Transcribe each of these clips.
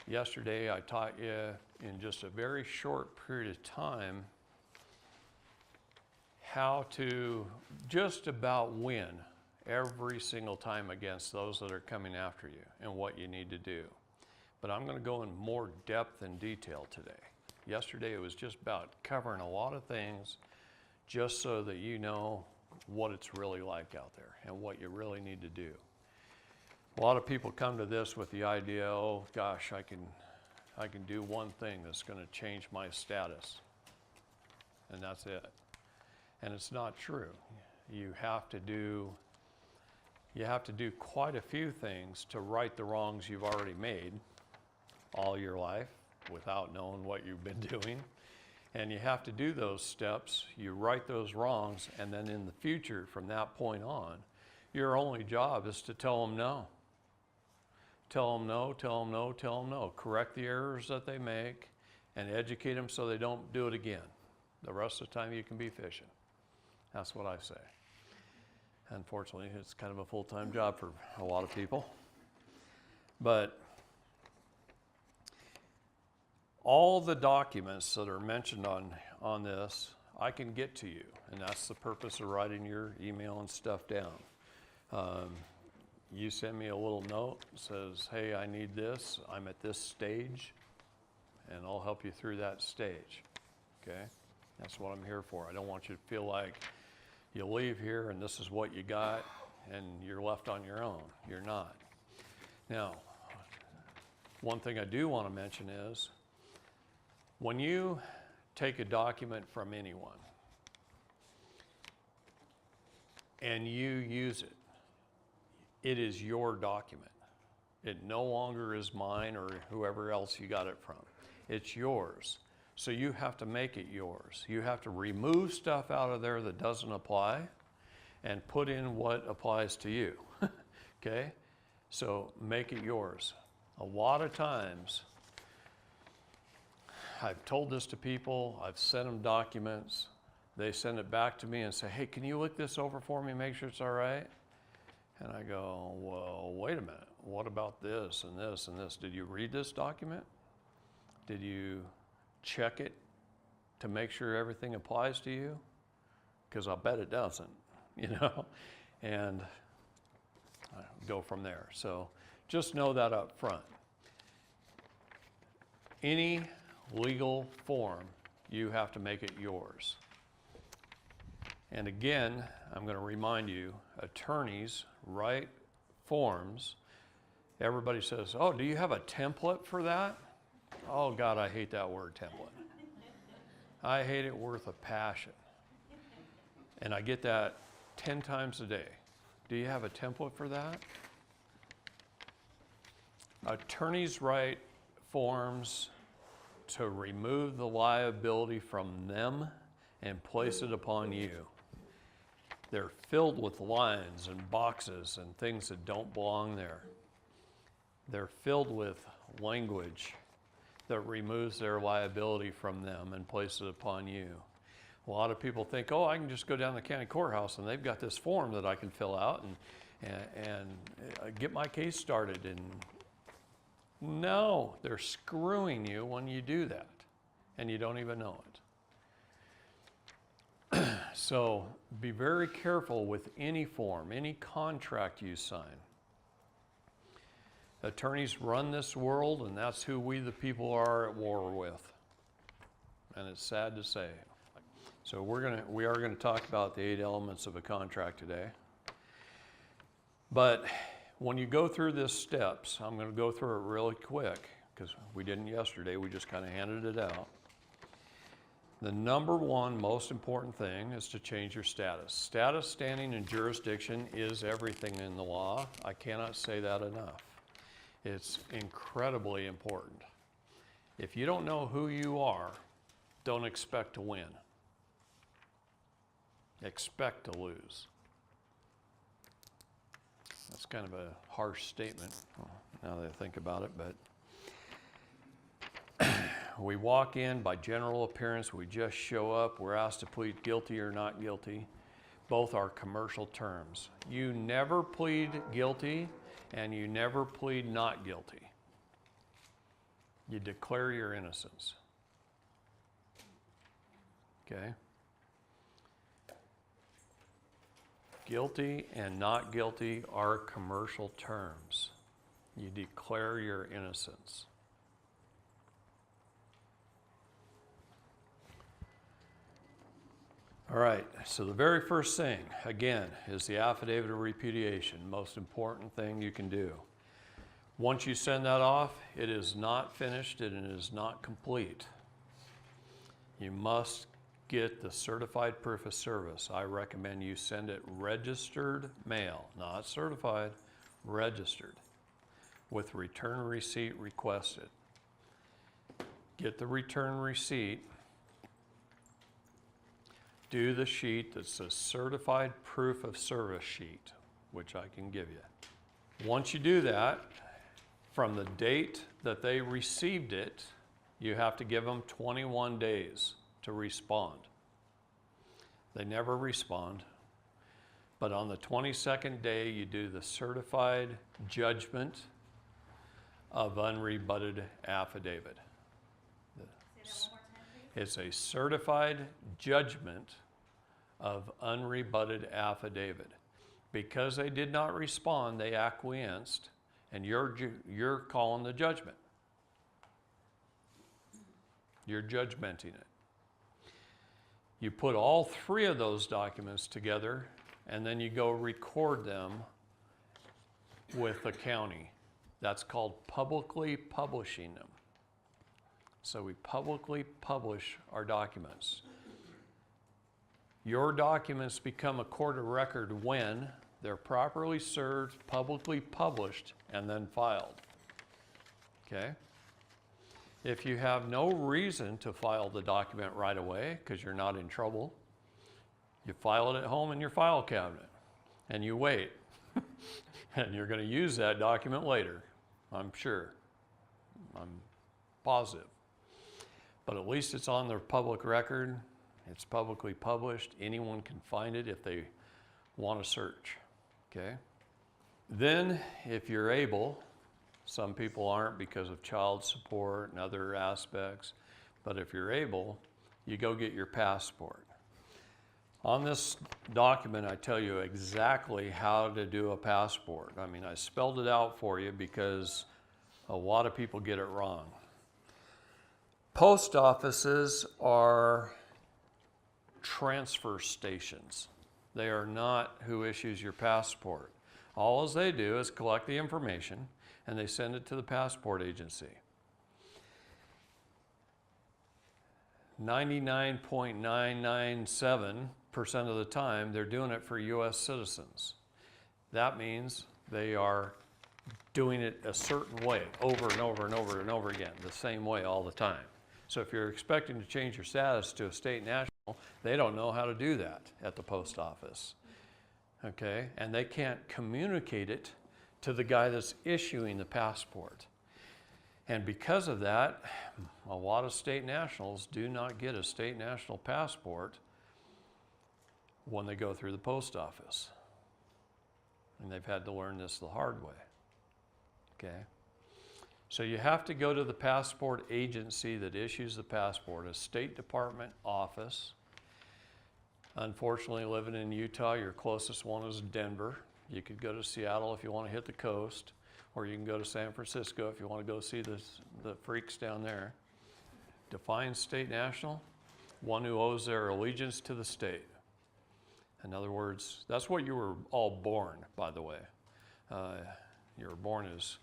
Yesterday I taught you in just a very short period of time how to just about win every single time against those that are coming after you and what you need to do. But I'm going to go in more depth and detail today. Yesterday it was just about covering a lot of things just so that you know what it's really like out there and what you really need to do. A lot of people come to this with the idea, oh gosh, I can do one thing that's going to change my status, and that's it. And it's not true. You have to do quite a few things to right the wrongs you've already made all your life without knowing what you've been doing. And you have to do those steps, you right those wrongs, and then in the future, from that point on, your only job is to tell them no. Tell them no, tell them no, tell them no. Correct the errors that they make and educate them so they don't do it again. The rest of the time you can be fishing. That's what I say. Unfortunately, it's kind of a full-time job for a lot of people. But all the documents that are mentioned on this, I can get to you. And that's the purpose of writing your email and stuff down. You send me a little note that says, hey, I need this, I'm at this stage, and I'll help you through that stage, okay? That's what I'm here for. I don't want you to feel like you leave here and this is what you got and you're left on your own. You're not. Now, one thing I do want to mention is, when you take a document from anyone and you use it, it is your document. It no longer is mine or whoever else you got it from. It's yours. So you have to make it yours. You have to remove stuff out of there that doesn't apply and put in what applies to you. Okay? So make it yours. A lot of times, I've told this to people, I've sent them documents, they send it back to me and say, hey, can you look this over for me, make sure it's all right? And I go, well, wait a minute, what about this and this and this? Did you read this document? Did you check it to make sure everything applies to you? Because I'll bet it doesn't, you know? And I go from there. So just know that up front. Any legal form, you have to make it yours. And again, I'm going to remind you, attorneys write forms. Everybody says, oh, do you have a template for that? Oh God, I hate that word, template. I hate it with a passion. And I get that 10 times a day. Do you have a template for that? Attorneys write forms to remove the liability from them and place it upon you. They're filled with lines and boxes and things that don't belong there. They're filled with language that removes their liability from them and places it upon you. A lot of people think, oh, I can just go down to the county courthouse and they've got this form that I can fill out and get my case started. And no, they're screwing you when you do that and you don't even know it. So be very careful with any form, any contract you sign. Attorneys run this world, and that's who we the people are at war with. And it's sad to say. So we are gonna talk about the 8 elements of a contract today. But when you go through this steps, I'm gonna go through it really quick because we didn't yesterday, we just kind of handed it out. The number one most important thing is to change your status. Status, standing, and jurisdiction is everything in the law. I cannot say that enough. It's incredibly important. If you don't know who you are, don't expect to win. Expect to lose. That's kind of a harsh statement, now that I think about it, but we walk in by general appearance, we just show up, we're asked to plead guilty or not guilty. Both are commercial terms. You never plead guilty and you never plead not guilty. You declare your innocence. Okay? Guilty and not guilty are commercial terms. You declare your innocence. All right, so the very first thing, again, is the affidavit of repudiation. Most important thing you can do. Once you send that off, it is not finished and it is not complete. You must get the certified proof of service. I recommend you send it registered mail, not certified, registered, with return receipt requested. Get the return receipt. Do the sheet that's a certified proof of service sheet, which I can give you. Once you do that, from the date that they received it, you have to give them 21 days to respond. They never respond, but on the 22nd day, you do the certified judgment of unrebutted affidavit. It's a certified judgment of unrebutted affidavit. Because they did not respond, they acquiesced, and you're calling the judgment. You're judgmenting it. You put all three of those documents together, and then you go record them with the county. That's called publicly publishing them. So we publicly publish our documents. Your documents become a court of record when they're properly served, publicly published, and then filed. Okay? If you have no reason to file the document right away because you're not in trouble, you file it at home in your file cabinet and you wait. And you're going to use that document later, I'm sure. I'm positive. But at least it's on the public record. It's publicly published. Anyone can find it if they want to search. Okay? Then, if you're able, some people aren't because of child support and other aspects, but if you're able, you go get your passport. On this document, I tell you exactly how to do a passport. I mean, I spelled it out for you because a lot of people get it wrong. Post offices are transfer stations. They are not who issues your passport. All they do is collect the information and they send it to the passport agency. 99.997% of the time, they're doing it for U.S. citizens. That means they are doing it a certain way over and over and over and over again, the same way all the time. So if you're expecting to change your status to a state national, they don't know how to do that at the post office. Okay? And they can't communicate it to the guy that's issuing the passport. And because of that, a lot of state nationals do not get a state national passport when they go through the post office. And they've had to learn this the hard way. Okay? So you have to go to the passport agency that issues the passport, a State Department office. Unfortunately, living in Utah, your closest one is Denver. You could go to Seattle if you want to hit the coast, or you can go to San Francisco if you want to go see the freaks down there. Define state national, one who owes their allegiance to the state. In other words, that's what you were all born, by the way. You were born as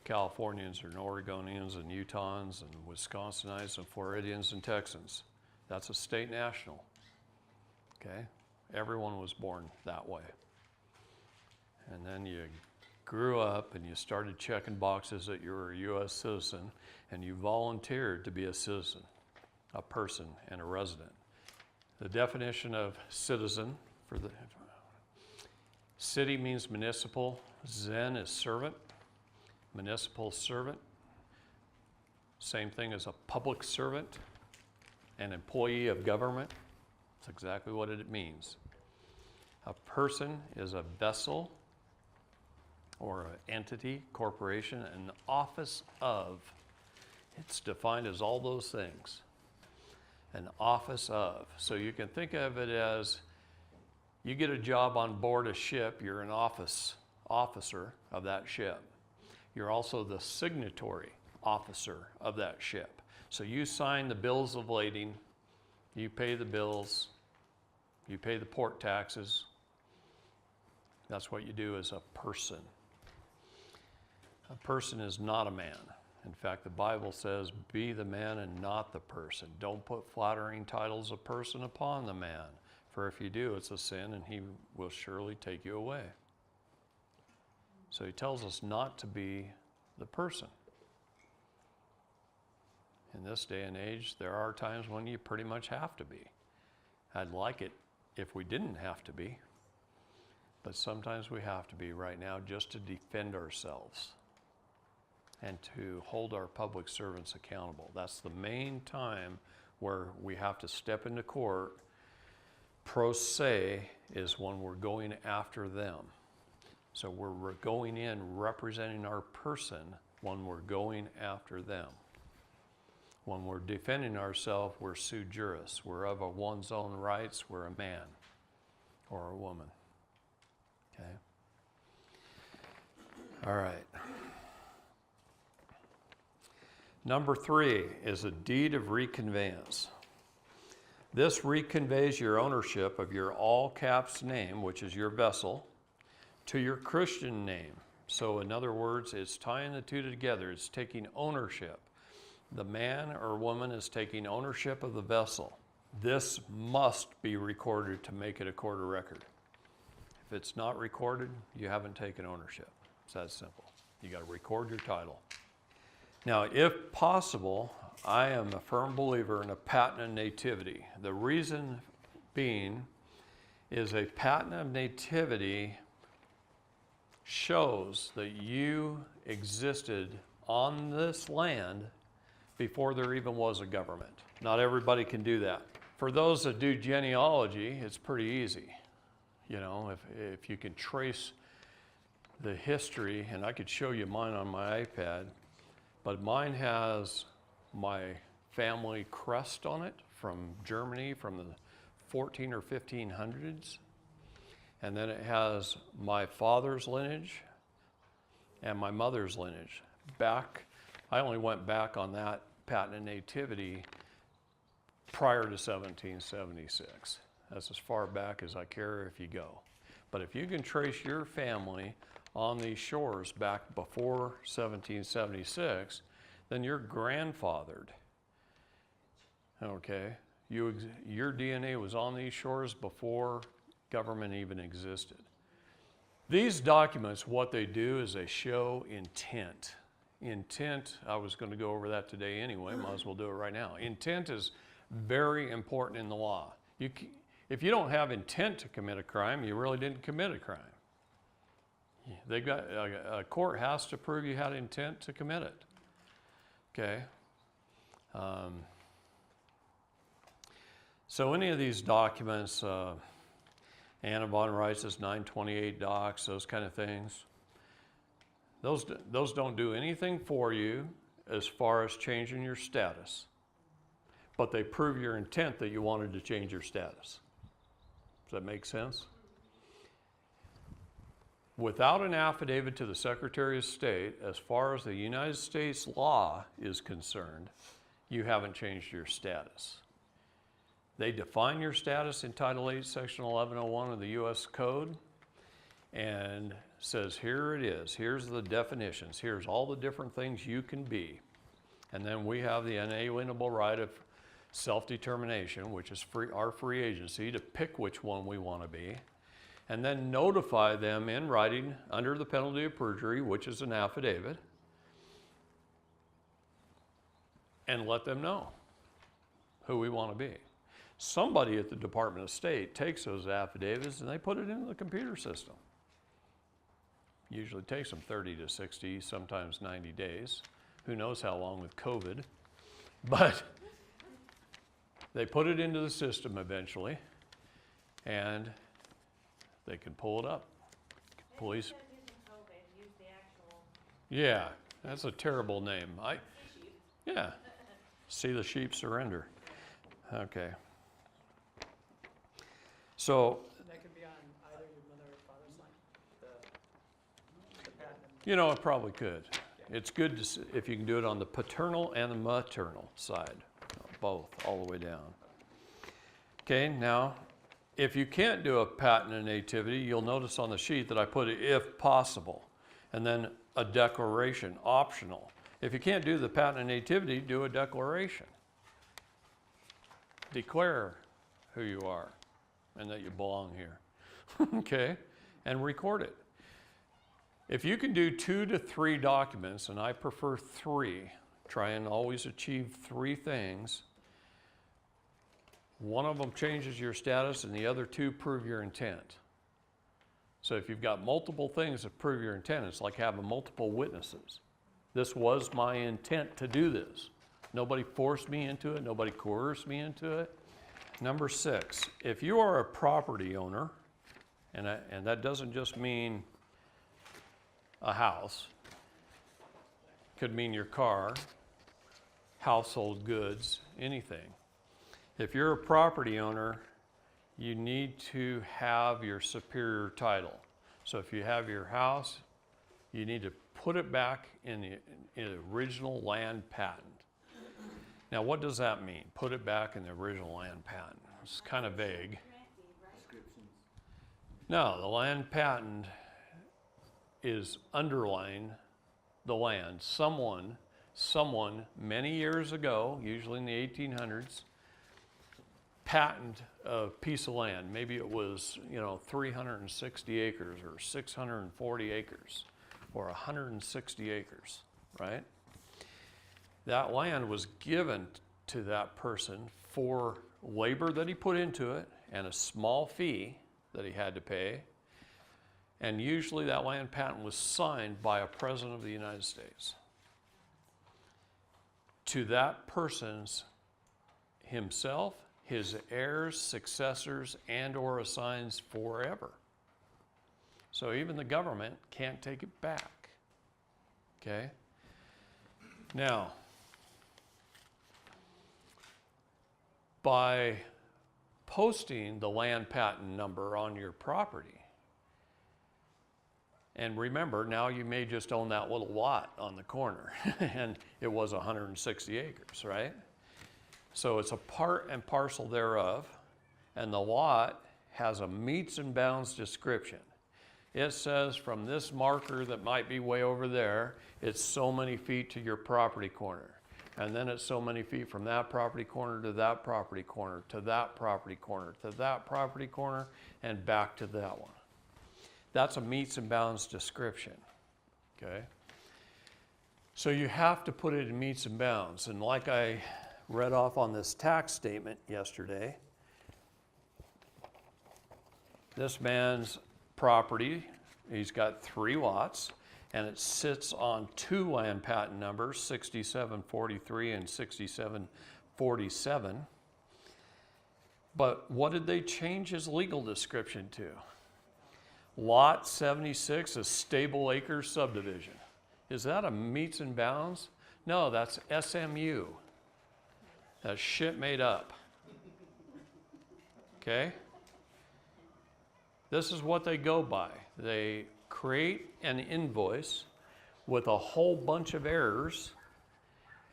Californians and Oregonians and Utahns and Wisconsinites and Floridians and Texans. That's a state national. Okay? Everyone was born that way. And then you grew up and you started checking boxes that you were a U.S. citizen and you volunteered to be a citizen, a person and a resident. The definition of citizen for the city means municipal, Zen is servant, municipal servant, same thing as a public servant, an employee of government. That's exactly what it means. A person is a vessel or an entity, corporation, an office of It's defined as all those things. An office of. So you can think of it as you get a job on board a ship, you're an officer of that ship. You're also the signatory officer of that ship. So you sign the bills of lading, you pay the bills, you pay the port taxes. That's what you do as a person. A person is not a man. In fact, the Bible says, be the man and not the person. Don't put flattering titles of person upon the man, for if you do, it's a sin, and he will surely take you away. So he tells us not to be the person. In this day and age, there are times when you pretty much have to be. I'd like it if we didn't have to be, but sometimes we have to be right now just to defend ourselves and to hold our public servants accountable. That's the main time where we have to step into court. Pro se is when we're going after them. So we're going in representing our person when we're going after them. When we're defending ourselves, we're sui juris. We're of one's own rights. We're a man or a woman. Okay? All right. Number 3 is a deed of reconveyance. This reconveys your ownership of your all caps name, which is your vessel, to your Christian name. So in other words, it's tying the two together. It's taking ownership. The man or woman is taking ownership of the vessel. This must be recorded to make it a court of record. If it's not recorded, you haven't taken ownership. It's that simple. You got to record your title. Now, if possible, I am a firm believer in a patent of nativity. The reason being is a patent of nativity shows that you existed on this land before there even was a government. Not everybody can do that. For those that do genealogy, it's pretty easy. You know, if you can trace the history, and I could show you mine on my iPad, but mine has my family crest on it from Germany from the 14 or 1500s. And then it has my father's lineage and my mother's lineage. I only went back on that patent of nativity prior to 1776. That's as far back as I care if you go. But if you can trace your family on these shores back before 1776, then you're grandfathered. Okay? Your DNA was on these shores before government even existed. These documents, what they do is they show intent. Intent, I was going to go over that today anyway, might as well do it right now. Intent is very important in the law. If you don't have intent to commit a crime, you really didn't commit a crime. A court has to prove you had intent to commit it. Okay? So any of these documents, Anna von Reitz' 928 docs, those kind of things, those don't do anything for you as far as changing your status, but they prove your intent that you wanted to change your status. Does that make sense? Without an affidavit to the Secretary of State, as far as the United States law is concerned, you haven't changed your status. They define your status in Title 8, Section 1101 of the U.S. Code, and says, here it is. Here's the definitions. Here's all the different things you can be. And then we have the inalienable right of self-determination, which is our free agency to pick which one we want to be, and then notify them in writing under the penalty of perjury, which is an affidavit, and let them know who we want to be. Somebody at the Department of State takes those affidavits and they put it into the computer system. Usually takes them 30 to 60, sometimes 90 days. Who knows how long with COVID. But they put it into the system eventually, and they can pull it up. Police. Yeah, that's a terrible name. Yeah. See the sheep surrender. Okay. So, That could be on either your mother or father's line, the patent. you know, it probably could. It's good if you can do it on the paternal and the maternal side, both, all the way down. Okay, now, if you can't do a patent and nativity, you'll notice on the sheet that I put it if possible, and then a declaration, optional. If you can't do the patent and nativity, do a declaration. Declare who you are and that you belong here, okay? And record it. If you can do 2 to 3 documents, and I prefer 3, try and always achieve 3 things. One of them changes your status and the other 2 prove your intent. So if you've got multiple things that prove your intent, it's like having multiple witnesses. This was my intent to do this. Nobody forced me into it. Nobody coerced me into it. Number 6, if you are a property owner, and that doesn't just mean a house, could mean your car, household goods, anything. If you're a property owner, you need to have your superior title. So if you have your house, you need to put it back in the original land patent. Now, what does that mean? Put it back in the original land patent. It's kind of vague. No, the land patent is underlying the land. Someone many years ago, usually in the 1800s, patented a piece of land. Maybe it was, 360 acres or 640 acres or 160 acres, right? That land was given to that person for labor that he put into it and a small fee that he had to pay. And usually that land patent was signed by a president of the United States to that person's himself, his heirs, successors, and or assigns forever. So even the government can't take it back. Okay? Now, by posting the land patent number on your property, and remember, now you may just own that little lot on the corner, and it was 160 acres, right? So it's a part and parcel thereof, and the lot has a meets and bounds description. It says from this marker that might be way over there, it's so many feet to your property corner. And then it's so many feet from that property corner to that property corner, to that property corner, to that property corner, and back to that one. That's a meets and bounds description, okay? So you have to put it in meets and bounds. And like I read off on this tax statement yesterday, this man's property, he's got 3 lots, and it sits on 2 land patent numbers, 6743 and 6747. But what did they change his legal description to? Lot 76, a stable acres subdivision. Is that a meets and bounds? No, that's SMU. That's shit made up. Okay? This is what they go by. They create an invoice with a whole bunch of errors,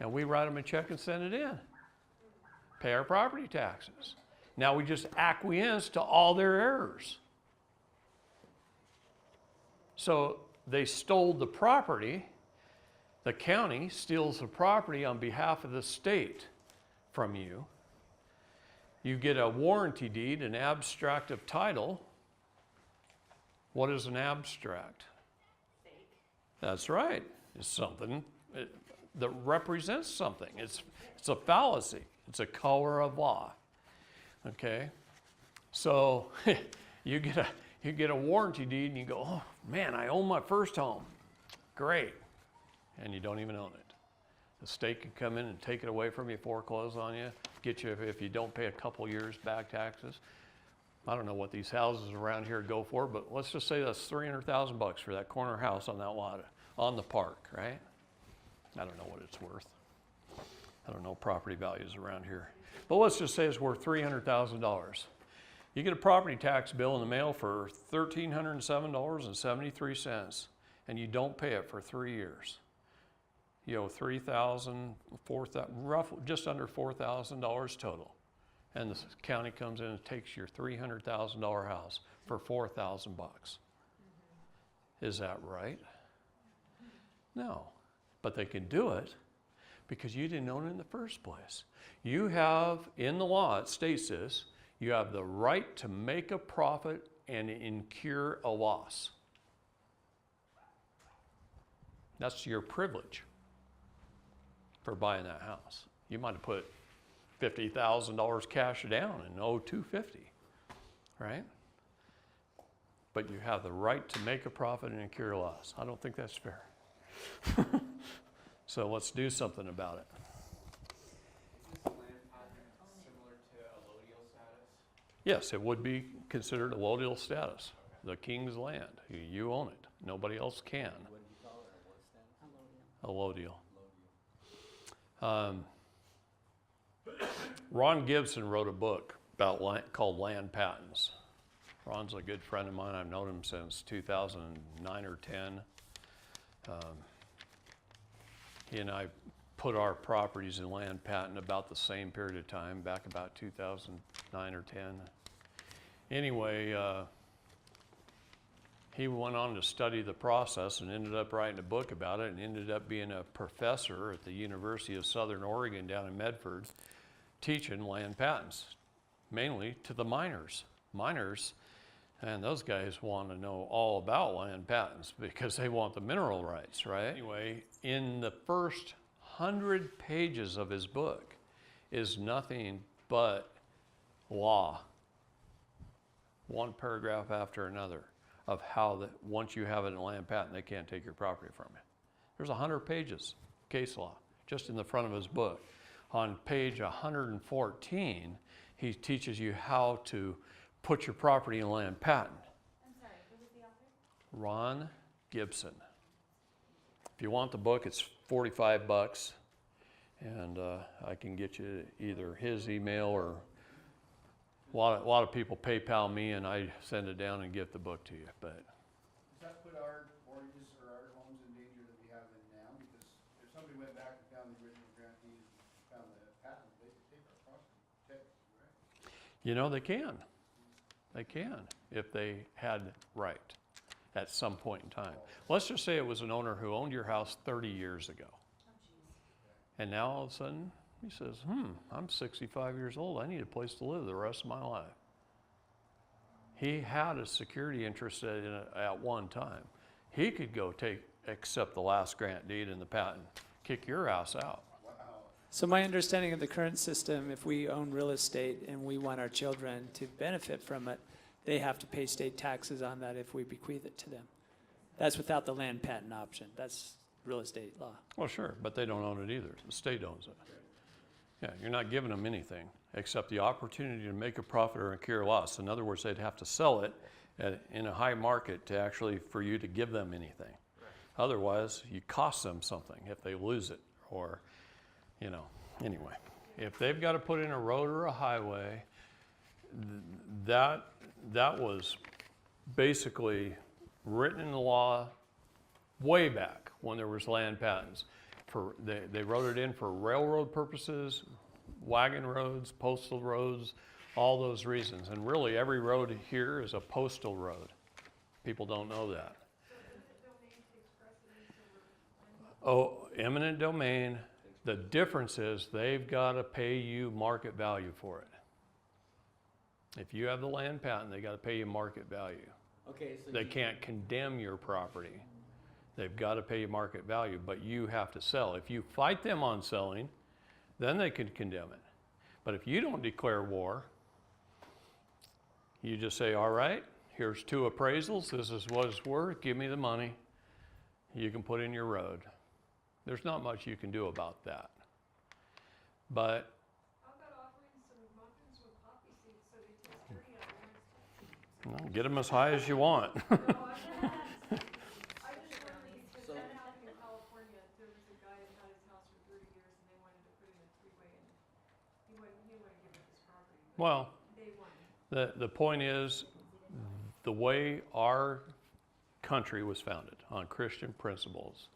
and we write them a check and send it in. Pay our property taxes. Now we just acquiesce to all their errors. So they stole the property. The county steals the property on behalf of the state from you. You get a warranty deed, an abstract of title. What is an abstract? Fake. That's right. It's something that represents something. It's a fallacy. It's a color of law. Okay? So you get a warranty deed and you go, oh man, I own my first home. Great. And you don't even own it. The state can come in and take it away from you, foreclose on you, get you, if you don't pay a couple years back taxes. I don't know what these houses around here go for, but let's just say that's $300,000 for that corner house on that lot, on the park, right? I don't know what it's worth. I don't know property values around here. But let's just say it's worth $300,000. You get a property tax bill in the mail for $1,307.73, and you don't pay it for 3 years. You owe $3,000, roughly just under $4,000 total. And the county comes in and takes your $300,000 house for $4,000. Is that right? No. But they can do it because you didn't own it in the first place. You have, in the law, it states this, you have the right to make a profit and incur a loss. That's your privilege for buying that house. You might have put $50,000 cash down and owe $250,000, right? But you have the right to make a profit and incur a loss. I don't think that's fair. So let's do something about it. Is this land pattern similar to allodial status? Yes, it would be considered allodial status. The king's land. You own it. Nobody else can. What do you call it, or what status? Allodial. Ron Gibson wrote a book about called Land Patents. Ron's a good friend of mine. I've known him since 2009 or 10. He and I put our properties in land patent about the same period of time, back about 2009 or 10. Anyway, he went on to study the process and ended up writing a book about it and ended up being a professor at the University of Southern Oregon down in Medford, teaching land patents, mainly to the miners. Miners, and those guys want to know all about land patents because they want the mineral rights, right? Anyway, in the first 100 pages of his book is nothing but law, one paragraph after another, of how that once you have it in a land patent, they can't take your property from you. There's 100 pages, case law, just in the front of his book. On page 114, he teaches you how to put your property in land patent. I'm sorry, who was the author? Ron Gibson. If you want the book, it's $45, and I can get you either his email or a lot of people PayPal me, and I send it down and get the book to you. But Does that put our mortgages or our homes in danger that we have them now? Because if somebody went back and found the original grantees, found the patent, they could take our property, right? you know, they can. They can if they had right at some point in time. Let's just say it was an owner who owned your house 30 years ago. Oh, jeez. And now all of a sudden he says, I'm 65 years old. I need a place to live the rest of my life. He had a security interest at one time. He could go accept the last grant deed and the patent, kick your house out. So my understanding of the current system, if we own real estate and we want our children to benefit from it, they have to pay state taxes on that if we bequeath it to them. That's without the land patent option. That's real estate law. Well, sure, but they don't own it either. The state owns it. Yeah, you're not giving them anything except the opportunity to make a profit or incur loss. In other words, they'd have to sell it in a high market to actually for you to give them anything. Otherwise, you cost them something if they lose it or, you know, anyway. If they've got to put in a road or a highway, that was basically written in the law way back when there was land patents. They wrote it in for railroad purposes, wagon roads, postal roads, all those reasons. And really every road here is a postal road. People don't know that. Oh, eminent domain, the difference is they've got to pay you market value for it. If you have the land patent, they got to pay you market value. Okay, so They can't condemn your property. They've got to pay you market value, but you have to sell. If you fight them on selling, then they can condemn it. But if you don't declare war, you just say, all right, here's 2 appraisals. This is what it's worth. Give me the money. You can put in your road. There's not much you can do about that. But How about offering some muffins with poppy seeds so they taste dirty on the next? well, get them as high as you want. No, I just wondering because So- that happened in California. There was a guy that had his house for 30 years and they wanted to put him a wouldn't give up his property, Well, but they won. the point is, the way our country was founded on Christian principles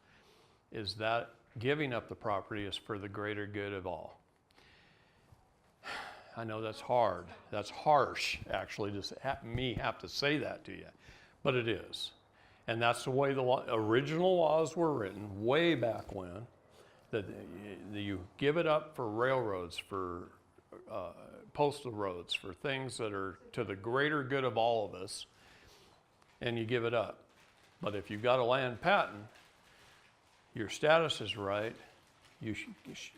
is that giving up the property is for the greater good of all. I know that's hard. That's harsh, actually, to me have to say that to you, but it is. And that's the way the original laws were written way back when, that you give it up for railroads, for postal roads, for things that are to the greater good of all of us, and you give it up. But if you've got a land patent, your status is right, you should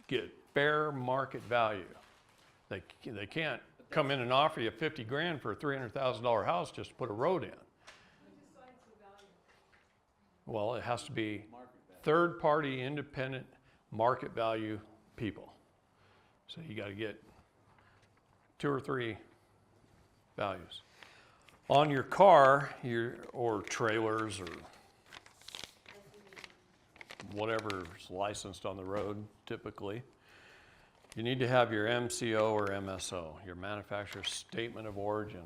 get fair market value. They can't come in and offer you 50 grand for a $300,000 house just to put a road in. Who decides the value? Well, it has to be third-party, independent, market value people. So you got to get 2 or 3 values. On your car, or trailers, or whatever's licensed on the road, typically, you need to have your MCO or MSO, your manufacturer's statement of origin.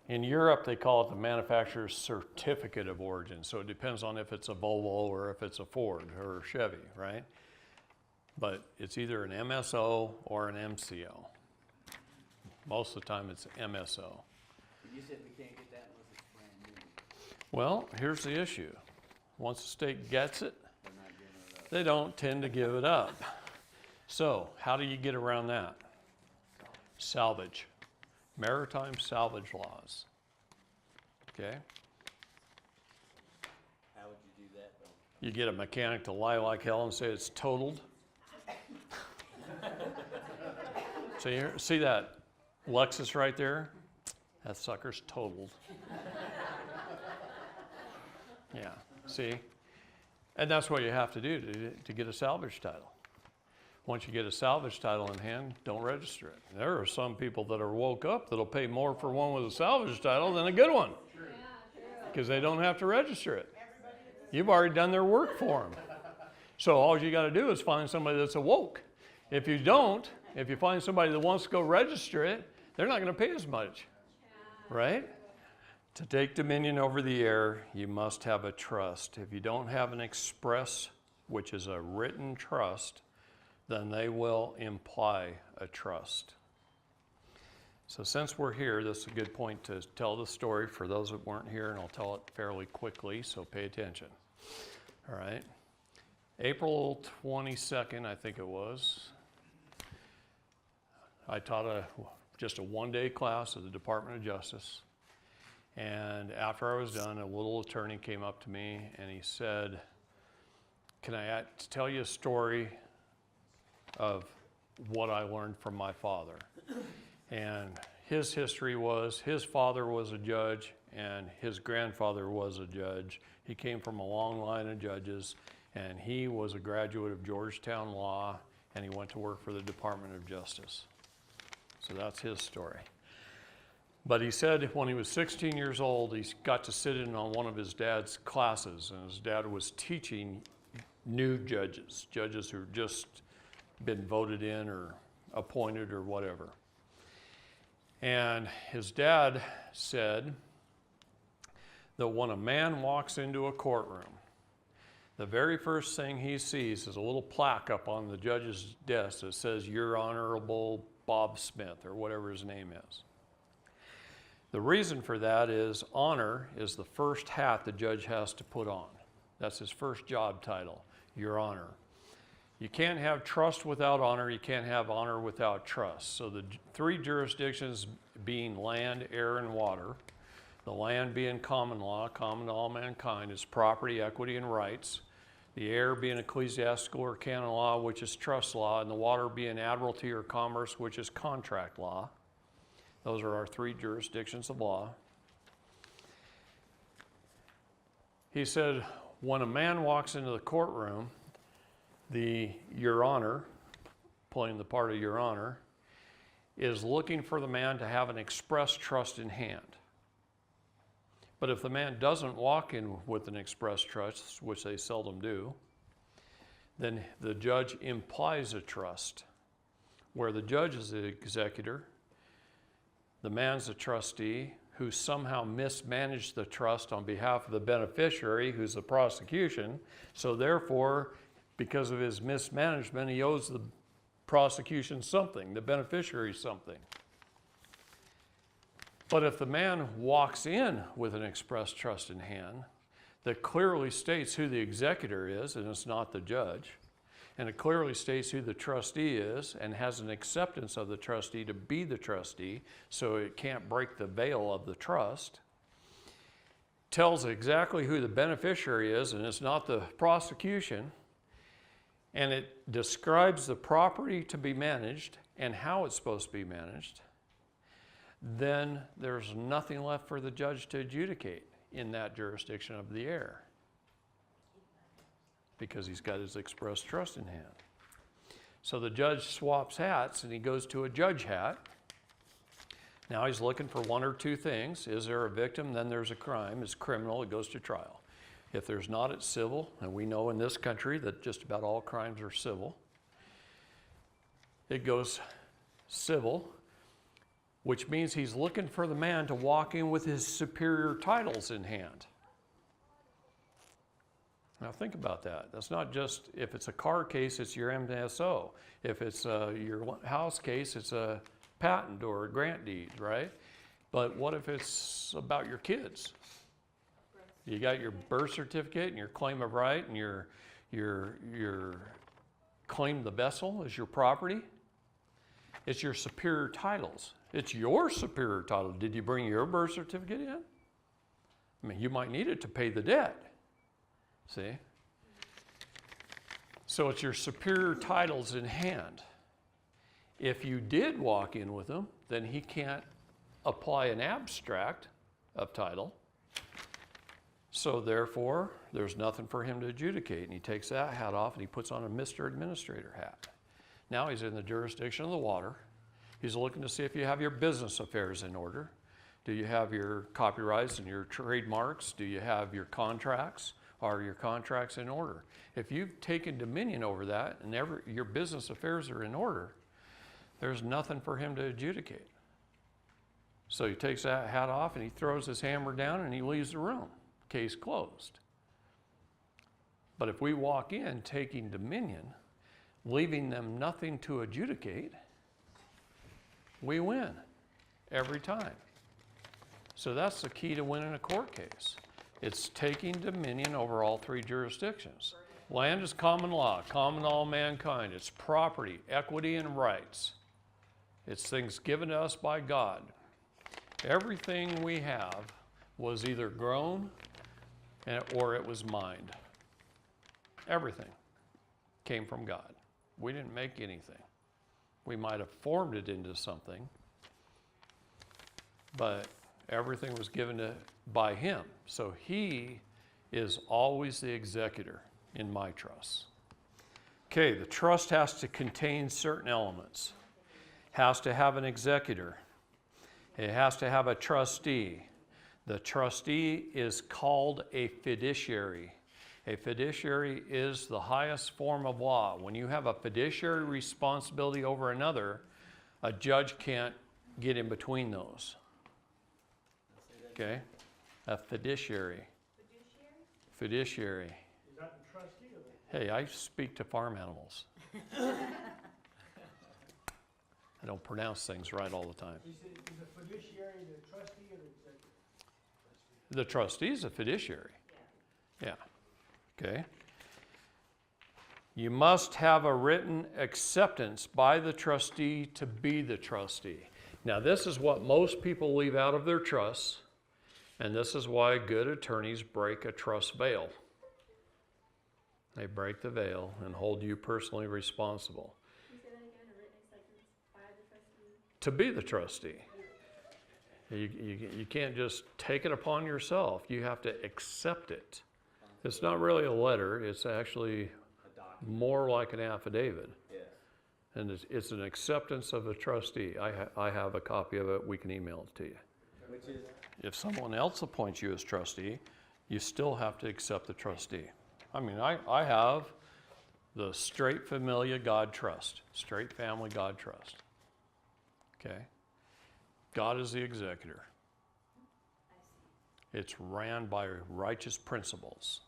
In Europe, they call it the manufacturer's certificate of origin. So it depends on if it's a Volvo or if it's a Ford or a Chevy, right? But it's either an MSO or an MCO. Most of the time it's MSO. You said we can't get that unless it's brand new. Well, here's the issue. Once the state gets it, They're not giving it up. they don't tend to give it up. So how do you get around that? Salvage. Maritime salvage laws. Okay? How would you do that though? You get a mechanic to lie like hell and say it's totaled. So you see that Lexus right there? That sucker's totaled. Yeah, see? And that's what you have to do to get a salvage title. Once you get a salvage title in hand, don't register it. There are some people that are woke up that'll pay more for one with a salvage title than a good one, because they don't have to register it. You've already done their work for them. So all you got to do is find somebody that's awoke. If you don't, if you find somebody that wants to go register it, they're not going to pay as much, right? To take dominion over the air, you must have a trust. If you don't have an express, which is a written trust, then they will imply a trust. So since we're here, this is a good point to tell the story for those that weren't here, and I'll tell it fairly quickly, so pay attention. All right. April 22nd, I think it was, I taught just a one-day class at the Department of Justice. And after I was done, a little attorney came up to me and he said, "Can I tell you a story of what I learned from my father?" And his history was, his father was a judge and his grandfather was a judge. He came from a long line of judges, and he was a graduate of Georgetown Law, and he went to work for the Department of Justice. So that's his story. But he said when he was 16 years old, he got to sit in on one of his dad's classes, and his dad was teaching new judges, judges who've just been voted in or appointed or whatever. And his dad said that when a man walks into a courtroom, the very first thing he sees is a little plaque up on the judge's desk that says, "Your Honorable Bob Smith," or whatever his name is. The reason for that is honor is the first hat the judge has to put on. That's his first job title, Your Honor. You can't have trust without honor. You can't have honor without trust. So the 3 jurisdictions being land, air, and water. The land being common law, common to all mankind, is property, equity, and rights. The air being ecclesiastical or canon law, which is trust law, and the water being admiralty or commerce, which is contract law. Those are our 3 jurisdictions of law. He said, when a man walks into the courtroom, the Your Honor, playing the part of Your Honor, is looking for the man to have an express trust in hand. But if the man doesn't walk in with an express trust, which they seldom do, then the judge implies a trust. where the judge is the executor, the man's a trustee who somehow mismanaged the trust on behalf of the beneficiary, who's the prosecution. So therefore, because of his mismanagement, he owes the prosecution something, the beneficiary something. But if the man walks in with an express trust in hand that clearly states who the executor is, and it's not the judge, and it clearly states who the trustee is and has an acceptance of the trustee to be the trustee, so it can't break the veil of the trust, tells exactly who the beneficiary is, and it's not the prosecution, and it describes the property to be managed and how it's supposed to be managed, then there's nothing left for the judge to adjudicate in that jurisdiction of the heir, because he's got his express trust in hand. So the judge swaps hats and he goes to a judge hat. Now he's looking for one or two things. Is there a victim? Then there's a crime. It's criminal. It goes to trial. If there's not, it's civil. And we know in this country that just about all crimes are civil. It goes civil, which means he's looking for the man to walk in with his superior titles in hand. Now think about that. That's not just, if it's a car case, it's your MSO. If it's your house case, it's a patent or a grant deed, right? But what if it's about your kids? You got your birth certificate and your claim of right and your claim the vessel as your property. It's your superior titles. It's your superior title. Did you bring your birth certificate in? I mean, you might need it to pay the debt. See? So it's your superior titles in hand. If you did walk in with them, then he can't apply an abstract of title. So therefore, there's nothing for him to adjudicate. And he takes that hat off and he puts on a Mr. Administrator hat. Now he's in the jurisdiction of the water. He's looking to see if you have your business affairs in order. Do you have your copyrights and your trademarks? Do you have your contracts? Are your contracts in order? If you've taken dominion over that and your business affairs are in order, there's nothing for him to adjudicate. So he takes that hat off and he throws his hammer down and he leaves the room. Case closed. But if we walk in taking dominion, leaving them nothing to adjudicate, we win every time. So that's the key to winning a court case. It's taking dominion over all three jurisdictions. Land is common law, common to all mankind. It's property, equity, and rights. It's things given to us by God. Everything we have was either grown or it was mined. Everything came from God. We didn't make anything. We might have formed it into something, but everything was given by him. So he is always the executor in my trust. Okay, the trust has to contain certain elements. Has to have an executor. It has to have a trustee. The trustee is called a fiduciary. A fiduciary is the highest form of law. When you have a fiduciary responsibility over another, a judge can't get in between those. Okay? A fiduciary. Fiduciary. Is that the trustee of it? Hey, I speak to farm animals. I don't pronounce things right all the time. Is the fiduciary the trustee or the executive? The trustee is a fiduciary. Yeah. Okay. You must have a written acceptance by the trustee to be the trustee. Now, this is what most people leave out of their trusts, and this is why good attorneys break a trust veil. They break the veil and hold you personally responsible. Can you say that again, a written acceptance by the trustee? To be the trustee. You can't just take it upon yourself. You have to accept it. It's not really a letter. It's actually more like an affidavit. Yeah. And it's an acceptance of a trustee. I have a copy of it. We can email it to you. Which is, If someone else appoints you as trustee, you still have to accept the trustee. I mean, I have the Straight Familia God Trust, Straight Family God Trust. Okay? God is the executor. It's ran by righteous principles.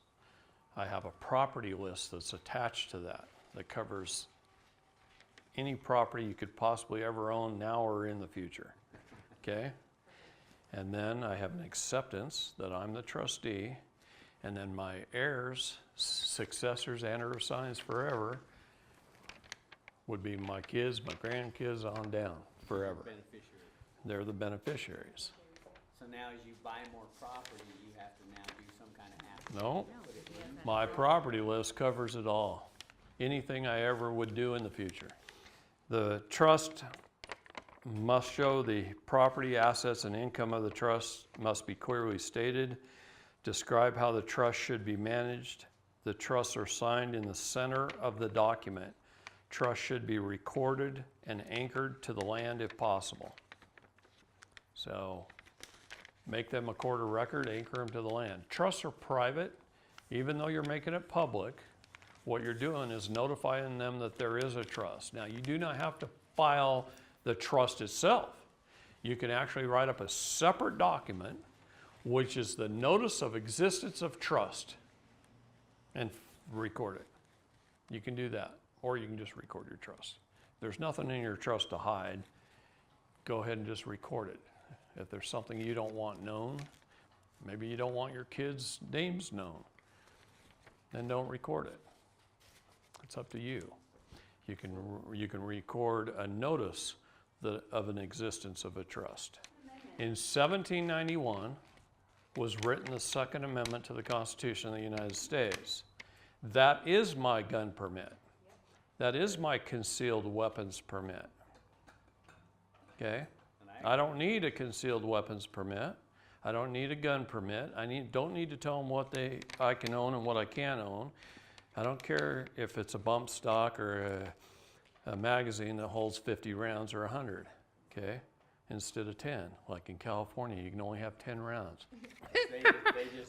I have a property list that's attached to that covers any property you could possibly ever own now or in the future. Okay? And then I have an acceptance that I'm the trustee, and then my heirs, successors, and or assigns forever would be my kids, my grandkids on down forever. Beneficiary. They're the beneficiaries. So now as you buy more property, you have to now do some kind of act. No, my property list covers it all. Anything I ever would do in the future. The trust must show the property, assets, and income of the trust must be clearly stated. Describe how the trust should be managed. The trusts are signed in the center of the document. Trust should be recorded and anchored to the land if possible. So make them a court of record, anchor them to the land. Trusts are private. Even though you're making it public, what you're doing is notifying them that there is a trust. Now, you do not have to file the trust itself. You can actually write up a separate document, which is the notice of existence of trust, and record it. You can do that, or you can just record your trust. There's nothing in your trust to hide. Go ahead and just record it. If there's something you don't want known, maybe you don't want your kids' names known, then don't record it. It's up to you. You can record a notice of an existence of a trust. In 1791 was written the Second Amendment to the Constitution of the United States. That is my gun permit. That is my concealed weapons permit. Okay? I don't need a concealed weapons permit. I don't need a gun permit. Don't need to tell them what I can own and what I can't own. I don't care if it's a bump stock or a magazine that holds 50 rounds or 100, okay? Instead of 10. Like in California, you can only have 10 rounds.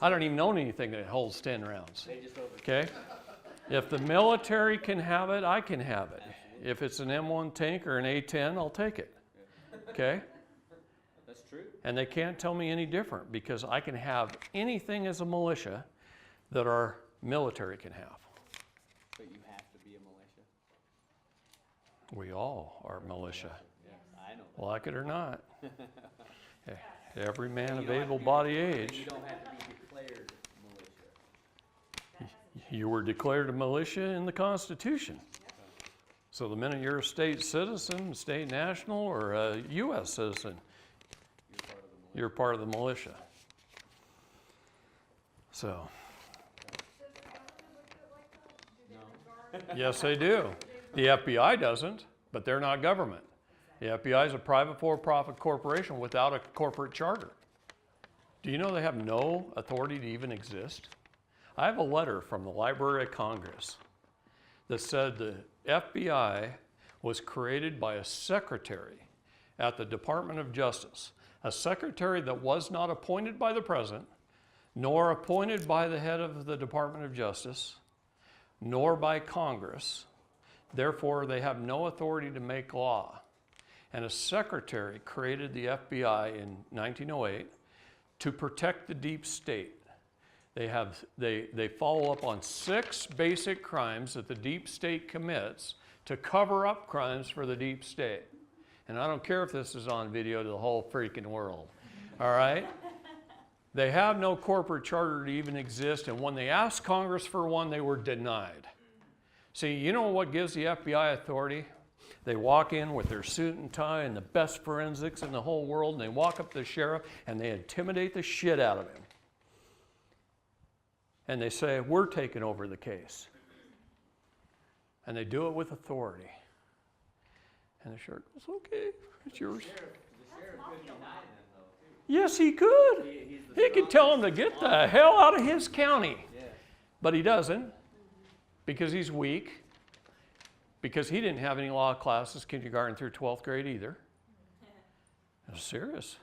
I don't even own anything that holds 10 rounds, okay? If the military can have it, I can have it. If it's an M1 tank or an A-10, I'll take it, okay? That's true. And they can't tell me any different because I can have anything as a militia that our military can have. But you have to be a militia. We all are militia, Yeah, I know that. like it or not. Every man You of don't have to able-bodied be- age. You don't have to be declared militia. You were declared a militia in the Constitution. So the minute you're a state citizen, state national, or a U.S. citizen, you're part of the militia. So, Does the government look at it like that? Do they regard yes, they do. The FBI doesn't, but they're not government. The FBI is a private for-profit corporation without a corporate charter. Do you know they have no authority to even exist? I have a letter from the Library of Congress that said the FBI was created by a secretary at the Department of Justice, a secretary that was not appointed by the president, nor appointed by the head of the Department of Justice, nor by Congress. Therefore, they have no authority to make law. And a secretary created the FBI in 1908 to protect the deep state. They follow up on 6 basic crimes that the deep state commits to cover up crimes for the deep state. And I don't care if this is on video to the whole freaking world, all right? They have no corporate charter to even exist, and when they asked Congress for one, they were denied. See, you know what gives the FBI authority? They walk in with their suit and tie and the best forensics in the whole world, and they walk up to the sheriff and they intimidate the shit out of him. And they say, we're taking over the case. And they do it with authority. And the sheriff goes, okay, it's yours. The sheriff could deny them though, too. Yes, he could. He's the He could tell him to get the hell out of his county. Yeah. But he doesn't, because he's weak, because he didn't have any law classes, kindergarten through 12th grade either. It's serious.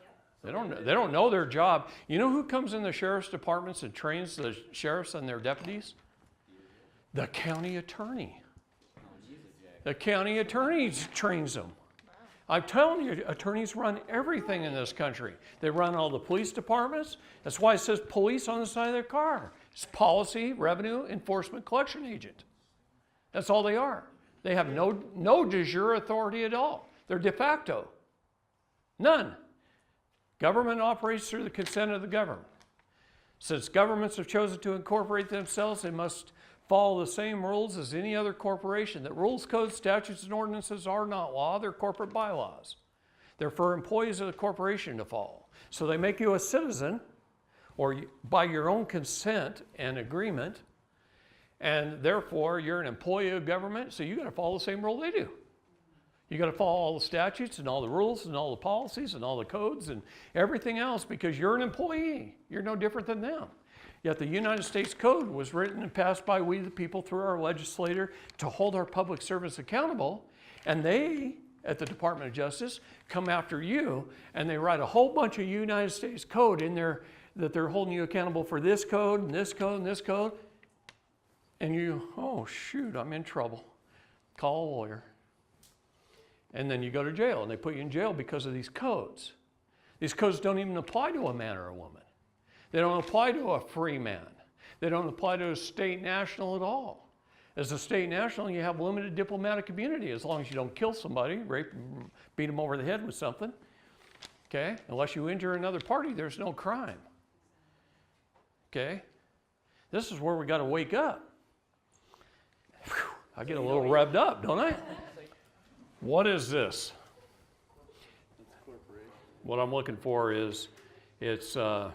They don't know their job. You know who comes in the sheriff's departments and trains the sheriffs and their deputies? The county attorney. The county attorney trains them. I'm telling you, attorneys run everything in this country. They run all the police departments. That's why it says police on the side of their car. It's policy, revenue, enforcement, collection agent. That's all they are. They have no de jure authority at all. They're de facto. None. Government operates through the consent of the government. Since governments have chosen to incorporate themselves, they must follow the same rules as any other corporation. That rules, codes, statutes, and ordinances are not law, they're corporate bylaws. They're for employees of the corporation to follow. So they make you a citizen, or by your own consent and agreement, and therefore you're an employee of government, so you got to follow the same rule they do. You got to follow all the statutes and all the rules and all the policies and all the codes and everything else because you're an employee. You're no different than them. Yet the United States Code was written and passed by we the people through our legislator to hold our public servants accountable. And they, at the Department of Justice, come after you and they write a whole bunch of United States Code in there that they're holding you accountable for this code and this code and this code. And you, oh shoot, I'm in trouble. Call a lawyer. And then you go to jail and they put you in jail because of these codes. These codes don't even apply to a man or a woman. They don't apply to a free man. They don't apply to a state national at all. As a state national, you have limited diplomatic immunity as long as you don't kill somebody, rape, beat them over the head with something. Okay? Unless you injure another party, there's no crime. Okay? This is where we got to wake up. Whew, I get a little revved up, don't I? What is this? What I'm looking for is it's de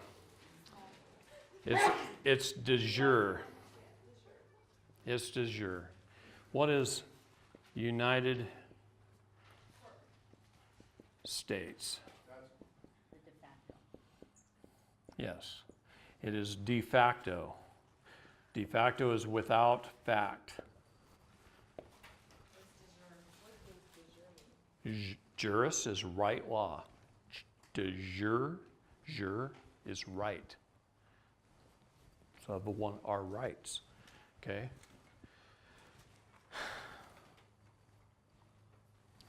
jure. It's de jure. What is United States? Yes, it is de facto. De facto is without fact. Juris is right law. De jure is right. So the one are rights. Okay?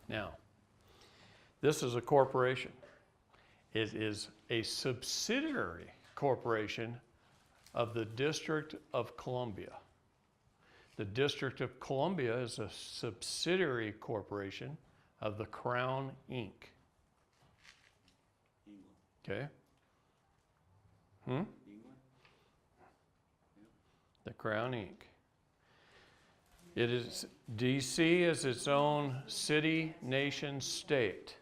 Now, this is a corporation. It is a subsidiary corporation of the District of Columbia. The District of Columbia is a subsidiary corporation of the Crown Inc. Okay? The Crown Inc. It is, DC is its own city, nation, state.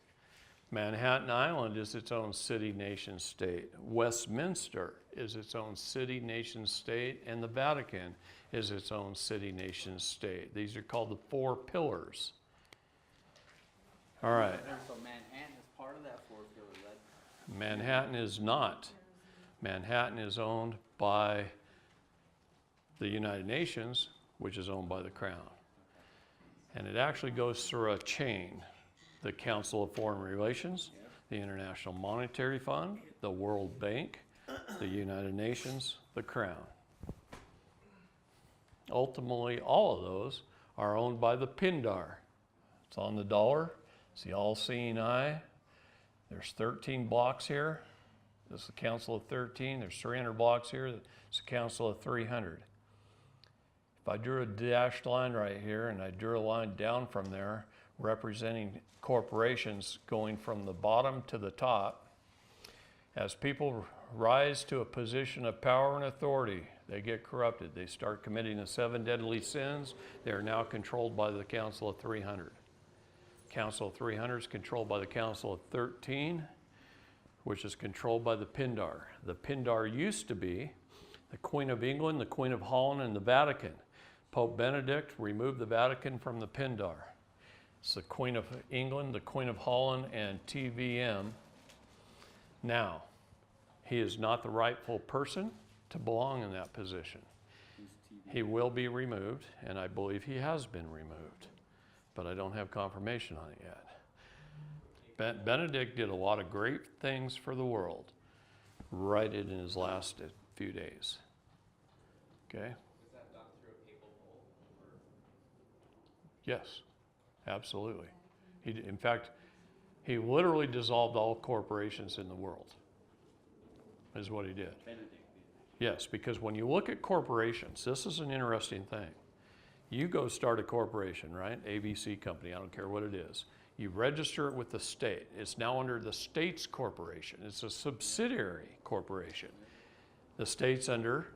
Manhattan Island is its own city, nation, state. Westminster is its own city, nation, state. And the Vatican is its own city, nation, state. These are called the four pillars. All right. So Manhattan is part of that four pillars, right? Manhattan is not. Manhattan is owned by the United Nations, which is owned by the Crown. And it actually goes through a chain. The Council of Foreign Relations, the International Monetary Fund, the World Bank, the United Nations, the Crown. Ultimately, all of those are owned by the PINDAR. It's on the dollar. It's the all-seeing eye. There's 13 blocks here. This is the Council of 13. There's 300 blocks here. It's the Council of 300. If I drew a dashed line right here and I drew a line down from there representing corporations going from the bottom to the top, as people rise to a position of power and authority, they get corrupted. They start committing the 7 deadly sins. They are now controlled by the Council of 300. Council of 300 is controlled by the Council of 13, which is controlled by the PINDAR. The PINDAR used to be the Queen of England, the Queen of Holland, and the Vatican. Pope Benedict removed the Vatican from the PINDAR. It's the Queen of England, the Queen of Holland, and TVM. Now, he is not the rightful person to belong in that position. He will be removed, and I believe he has been removed, but I don't have confirmation on it yet. Benedict did a lot of great things for the world right in his last few days. Okay? Was that done through a papal bull? Yes. Absolutely. In fact, he literally dissolved all corporations in the world, is what he did. Yes, because when you look at corporations, this is an interesting thing. You go start a corporation, right? ABC company, I don't care what it is. You register it with the state. It's now under the state's corporation. It's a subsidiary corporation. The state's under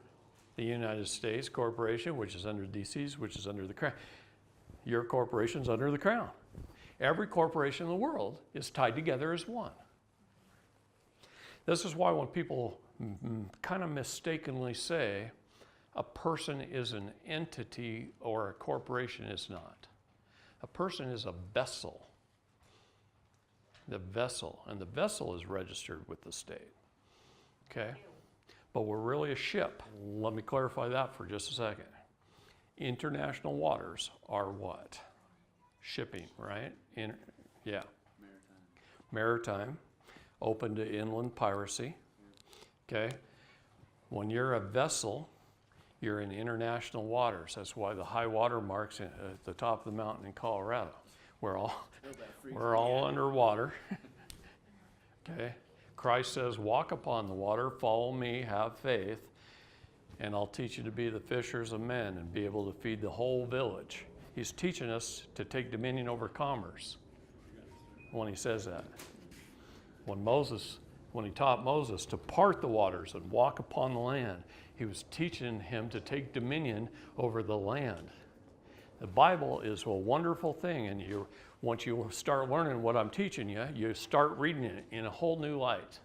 the United States Corporation, which is under DC's, which is under the Crown. Your corporation's under the Crown. Every corporation in the world is tied together as one. This is why when people kind of mistakenly say a person is an entity or a corporation is not. A person is a vessel. The vessel, and the vessel is registered with the state. Okay? But we're really a ship. Let me clarify that for just a second. International waters are what? Shipping, right? Yeah. Maritime. Open to inland piracy. Okay? When you're a vessel, you're in international waters. That's why the high water mark's at the top of the mountain in Colorado. We're all underwater. Okay? Christ says, walk upon the water, follow me, have faith, and I'll teach you to be the fishers of men and be able to feed the whole village. He's teaching us to take dominion over commerce when he says that. When he taught Moses to part the waters and walk upon the land, he was teaching him to take dominion over the land. The Bible is a wonderful thing, and once you start learning what I'm teaching you, you start reading it in a whole new light.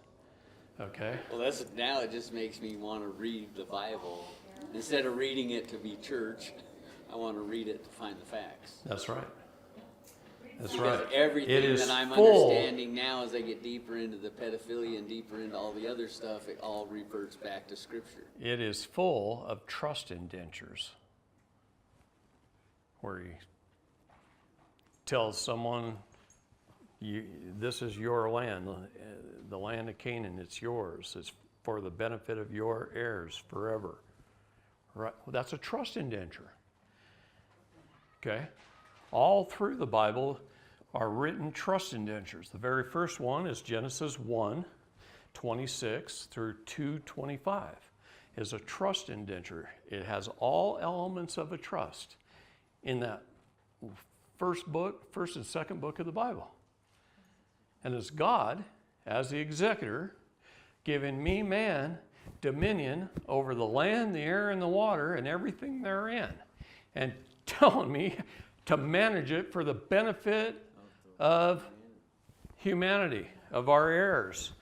Okay? Well, now it just makes me want to read the Bible. Instead of reading it to be church, I want to read it to find the facts. That's right. That's Because right. everything It is that I'm full. understanding now as I get deeper into the pedophilia and deeper into all the other stuff, it all reverts back to Scripture. It is full of trust indentures, where he tells someone, this is your land, the land of Canaan, it's yours. It's for the benefit of your heirs forever. Right? Well, that's a trust indenture. Okay? All through the Bible are written trust indentures. The very first one is Genesis 1:26 through 2:25 is a trust indenture. It has all elements of a trust in that first and second book of the Bible. And it's God, as the executor, giving me, man, dominion over the land, the air, and the water, and everything therein, and telling me to manage it for the benefit of humanity, of our heirs,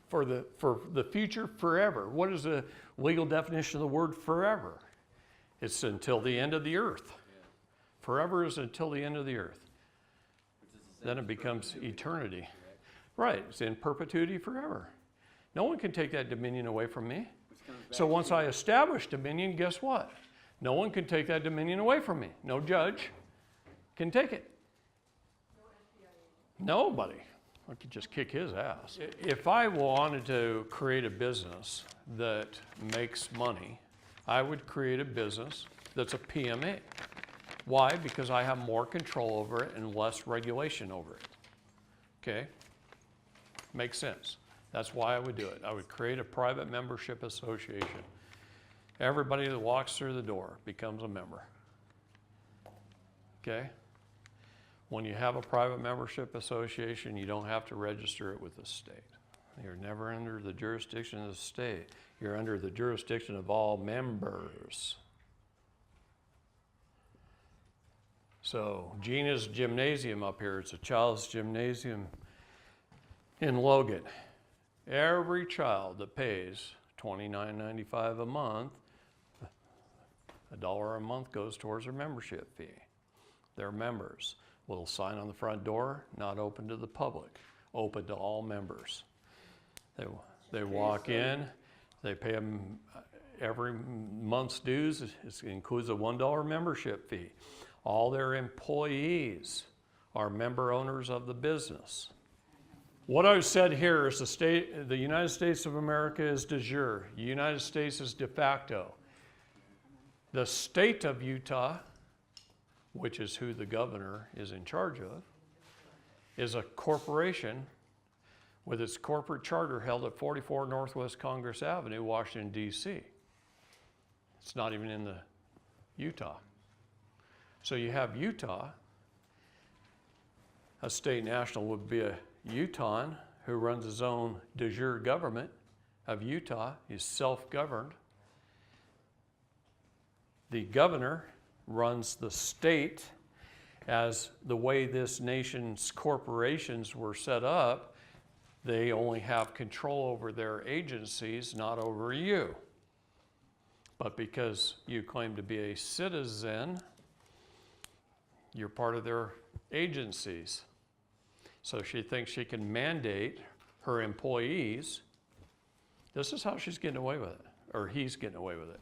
for the future forever. What is the legal definition of the word forever? It's until the end of the earth. Forever is until the end of the earth. Then it becomes eternity. Right, it's in perpetuity forever. No one can take that dominion away from me. So once I establish dominion, guess what? No one can take that dominion away from me. No judge can take it. Nobody. I could just kick his ass. If I wanted to create a business that makes money, I would create a business that's a PMA. Why? Because I have more control over it and less regulation over it. Okay? Makes sense. That's why I would do it. I would create a private membership association. Everybody that walks through the door becomes a member. Okay? When you have a private membership association, you don't have to register it with the state. You're never under the jurisdiction of the state. You're under the jurisdiction of all members. So Gina's Gymnasium up here, it's a child's gymnasium in Logan. Every child that pays $29.95 a month, $1 a month goes towards their membership fee. They're members. Little sign on the front door, not open to the public, open to all members. They walk in, they pay them every month's dues. It includes a $1 membership fee. All their employees are member owners of the business. What I've said here is the United States of America is de jure. The United States is de facto. The state of Utah which is who the governor is in charge of, is a corporation with its corporate charter held at 44 Northwest Congress Avenue, Washington, D.C. It's not even in the Utah. So you have Utah. A state national would be a Utahn who runs his own de jure government of Utah. He's self-governed. The governor runs the state. As the way this nation's corporations were set up, they only have control over their agencies, not over you. But because you claim to be a citizen, you're part of their agencies. So she thinks she can mandate her employees. This is how she's getting away with it, or he's getting away with it.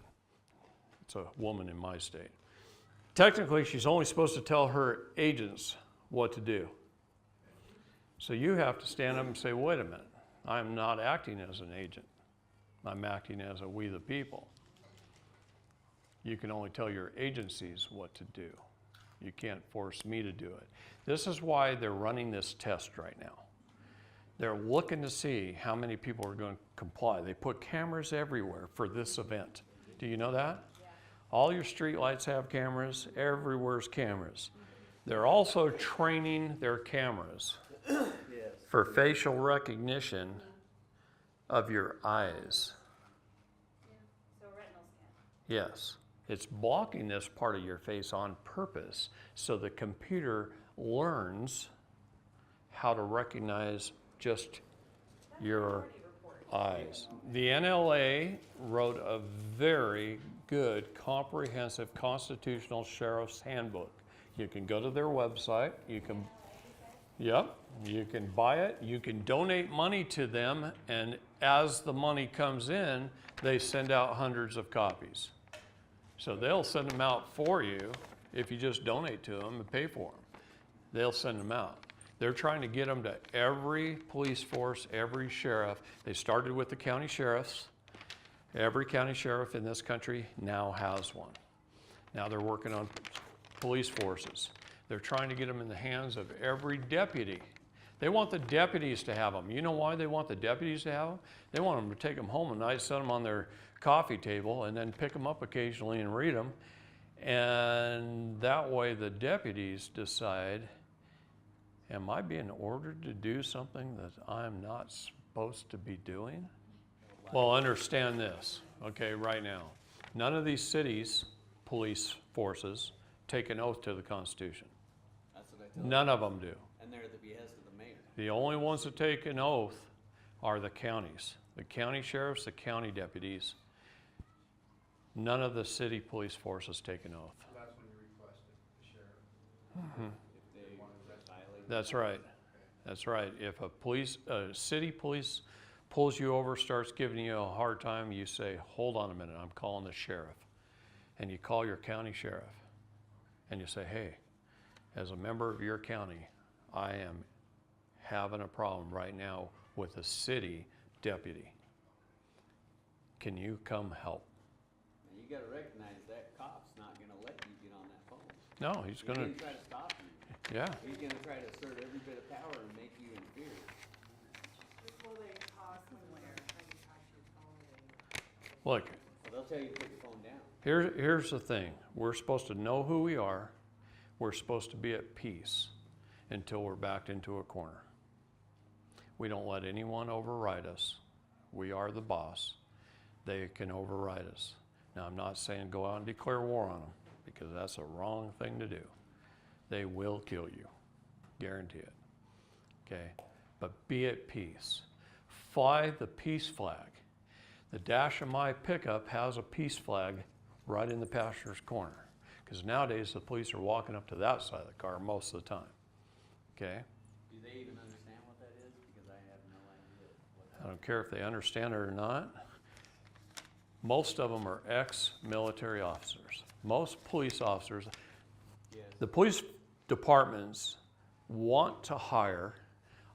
It's a woman in my state. Technically, she's only supposed to tell her agents what to do. So you have to stand up and say, wait a minute, I'm not acting as an agent. I'm acting as a we the people. You can only tell your agencies what to do. You can't force me to do it. This is why they're running this test right now. They're looking to see how many people are going to comply. They put cameras everywhere for this event. Do you know that? Yeah. All your street lights have cameras. Everywhere's cameras. They're also training their cameras for facial recognition of your eyes. So retinal scan. Yes. It's blocking this part of your face on purpose so the computer learns how to recognize just your eyes. The NLA wrote a very good, comprehensive constitutional sheriff's handbook. You can go to their website. You can buy it. You can donate money to them, and as the money comes in, they send out hundreds of copies. So they'll send them out for you if you just donate to them and pay for them. They'll send them out. They're trying to get them to every police force, every sheriff. They started with the county sheriffs. Every county sheriff in this country now has one. Now they're working on police forces. They're trying to get them in the hands of every deputy. They want the deputies to have them. You know why they want the deputies to have them? They want them to take them home at night, set them on their coffee table, and then pick them up occasionally and read them. And that way the deputies decide, am I being ordered to do something that I'm not supposed to be doing? Well, understand this, okay, right now. None of these cities' police forces take an oath to the Constitution. That's what I tell None of them do. And they're at the behest of the mayor. The only ones that take an oath are the counties, the county sheriffs, the county deputies. None of the city police forces take an oath. So that's when you request it, the sheriff. If they violate. That's right. That's right. If a city police pulls you over, starts giving you a hard time, you say, hold on a minute, I'm calling the sheriff. And you call your county sheriff and you say, hey, as a member of your county, I am having a problem right now with a city deputy. Can you come help? And you gotta recognize that cop's not gonna let you get on that phone. No, he's He's gonna, gonna try to stop you. yeah. He's gonna try to assert every bit of power and make you inferior. Will they cost when they're trying to catch your phone and Look, Well, they'll tell you to put your phone down. here's the thing. We're supposed to know who we are. We're supposed to be at peace until we're backed into a corner. We don't let anyone override us. We are the boss. They can override us. Now, I'm not saying go out and declare war on them, because that's a wrong thing to do. They will kill you. Guarantee it. Okay? But be at peace. Fly the peace flag. The dash of my pickup has a peace flag right in the passenger's corner. Because nowadays the police are walking up to that side of the car most of the time. Okay? Do they even understand what that is? Because I have no idea what I don't care if they understand it or not. Most of them are ex-military officers. Most police officers, Yes. the police departments want to hire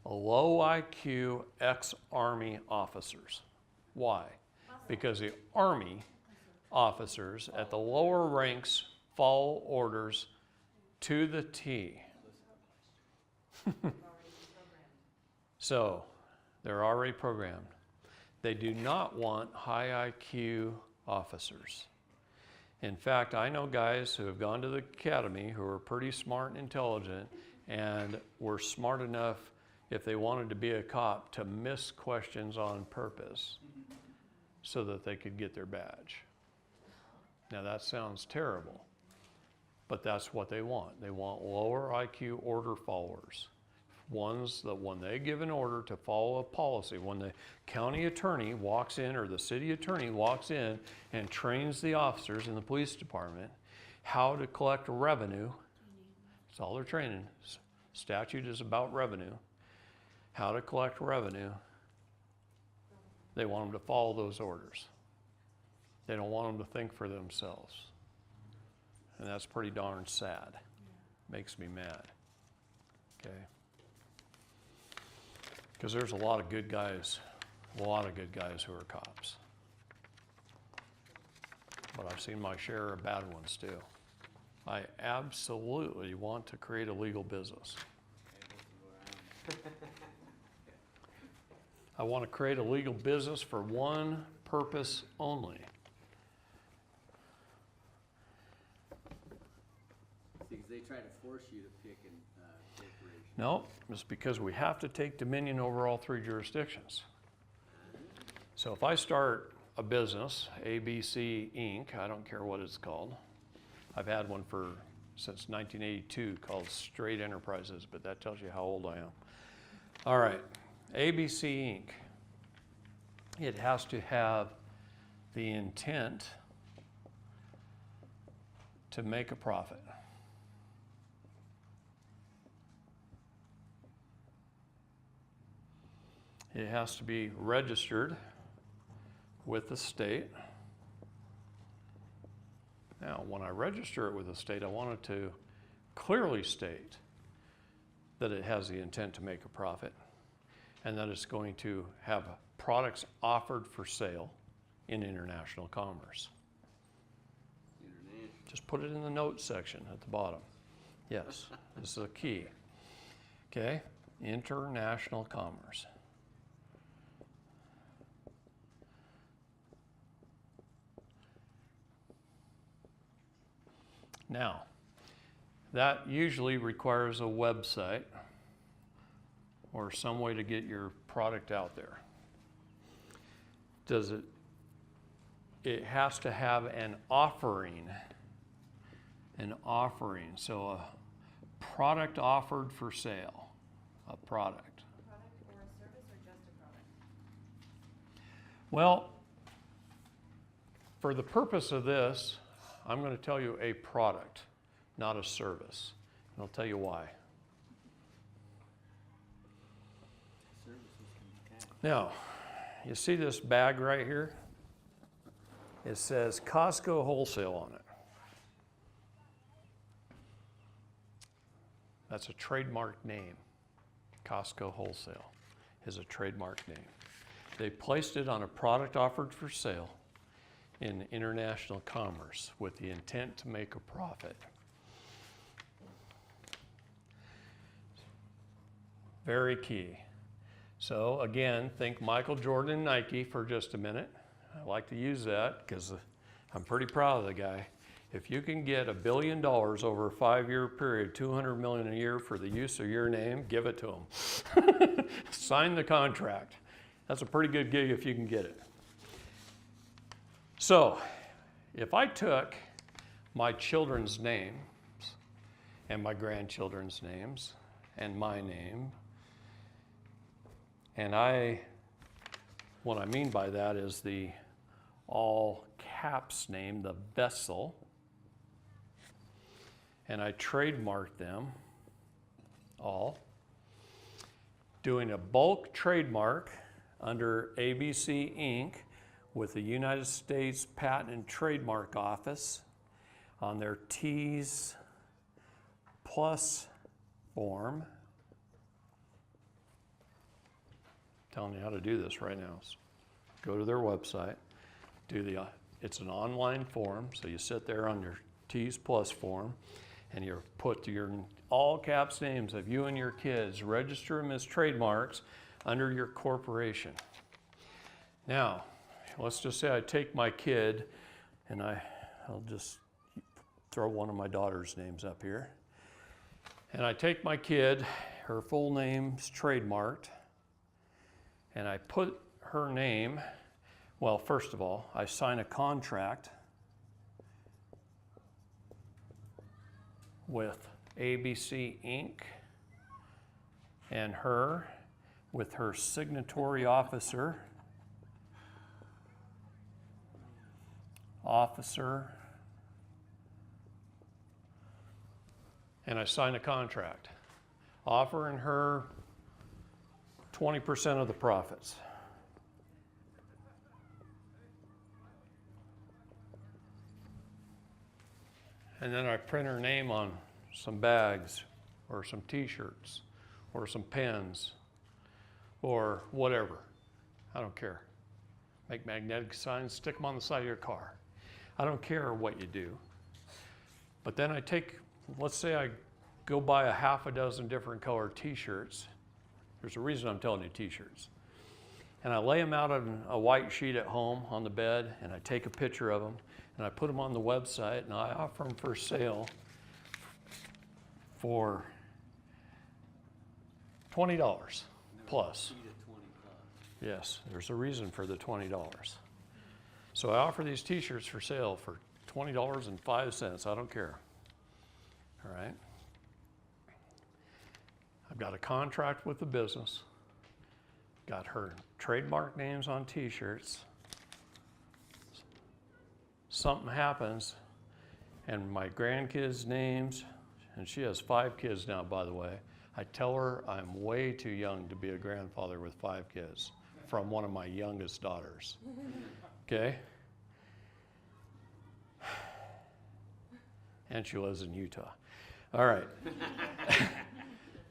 a low IQ ex-Army officers. Why? Because the Army officers at the lower ranks follow orders to the T. So, they're already programmed. They do not want high IQ officers. In fact, I know guys who have gone to the academy who are pretty smart and intelligent and were smart enough, if they wanted to be a cop, to miss questions on purpose so that they could get their badge. Now that sounds terrible, but that's what they want. They want lower IQ order followers. Ones that when they give an order to follow a policy, when the county attorney walks in or the city attorney walks in and trains the officers in the police department how to collect revenue, that's all they're training. Statute is about revenue. How to collect revenue. They want them to follow those orders. They don't want them to think for themselves. And that's pretty darn sad. Makes me mad. Okay? Because there's a lot of good guys who are cops. But I've seen my share of bad ones too. I absolutely want to create a legal business. I want to create a legal business for one purpose only. Because they try to force you to pick a corporation. No, it's because we have to take dominion over all three jurisdictions. So if I start a business, ABC Inc., I don't care what it's called. I've had one since 1982 called Straight Enterprises, but that tells you how old I am. All right, ABC Inc. It has to have the intent to make a profit. It has to be registered with the state. Now, when I register it with the state, I want it to clearly state that it has the intent to make a profit and that it's going to have products offered for sale in international commerce. International. Just put it in the notes section at the bottom. Yes, this is a key. Okay, international commerce. Now, that usually requires a website or some way to get your product out there. It has to have an offering. So a product offered for sale, a product. A product or a service or just a product? Well, for the purpose of this, I'm going to tell you a product, not a service. And I'll tell you why. Now, you see this bag right here? It says Costco Wholesale on it. That's a trademark name. Costco Wholesale is a trademark name. They placed it on a product offered for sale in international commerce with the intent to make a profit. Very key. So again, think Michael Jordan and Nike for just a minute. I like to use that because I'm pretty proud of the guy. If you can get $1 billion over a 5-year period, $200 million a year for the use of your name, give it to him. Sign the contract. That's a pretty good gig if you can get it. So, if I took my children's names and my grandchildren's names and my name, and what I mean by that is the all caps name, the vessel, and I trademarked them all, doing a bulk trademark under ABC Inc. with the United States Patent and Trademark Office on their T's Plus form. Telling you how to do this right now. So go to their website, it's an online form, so you sit there on your T's Plus form, and you put your all caps names of you and your kids, register them as trademarks under your corporation. Now, let's just say I take my kid and I'll just throw one of my daughter's names up here. And I take my kid, her full name's trademarked, and I put her name, well, first of all, I sign a contract with ABC Inc. and her, with her signatory officer, and I sign a contract offering her 20% of the profits. And then I print her name on some bags or some t-shirts or some pens or whatever. I don't care. Make magnetic signs, stick them on the side of your car. I don't care what you do. But then I take, let's say I go buy a half a dozen different colored t-shirts. There's a reason I'm telling you t-shirts. And I lay them out on a white sheet at home on the bed, and I take a picture of them, and I put them on the website, and I offer them for sale for $20 plus. Yes, there's a reason for the $20. So I offer these t-shirts for sale for $20.05. I don't care. All right. I've got a contract with the business. Got her trademark names on t-shirts. Something happens and my grandkids' names, and she has 5 kids now, by the way. I tell her I'm way too young to be a grandfather with 5 kids from one of my youngest daughters. Okay? And she lives in Utah. All right.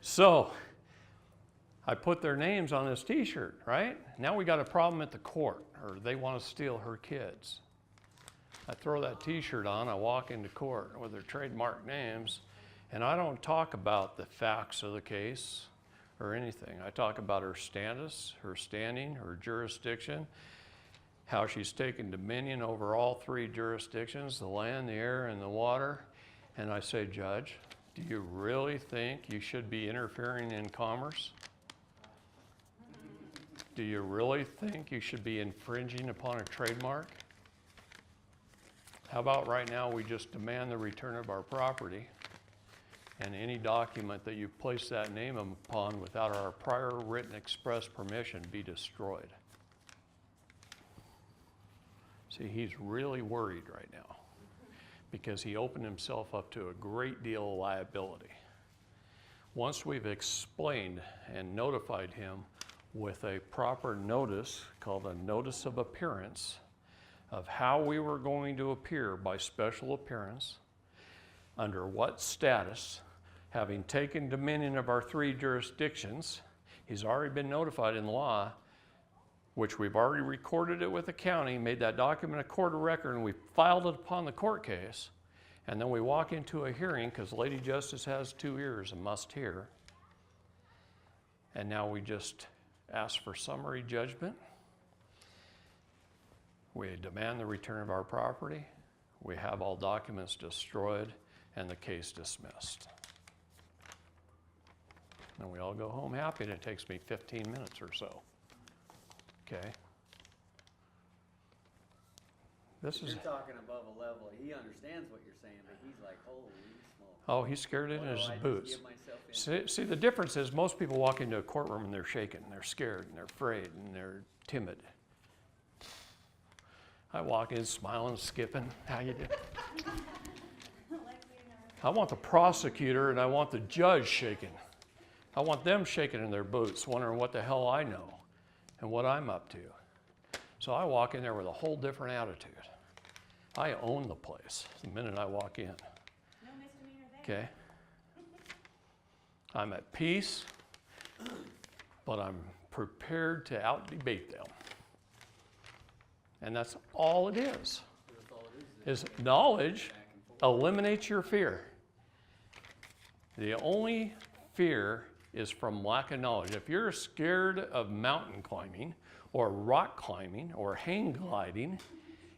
So I put their names on this t-shirt, right? Now we got a problem at the court, or they want to steal her kids. I throw that t-shirt on, I walk into court with their trademark names, and I don't talk about the facts of the case or anything. I talk about her status, her standing, her jurisdiction, how she's taken dominion over all 3 jurisdictions, the land, the air, and the water. And I say, Judge, do you really think you should be interfering in commerce? Do you really think you should be infringing upon a trademark? How about right now we just demand the return of our property, and any document that you place that name upon without our prior written express permission be destroyed? See, he's really worried right now because he opened himself up to a great deal of liability. Once we've explained and notified him with a proper notice called a notice of appearance of how we were going to appear by special appearance, under what status, having taken dominion of our 3 jurisdictions, he's already been notified in law, which we've already recorded it with the county, made that document a court of record, and we filed it upon the court case, and then we walk into a hearing because Lady Justice has 2 ears and must hear, and now we just ask for summary judgment. We demand the return of our property. We have all documents destroyed and the case dismissed. And we all go home happy, and it takes me 15 minutes or so. Okay? This is, You're talking above a level. He understands what you're saying, but he's like, holy smoke. oh, he's scared in What do his I just boots. give myself into? See, the difference is most people walk into a courtroom and they're shaking, they're scared, and they're afraid, and they're timid. I walk in smiling, skipping. How you doing? I want the prosecutor and I want the judge shaking. I want them shaking in their boots, wondering what the hell I know and what I'm up to. So I walk in there with a whole different attitude. I own the place the minute I walk in. No misdemeanor there. Okay? I'm at peace, but I'm prepared to out-debate them. And that's all it is. That's all it is. Is knowledge eliminates your fear. The only fear is from lack of knowledge. If you're scared of mountain climbing or rock climbing or hang gliding,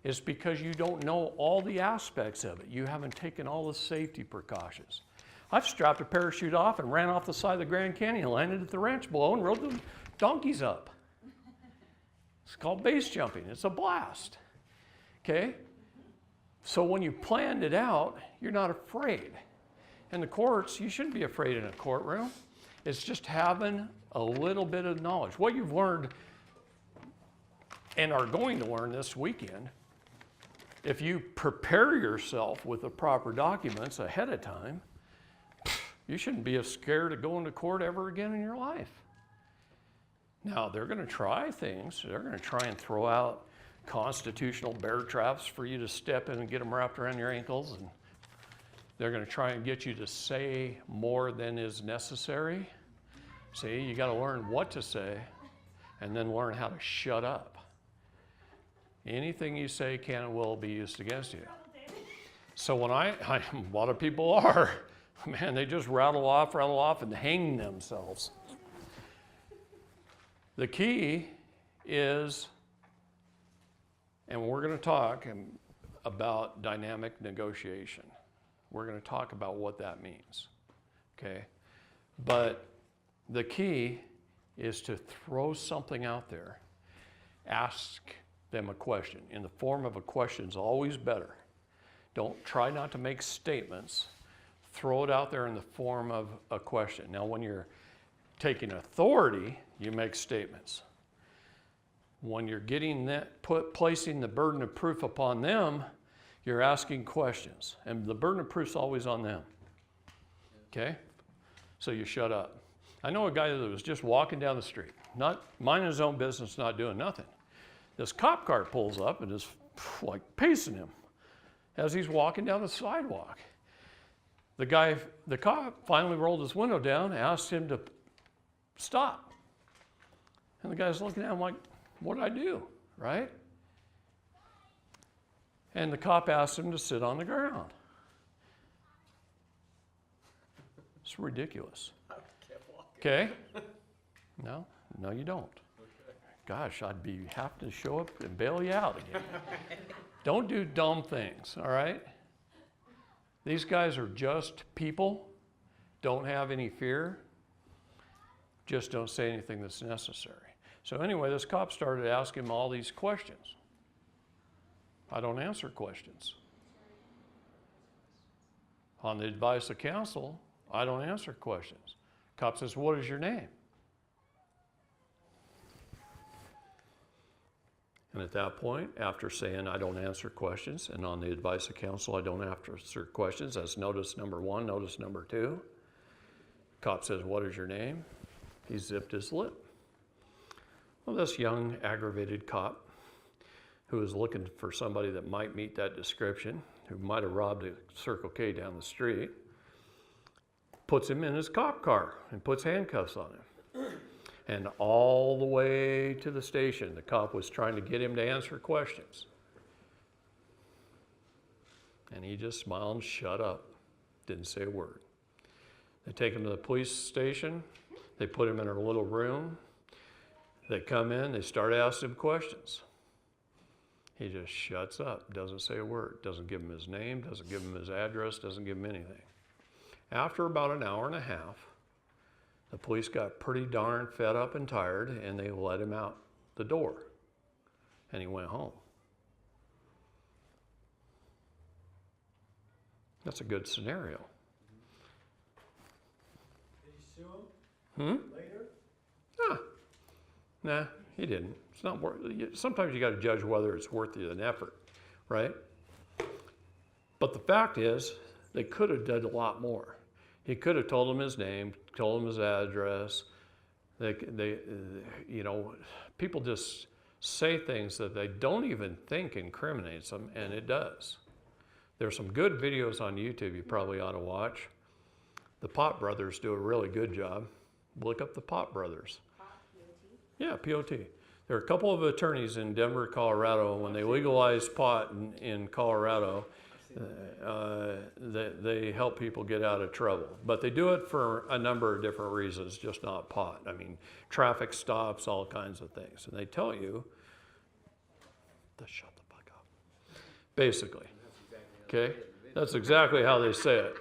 it's because you don't know all the aspects of it. You haven't taken all the safety precautions. I've strapped a parachute off and ran off the side of the Grand Canyon, landed at the ranch below, and rode the donkeys up. It's called base jumping. It's a blast. Okay? So when you planned it out, you're not afraid. In the courts, you shouldn't be afraid in a courtroom. It's just having a little bit of knowledge. What you've learned and are going to learn this weekend, if you prepare yourself with the proper documents ahead of time, you shouldn't be as scared of going to court ever again in your life. Now, they're going to try things. They're going to try and throw out constitutional bear traps for you to step in and get them wrapped around your ankles. And they're going to try and get you to say more than is necessary. See, you got to learn what to say and then learn how to shut up. Anything you say can and will be used against you. So when a lot of people are, man, they just rattle off and hang themselves. The key is, and we're going to talk about dynamic negotiation. We're going to talk about what that means, okay? But the key is to throw something out there. Ask them a question. In the form of a question is always better. Don't try not to make statements. Throw it out there in the form of a question. Now, when you're taking authority, you make statements. When you're getting that, placing the burden of proof upon them, you're asking questions. And the burden of proof is always on them. Okay? So you shut up. I know a guy that was just walking down the street, not minding his own business, not doing nothing. This cop car pulls up and is like pacing him as he's walking down the sidewalk. The cop finally rolled his window down, asked him to stop. And the guy's looking at him like, what did I do, right? And the cop asked him to sit on the ground. It's ridiculous. Okay? No, you don't. Gosh, I'd be happy to show up and bail you out again. Don't do dumb things, all right? These guys are just people. Don't have any fear. Just don't say anything that's necessary. So anyway, this cop started asking him all these questions. I don't answer questions. On the advice of counsel, I don't answer questions. Cop says, what is your name? And at that point, after saying I don't answer questions, and on the advice of counsel, I don't answer questions, that's notice number 1, notice number 2. Cop says, what is your name? He zipped his lip. Well, this young, aggravated cop who is looking for somebody that might meet that description, who might have robbed a Circle K down the street, puts him in his cop car and puts handcuffs on him. And all the way to the station, the cop was trying to get him to answer questions. And he just smiled and shut up, didn't say a word. They take him to the police station. They put him in a little room. They come in, they start asking him questions. He just shuts up, doesn't say a word, doesn't give him his name, doesn't give him his address, doesn't give him anything. After about an hour and a half, the police got pretty darn fed up and tired, and they let him out the door, and he went home. That's a good scenario. Did he sue him later? Nah, he didn't. It's not worth it. Sometimes you got to judge whether it's worth an effort, right? But the fact is, they could have done a lot more. He could have told him his name, told him his address. People just say things that they don't even think incriminates them, and it does. There's some good videos on YouTube you probably ought to watch. The Pot Brothers do a really good job. Look up the Pot Brothers. Yeah, POT. There are a couple of attorneys in Denver, Colorado. When they legalized pot in Colorado, They help people get out of trouble. But they do it for a number of different reasons, just not pot. I mean, traffic stops, all kinds of things. And they tell you to shut the fuck up, basically. Okay? That's exactly how they say it.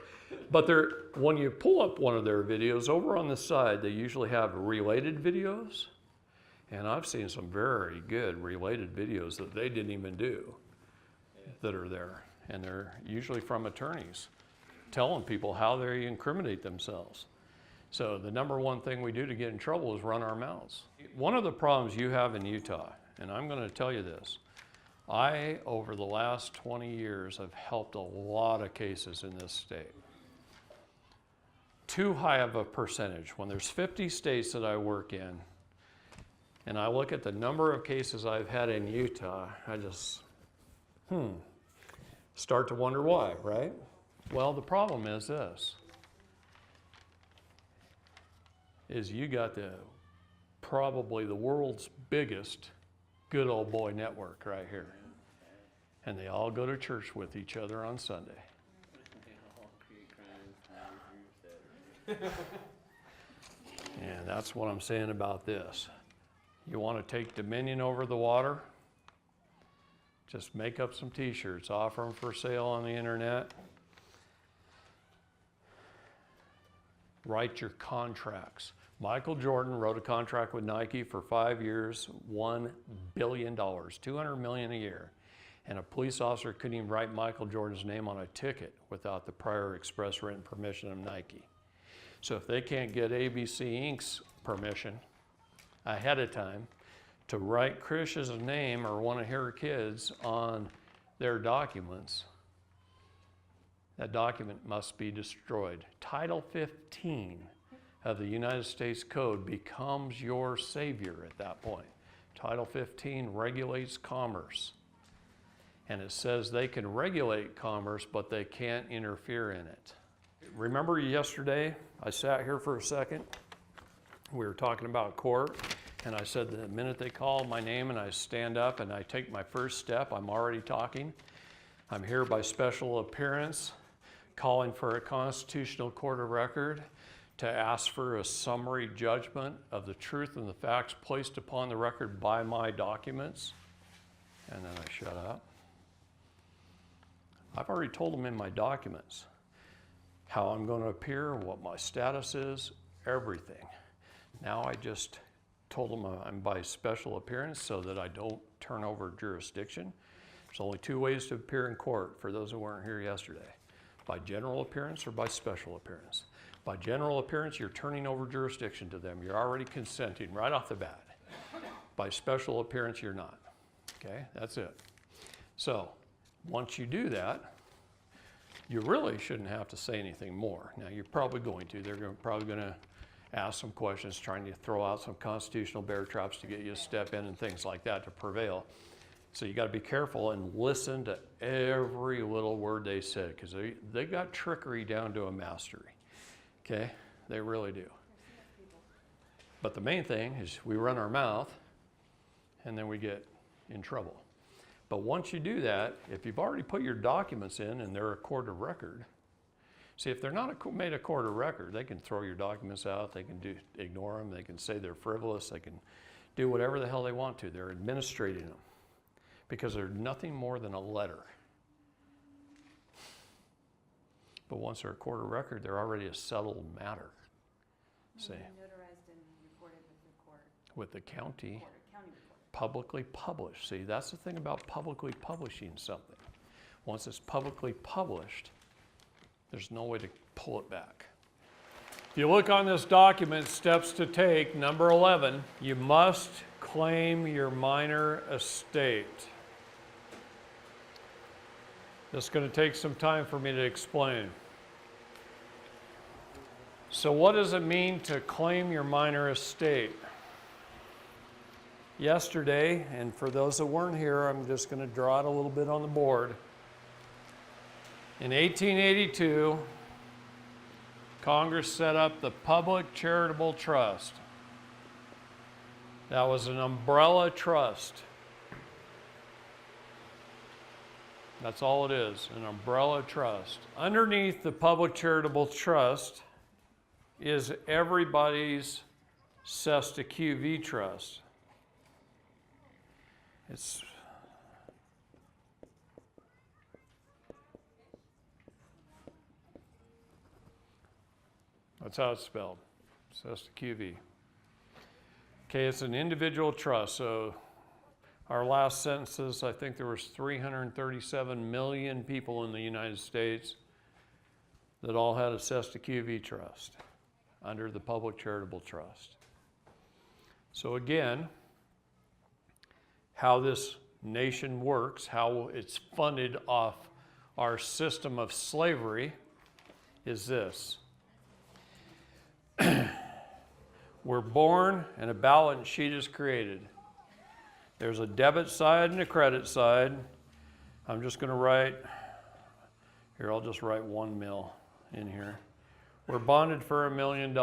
But when you pull up one of their videos, over on the side, they usually have related videos. And I've seen some very good related videos that they didn't even do that are there. And they're usually from attorneys telling people how they incriminate themselves. So the number one thing we do to get in trouble is run our mouths. One of the problems you have in Utah, and I'm going to tell you this, I, over the last 20 years, have helped a lot of cases in this state. Too high of a percentage. When there's 50 states that I work in, and I look at the number of cases I've had in Utah, I just, start to wonder why, right? Well, the problem is this, is you got probably the world's biggest good old boy network right here. And they all go to church with each other on Sunday. And that's what I'm saying about this. You want to take dominion over the water? Just make up some t-shirts, offer them for sale on the internet. Write your contracts. Michael Jordan wrote a contract with Nike for 5 years, $1 billion, $200 million a year. And a police officer couldn't even write Michael Jordan's name on a ticket without the prior express written permission of Nike. So if they can't get ABC Inc.'s permission ahead of time to write Krish's name or one of her kids on their documents, that document must be destroyed. Title 15 of the United States Code becomes your savior at that point. Title 15 regulates commerce. And it says they can regulate commerce, but they can't interfere in it. Remember yesterday, I sat here for a second. We were talking about court, and I said the minute they call my name and I stand up and I take my first step, I'm already talking. I'm here by special appearance, calling for a constitutional court of record to ask for a summary judgment of the truth and the facts placed upon the record by my documents. And then I shut up. I've already told them in my documents how I'm going to appear, what my status is, everything. Now I just told them I'm by special appearance so that I don't turn over jurisdiction. There's only two ways to appear in court for those who weren't here yesterday: by general appearance or by special appearance. By general appearance, you're turning over jurisdiction to them. You're already consenting right off the bat. By special appearance, you're not. Okay, that's it. So once you do that, you really shouldn't have to say anything more. Now, you're probably going to. They're probably going to ask some questions, trying to throw out some constitutional bear traps to get you to step in and things like that to prevail. So you got to be careful and listen to every little word they say, because they got trickery down to a mastery. Okay? They really do. But the main thing is we run our mouth and then we get in trouble. But once you do that, if you've already put your documents in and they're a court of record, see, if they're not made a court of record, they can throw your documents out, they can ignore them, they can say they're frivolous, they can do whatever the hell they want to. They're administrating them because they're nothing more than a letter. But once they're a court of record, they're already a settled matter. See, Notarized and recorded with the court. with the county. County recorder. Publicly published. See, that's the thing about publicly publishing something. Once it's publicly published, there's no way to pull it back. If you look on this document, steps to take, number 11, you must claim your minor estate. This is going to take some time for me to explain. So what does it mean to claim your minor estate? Yesterday, and for those that weren't here, I'm just going to draw it a little bit on the board. In 1882, Congress set up the Public Charitable Trust. That was an umbrella trust. That's all it is, an umbrella trust. Underneath the public charitable trust is everybody's Cesta QV trust. That's how it's spelled, Cesta QV. Okay, it's an individual trust, so our last census, I think there was 337 million people in the United States that all had a Cesta QV trust under the public charitable trust. So again, how this nation works, how it's funded off our system of slavery is this. We're born and a balance sheet is created. There's a debit side and a credit side. I'm just going to write, here I'll just write 1 mil in here. We're bonded for $1 million.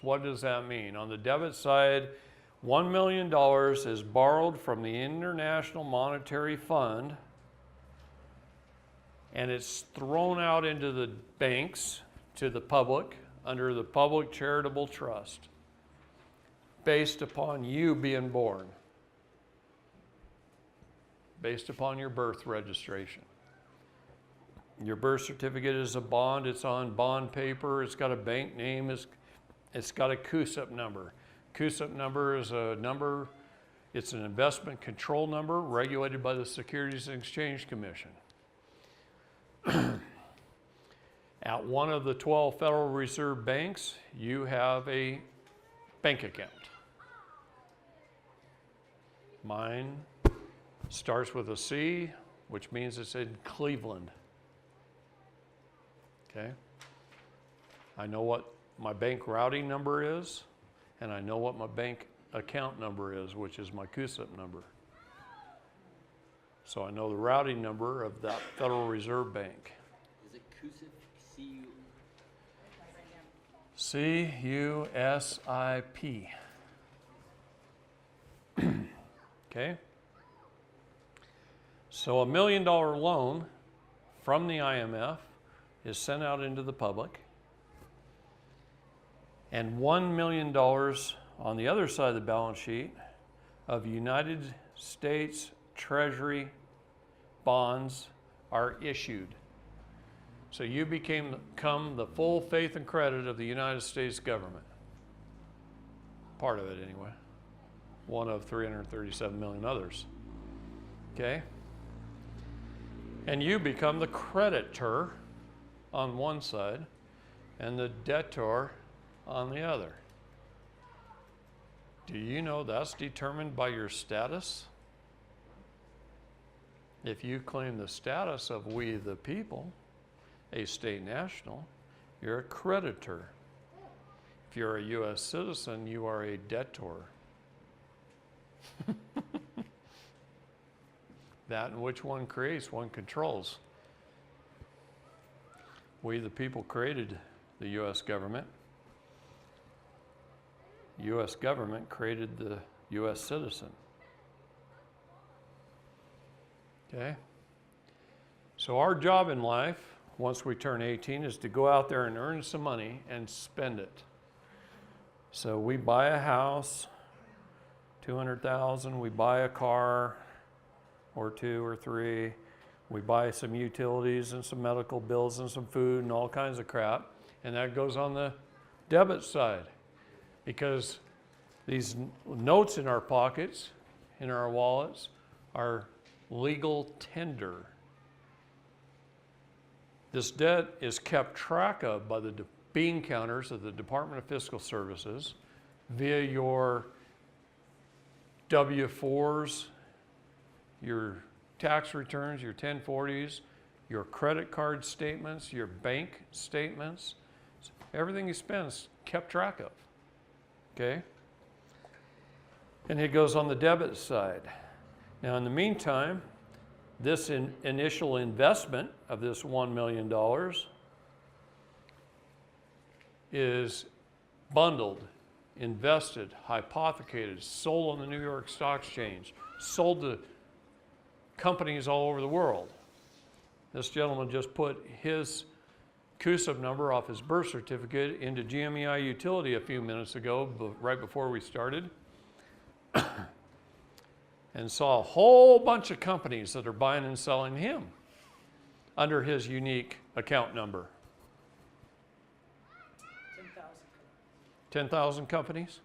What does that mean? On the debit side, $1 million is borrowed from the International Monetary Fund, and it's thrown out into the banks to the public under the Public Charitable Trust based upon you being born, based upon your birth registration. Your birth certificate is a bond. It's on bond paper. It's got a bank name. It's got a CUSIP number. CUSIP number is a number, it's an investment control number regulated by the Securities and Exchange Commission. At one of the 12 Federal Reserve banks, you have a bank account. Mine starts with a C, which means it's in Cleveland. Okay? I know what my bank routing number is, and I know what my bank account number is, which is my CUSIP number. So I know the routing number of that Federal Reserve Bank. Is it CUSIP? C-U-S-I-P. Okay? So $1 million loan from the IMF is sent out into the public, and $1 million on the other side of the balance sheet of United States Treasury bonds are issued. So you become the full faith and credit of the United States government. Part of it anyway. One of 337 million others. Okay? And you become the creditor on one side and the debtor on the other. Do you know that's determined by your status? If you claim the status of we the people, a state national, you're a creditor. If you're a U.S. citizen, you are a debtor. That and which one creates, one controls. We the people created the U.S. government. U.S. government created the U.S. citizen. Okay? So our job in life, once we turn 18, is to go out there and earn some money and spend it. So we buy a house, $200,000, we buy a car, or 2 or 3, we buy some utilities and some medical bills and some food and all kinds of crap, and that goes on the debit side. Because these notes in our pockets, in our wallets, are legal tender. This debt is kept track of by the bean counters of the Department of Fiscal Services via your W-4s, your tax returns, your 1040s, your credit card statements, your bank statements. Everything you spend is kept track of. Okay? And it goes on the debit side. Now, in the meantime, this initial investment of this $1 million is bundled, invested, hypothecated, sold on the New York Stock Exchange, sold to companies all over the world. This gentleman just put his CUSIP number off his birth certificate into GMEI Utility a few minutes ago, right before we started, and saw a whole bunch of companies that are buying and selling him under his unique account number. 10,000 companies?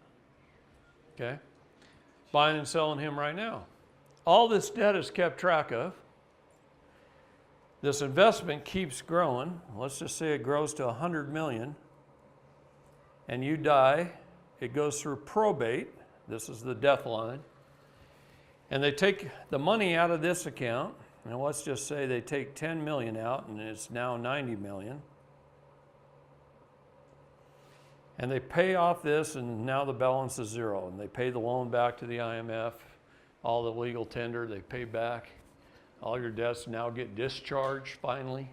Okay. Buying and selling him right now. All this debt is kept track of. This investment keeps growing. Let's just say it grows to 100 million, and you die. It goes through probate. This is the death line. And they take the money out of this account, and let's just say they take 10 million out, and it's now 90 million. And they pay off this, and now the balance is zero. And they pay the loan back to the IMF, all the legal tender, they pay back. All your debts now get discharged finally.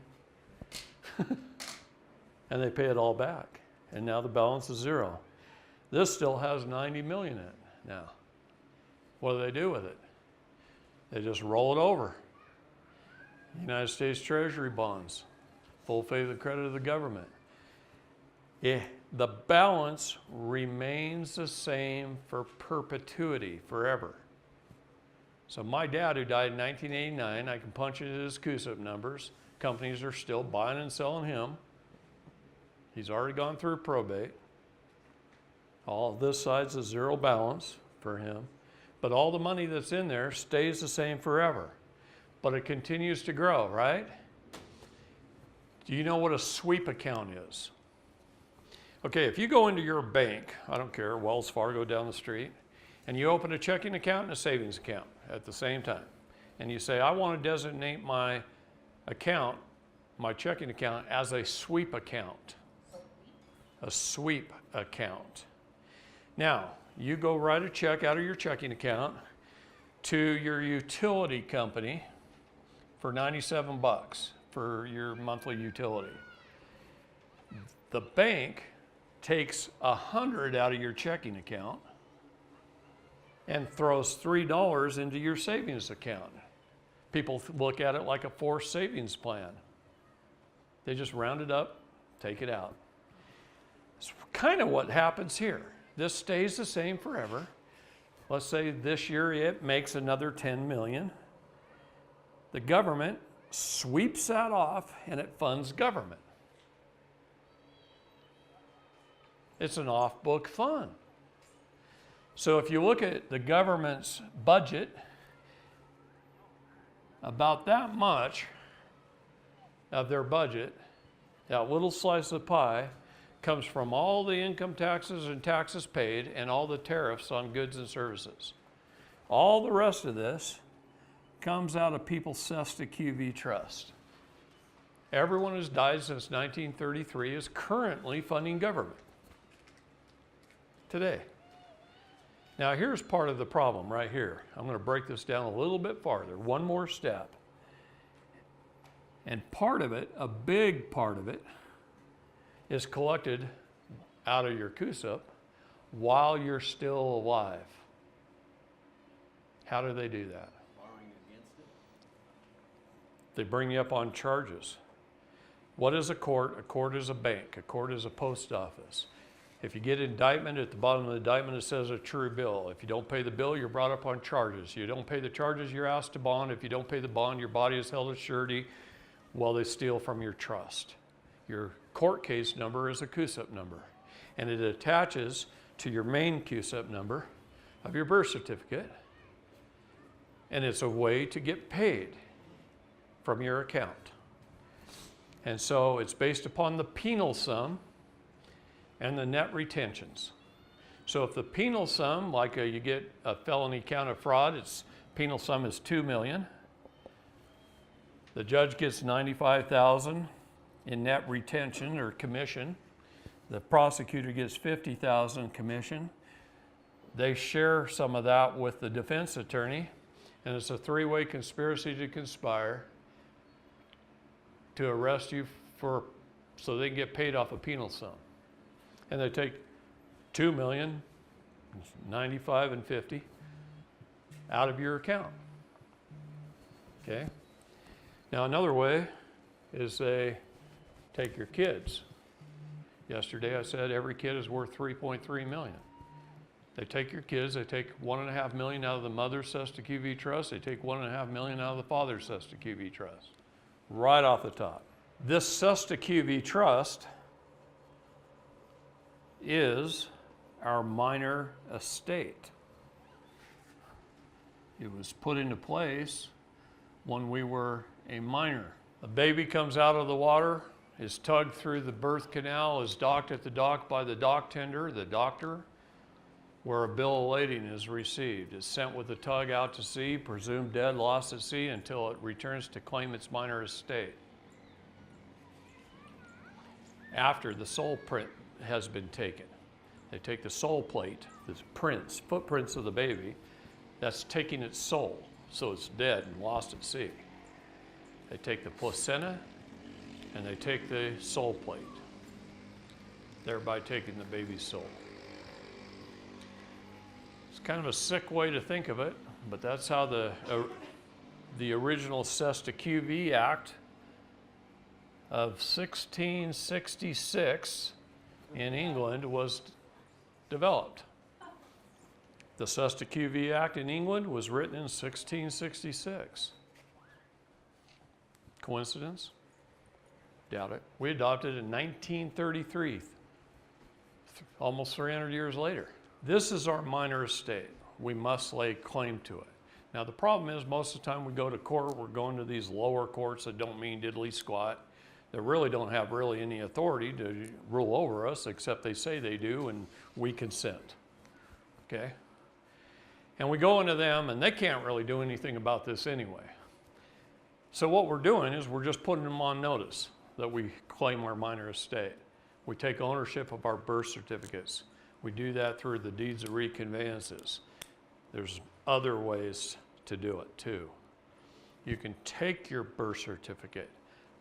And they pay it all back. And now the balance is zero. This still has 90 million in it now. What do they do with it? They just roll it over. United States Treasury bonds, full faith and credit of the government. The balance remains the same for perpetuity, forever. So my dad, who died in 1989, I can punch into his CUSIP numbers. Companies are still buying and selling him. He's already gone through probate. All this side's a zero balance for him. But all the money that's in there stays the same forever. But it continues to grow, right? Do you know what a sweep account is? Okay, if you go into your bank, I don't care, Wells Fargo down the street, and you open a checking account and a savings account at the same time, and you say, I want to designate my account, my checking account, as a sweep account. A sweep account. Now, you go write a check out of your checking account to your utility company for $97 for your monthly utility. The bank takes $100 out of your checking account and throws $3 into your savings account. People look at it like a forced savings plan. They just round it up, take it out. It's kind of what happens here. This stays the same forever. Let's say this year it makes another 10 million. The government sweeps that off and it funds government. It's an off-book fund. So if you look at the government's budget, about that much of their budget, that little slice of pie, comes from all the income taxes and taxes paid and all the tariffs on goods and services. All the rest of this comes out of People's Cesta QV Trust. Everyone who's died since 1933 is currently funding government today. Now here's part of the problem right here. I'm going to break this down a little bit farther, one more step. And part of it, a big part of it, is collected out of your CUSIP while you're still alive. How do they do that? Borrowing against it? They bring you up on charges. What is a court? A court is a bank. A court is a post office. If you get indictment, at the bottom of the indictment it says a true bill. If you don't pay the bill, you're brought up on charges. You don't pay the charges, you're asked to bond. If you don't pay the bond, your body is held as surety while they steal from your trust. Your court case number is a CUSIP number, and it attaches to your main CUSIP number of your birth certificate, and it's a way to get paid from your account. And so it's based upon the penal sum and the net retentions. So if the penal sum, like you get a felony count of fraud, its penal sum is $2 million. The judge gets $95,000 in net retention or commission. The prosecutor gets $50,000 commission. They share some of that with the defense attorney, and it's a three-way conspiracy to conspire to arrest you so they can get paid off a penal sum. And they take $2 million, 95 and 50 out of your account. Okay? Now another way is they take your kids. Yesterday I said every kid is worth $3.3 million. They take your kids, they take $1.5 million out of the mother's Sesta QV trust, they take $1.5 million out of the father's Sesta QV trust. Right off the top. This Sesta QV trust is our minor estate. It was put into place when we were a minor. A baby comes out of the water, is tugged through the birth canal, is docked at the dock by the dock tender, the doctor, where a bill of lading is received. It's sent with the tug out to sea, presumed dead, lost at sea, until it returns to claim its minor estate. After the soul print has been taken, they take the soul plate, the prints, footprints of the baby, that's taking its soul, so it's dead and lost at sea. They take the placenta and they take the soul plate, thereby taking the baby's soul. It's kind of a sick way to think of it, but that's how the original Sesta QV Act of 1666 in England was developed. The Sesta QV Act in England was written in 1666. Coincidence? Doubt it. We adopted it in 1933, almost 300 years later. This is our minor estate. We must lay claim to it. Now the problem is most of the time we go to court, we're going to these lower courts that don't mean diddly squat, that really don't have really any authority to rule over us, except they say they do and we consent. Okay? And we go into them and they can't really do anything about this anyway. So what we're doing is we're just putting them on notice that we claim our minor estate. We take ownership of our birth certificates. We do that through the deeds of reconveyances. There's other ways to do it too. You can take your birth certificate,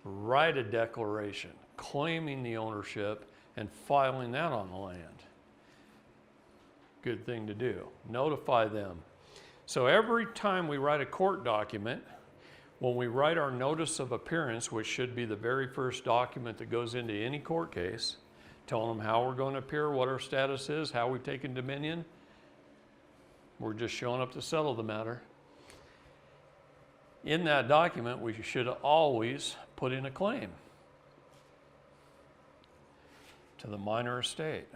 write a declaration claiming the ownership and filing that on the land. Good thing to do. Notify them. So every time we write a court document, when we write our notice of appearance, which should be the very first document that goes into any court case, telling them how we're going to appear, what our status is, how we've taken dominion, we're just showing up to settle the matter. In that document, we should always put in a claim to the minor estate.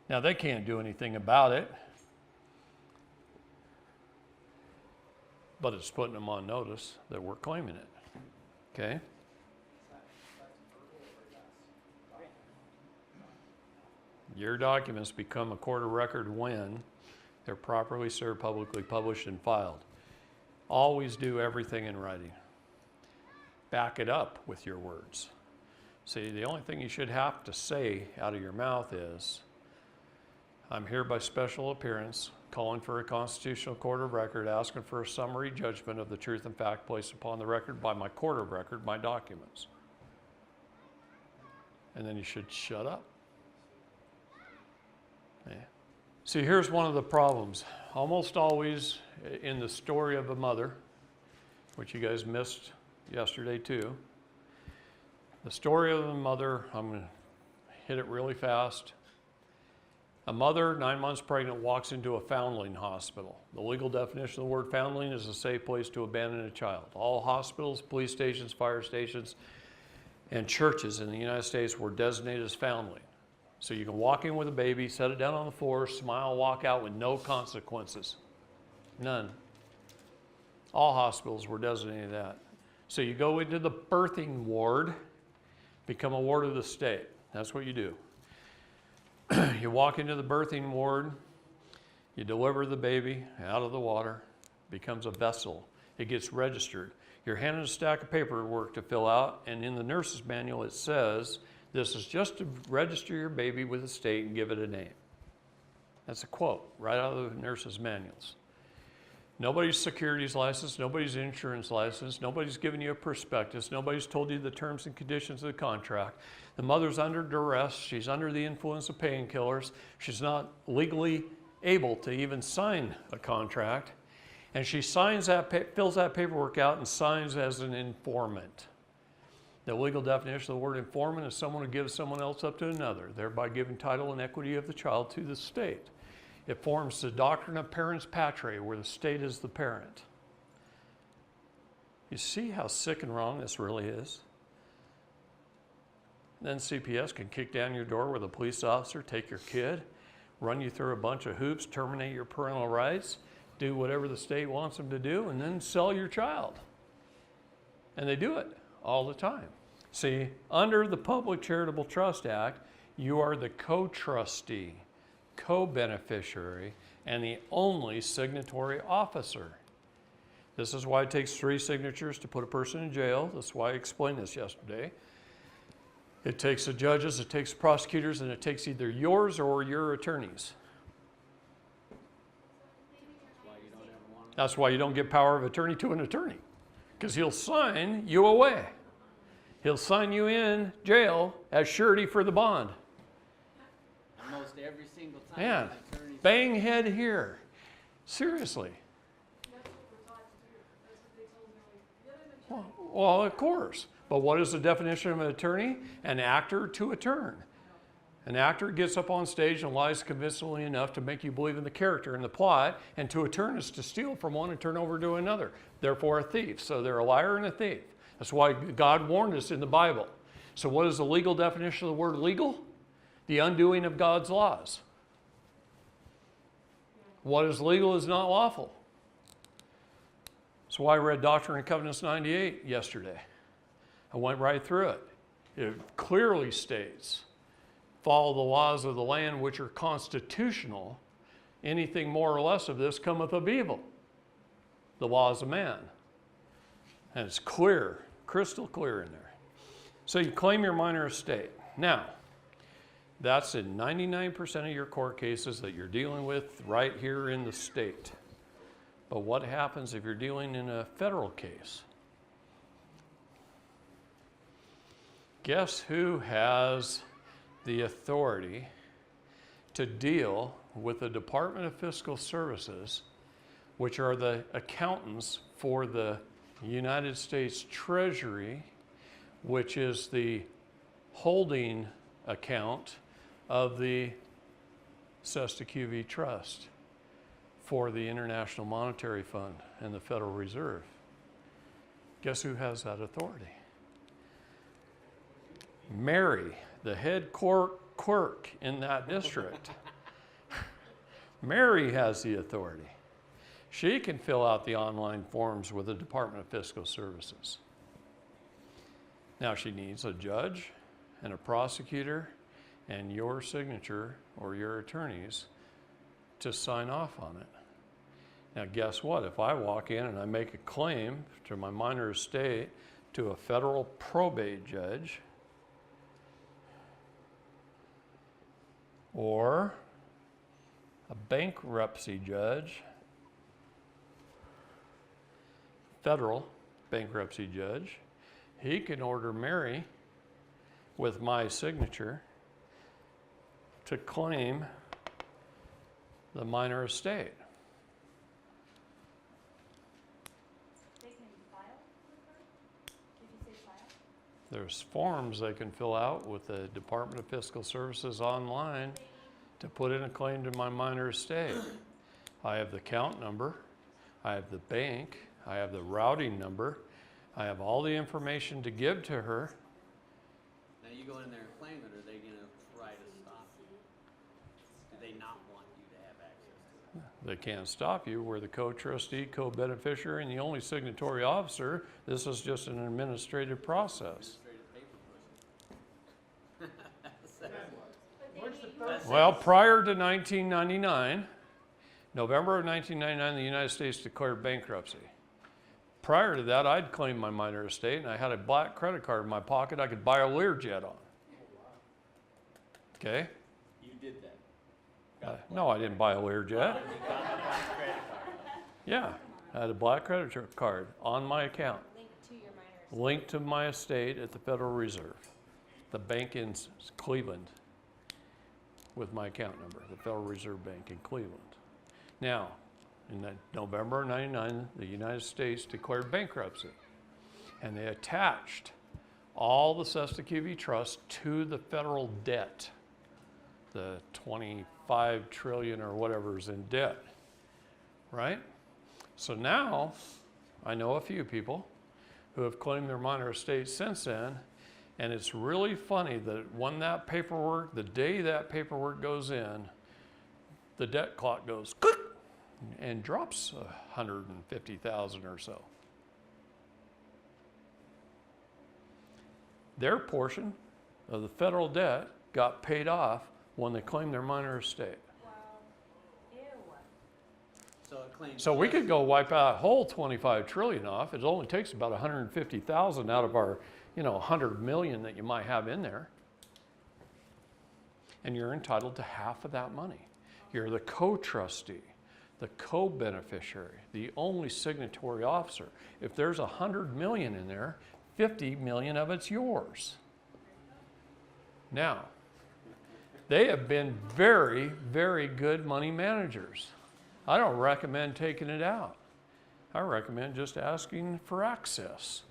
Now, they can't do anything about it, but it's putting them on notice that we're claiming it. Okay? Your documents become a court of record when they're properly served, publicly published, and filed. Always do everything in writing. Back it up with your words. See, the only thing you should have to say out of your mouth is, I'm here by special appearance, calling for a constitutional court of record, asking for a summary judgment of the truth and fact placed upon the record by my court of record, my documents. And then you should shut up. Yeah. See, here's one of the problems. Almost always in the story of a mother, which you guys missed yesterday too, the story of a mother, I'm going to hit it really fast. A mother, 9 months pregnant, walks into a foundling hospital. The legal definition of the word foundling is a safe place to abandon a child. All hospitals, police stations, fire stations, and churches in the United States were designated as foundling. So you can walk in with a baby, set it down on the floor, smile, walk out with no consequences. None. All hospitals were designated that. So you go into the birthing ward, become a ward of the state. That's what you do. You walk into the birthing ward, you deliver the baby out of the water, becomes a vessel. It gets registered. You're handed a stack of paperwork to fill out, and in the nurse's manual it says, this is just to register your baby with the state and give it a name. That's a quote right out of the nurse's manuals. Nobody's securities license, nobody's insurance license, nobody's given you a prospectus, nobody's told you the terms and conditions of the contract. The mother's under duress, she's under the influence of painkillers, she's not legally able to even sign a contract, and she signs that, fills that paperwork out and signs as an informant. The legal definition of the word informant is someone who gives someone else up to another, thereby giving title and equity of the child to the state. It forms the doctrine of parens patriae, where the state is the parent. You see how sick and wrong this really is? Then CPS can kick down your door with a police officer, take your kid, run you through a bunch of hoops, terminate your parental rights, do whatever the state wants them to do, and then sell your child. And they do it all the time. See, under the Public Charitable Trust Act, you are the co-trustee, co-beneficiary, and the only signatory officer. This is why it takes 3 signatures to put a person in jail. That's why I explained this yesterday. It takes the judges, it takes the prosecutors, and it takes either yours or your attorneys. That's why you don't give power of attorney to an attorney, because he'll sign you away. He'll sign you in jail as surety for the bond. Almost every single time. Man, my attorney's- bang head here. Seriously. That's what we're taught to do. That's what they told me. Get an attorney. Well, of course. But what is the definition of an attorney? An actor to a turn. An actor gets up on stage and lies convincingly enough to make you believe in the character and the plot, and to a turn is to steal from one and turn over to another. Therefore, a thief. So they're a liar and a thief. That's why God warned us in the Bible. So what is the legal definition of the word legal? The undoing of God's laws. What is legal is not lawful. That's why I read Doctrine and Covenants 98 yesterday. I went right through it. It clearly states, follow the laws of the land which are constitutional. Anything more or less of this cometh of evil. The laws of man. And it's clear, crystal clear in there. So you claim your minor estate. Now, that's in 99% of your court cases that you're dealing with right here in the state. But what happens if you're dealing in a federal case? Guess who has the authority to deal with the Department of Fiscal Services, which are the accountants for the United States Treasury, which is the holding account of the Sesta QV Trust for the International Monetary Fund and the Federal Reserve? Guess who has that authority? Mary, the head clerk in that district. Mary has the authority. She can fill out the online forms with the Department of Fiscal Services. Now she needs a judge and a prosecutor and your signature or your attorneys to sign off on it. Now guess what? If I walk in and I make a claim to my minor estate to a federal probate judge, or a bankruptcy judge, federal bankruptcy judge, he can order Mary with my signature to claim the minor estate. They can file with her? Did you say file? There's forms they can fill out with the Department of Fiscal Services online to put in a claim to my minor estate. I have the account number, I have the bank, I have the routing number, I have all the information to give to her. Now you go in there and claim it, are they gonna try to stop you? Do they not want you to have access to it? They can't stop you. We're the co-trustee, co-beneficiary, and the only signatory officer. This is just an administrative process. Administrative paper pushing. What's the purpose? Well, prior to 1999, November of 1999, the United States declared bankruptcy. Prior to that, I'd claimed my minor estate, and I had a black credit card in my pocket I could buy a Learjet on. Okay? You did that. No, I didn't buy a Learjet. You got the black credit card. Yeah, I had a black credit card on my account, Linked to your minor. linked to my estate at the Federal Reserve, the bank in Cleveland, with my account number, the Federal Reserve Bank in Cleveland. Now, in that November of 99, the United States declared bankruptcy, and they attached all the Cestui Que Vie Trust to the federal debt, the 25 trillion or whatever is in debt, right? So now, I know a few people who have claimed their minor estate since then, and it's really funny that when that paperwork, the day that paperwork goes in, the debt clock goes click and drops 150,000 or so. Their portion of the federal debt got paid off when they claimed their minor estate. Wow. Ew. So it claims. So we could go wipe out a whole 25 trillion off. It only takes about 150,000 out of our, 100 million that you might have in there. And you're entitled to half of that money. You're the co-trustee, the co-beneficiary, the only signatory officer. If there's 100 million in there, 50 million of it's yours. Now, they have been very, very good money managers. I don't recommend taking it out. I recommend just asking for access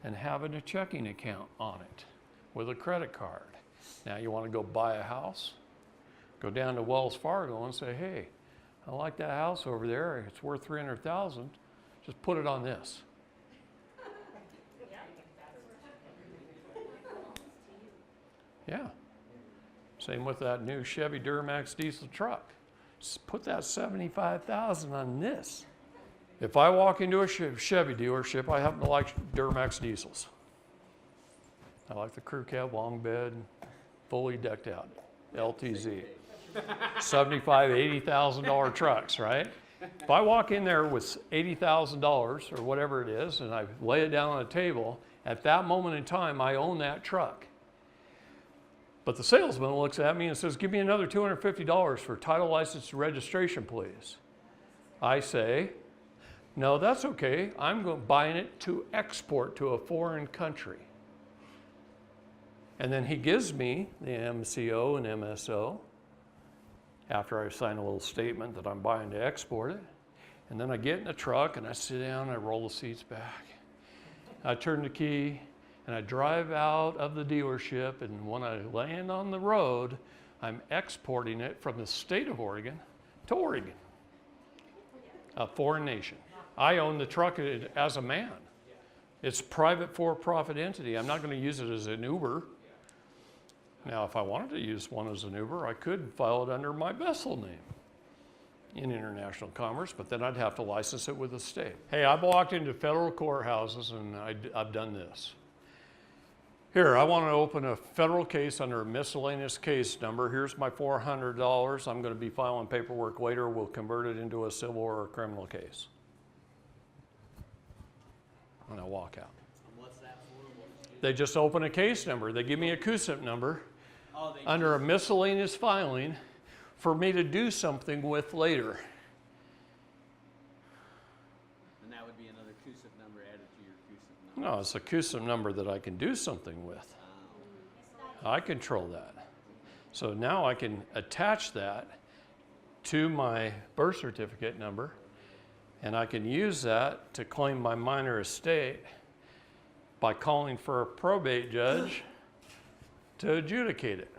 and having a checking account on it with a credit card. Now you want to go buy a house? Go down to Wells Fargo and say, hey, I like that house over there. It's worth 300,000. Just put it on this. Yeah. Same with that new Chevy Duramax diesel truck. Just put that 75,000 on this. If I walk into a Chevy dealership, I happen to like Duramax diesels. I like the crew cab, long bed, fully decked out, LTZ. $75,000, $80,000 trucks, right? If I walk in there with $80,000 or whatever it is, and I lay it down on a table, at that moment in time, I own that truck. But the salesman looks at me and says, give me another $250 for title, license, and registration, please. I say, no, that's okay. I'm buying it to export to a foreign country. And then he gives me the MCO and MSO after I sign a little statement that I'm buying to export it. And then I get in the truck and I sit down and I roll the seats back. I turn the key and I drive out of the dealership, and when I land on the road, I'm exporting it from the state of Oregon to Oregon, a foreign nation. I own the truck as a man. It's a private for-profit entity. I'm not going to use it as an Uber. Now, if I wanted to use one as an Uber, I could file it under my vessel name in international commerce, but then I'd have to license it with the state. Hey, I've walked into federal courthouses and I've done this. Here, I want to open a federal case under a miscellaneous case number. Here's my $400. I'm going to be filing paperwork later. We'll convert it into a civil or a criminal case. And I walk out. What's that for? They just open a case number. They give me a CUSIP number under a miscellaneous filing for me to do something with later. And that would be another CUSIP number added to your CUSIP number. No, it's a CUSIP number that I can do something with. I control that. So now I can attach that to my birth certificate number, and I can use that to claim my minor estate by calling for a probate judge to adjudicate it.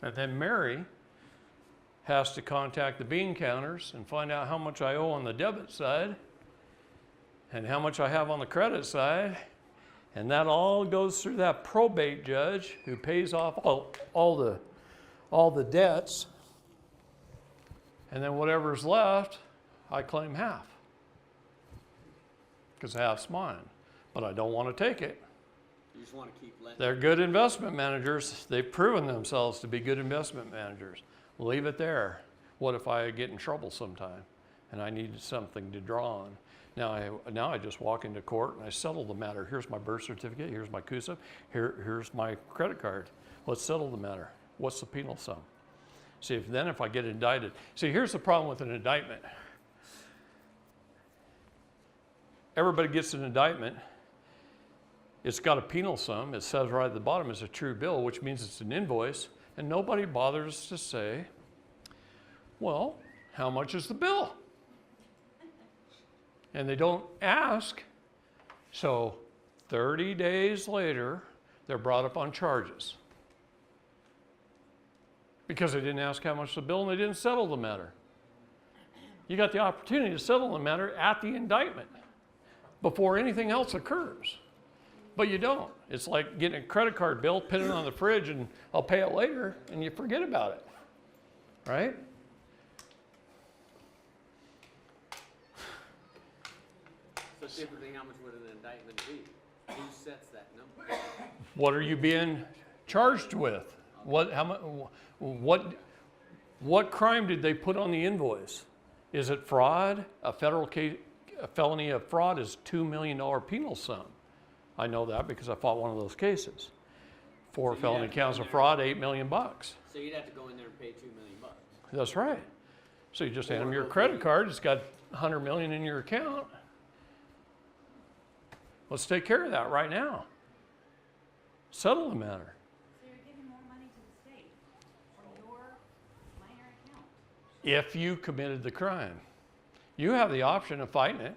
And then Mary has to contact the bean counters and find out how much I owe on the debit side and how much I have on the credit side. And that all goes through that probate judge who pays off all the debts. And then whatever's left, I claim half. Because half's mine. But I don't want to take it. You just want to keep letting. They're good investment managers. They've proven themselves to be good investment managers. Leave it there. What if I get in trouble sometime and I need something to draw on? Now I just walk into court and I settle the matter. Here's my birth certificate. Here's my CUSIP. Here's my credit card. Let's settle the matter. What's the penal sum? See, if I get indicted. See, here's the problem with an indictment. Everybody gets an indictment. It's got a penal sum. It says right at the bottom it's a true bill, which means it's an invoice. And nobody bothers to say, well, how much is the bill? And they don't ask. So 30 days later, they're brought up on charges. Because they didn't ask how much the bill and they didn't settle the matter. You got the opportunity to settle the matter at the indictment before anything else occurs. But you don't. It's like getting a credit card bill, putting it on the fridge, and I'll pay it later, and you forget about it. Right? So typically, how much would an indictment be? Who sets that number? What are you being charged with? What crime did they put on the invoice? Is it fraud? A federal case, a felony of fraud is $2 million penal sum. I know that because I fought one of those cases. 4 you'd felony have to counts go of in there- fraud, $8 million. So you'd have to go in there and pay $2 million. That's right. So you just hand them Or your go credit pay- card. It's got $100 million in your account. Let's take care of that right now. Settle the matter. So you're giving more money to the state from your minor account. If you committed the crime, you have the option of fighting it.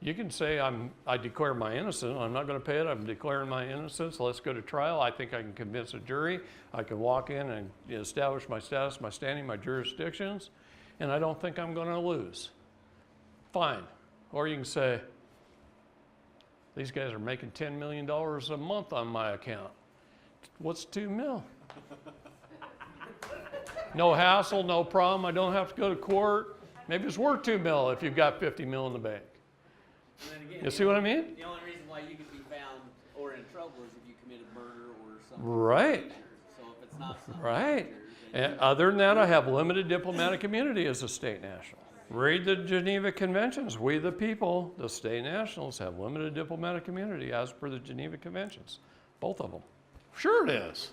You can say, I declare my innocence. I'm not going to pay it. I'm declaring my innocence. Let's go to trial. I think I can convince a jury. I can walk in and establish my status, my standing, my jurisdictions, and I don't think I'm going to lose. Fine. Or you can say, these guys are making $10 million a month on my account. What's $2 million? No hassle, no problem. I don't have to go to court. Maybe it's worth $2 million if you've got $50 million in the bank. And then again, You see what I mean? The only reason why you could be found or in trouble is if you committed murder or something. Right. So if it's not something. Right. major, then And other than that, I have limited diplomatic immunity as a state national. Read the Geneva Conventions. We the people, the state nationals, have limited diplomatic immunity as per the Geneva Conventions. Both of them. Sure it is.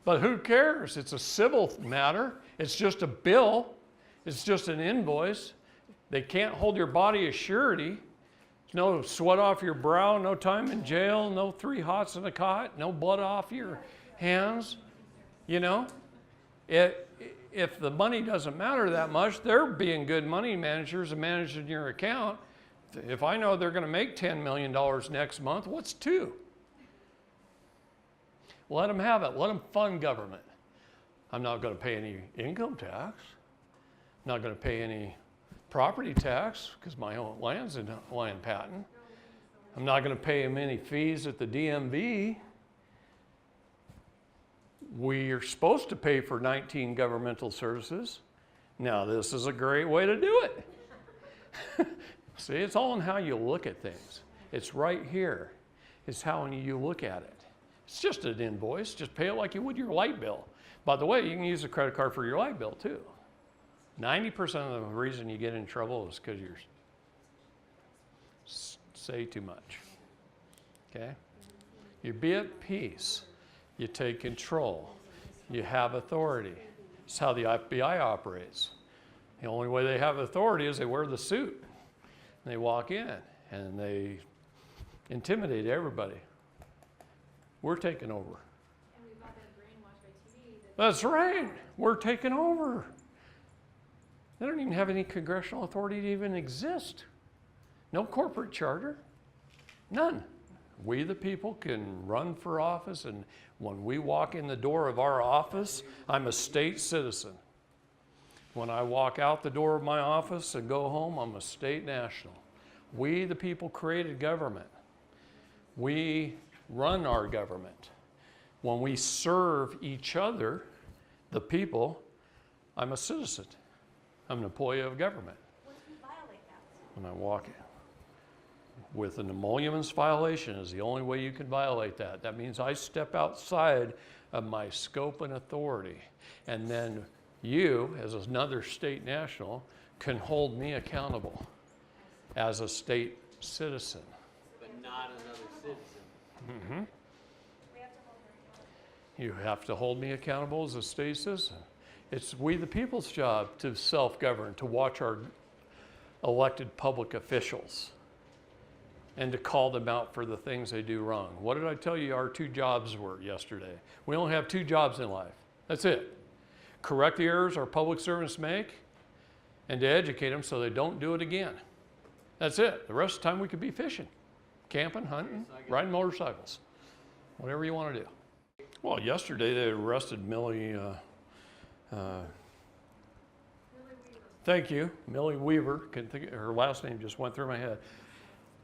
But who cares? It's a civil matter. It's just a bill. It's just an invoice. They can't hold your body as surety. No sweat off your brow, no time in jail, no 3 hots in a cot, no blood off your hands. You know? If the money doesn't matter that much, they're being good money managers and managing your account. If I know they're going to make $10 million next month, what's 2? Let them have it. Let them fund government. I'm not going to pay any income tax. I'm not going to pay any property tax because my own land's in land patent. I'm not going to pay them any fees at the DMV. We are supposed to pay for 19 governmental services. Now, this is a great way to do it. See, it's all in how you look at things. It's right here. It's how you look at it. It's just an invoice. Just pay it like you would your light bill. By the way, you can use a credit card for your light bill too. 90% of the reason you get in trouble is because you say too much. Okay? You be at peace. You take control. You have authority. It's how the FBI operates. The only way they have authority is they wear the suit. And they walk in and they intimidate everybody. We're taking over. And we've all been brainwashed by TV that That's right. We're taking over. They don't even have any congressional authority to even exist. No corporate charter. None. We the people can run for office, and when we walk in the door of our office, I'm a state citizen. When I walk out the door of my office and go home, I'm a state national. We the people created government. We run our government. When we serve each other, the people, I'm a citizen. I'm an employee of government. What if you violate that? When I walk in. With an emoluments violation is the only way you can violate that. That means I step outside of my scope and authority. And then you, as another state national, can hold me accountable as a state citizen. but not another citizen. You have to hold me accountable as a state citizen. It's we the people's job to self-govern, to watch our elected public officials and to call them out for the things they do wrong. What did I tell you our 2 jobs were yesterday? We only have 2 jobs in life. That's it. Correct the errors our public servants make and to educate them so they don't do it again. That's it. The rest of the time we could be fishing. camping, hunting, riding motorcycles, whatever you want to do. Well, yesterday they arrested Millie, thank you, Millie Weaver. Couldn't think, her last name just went through my head.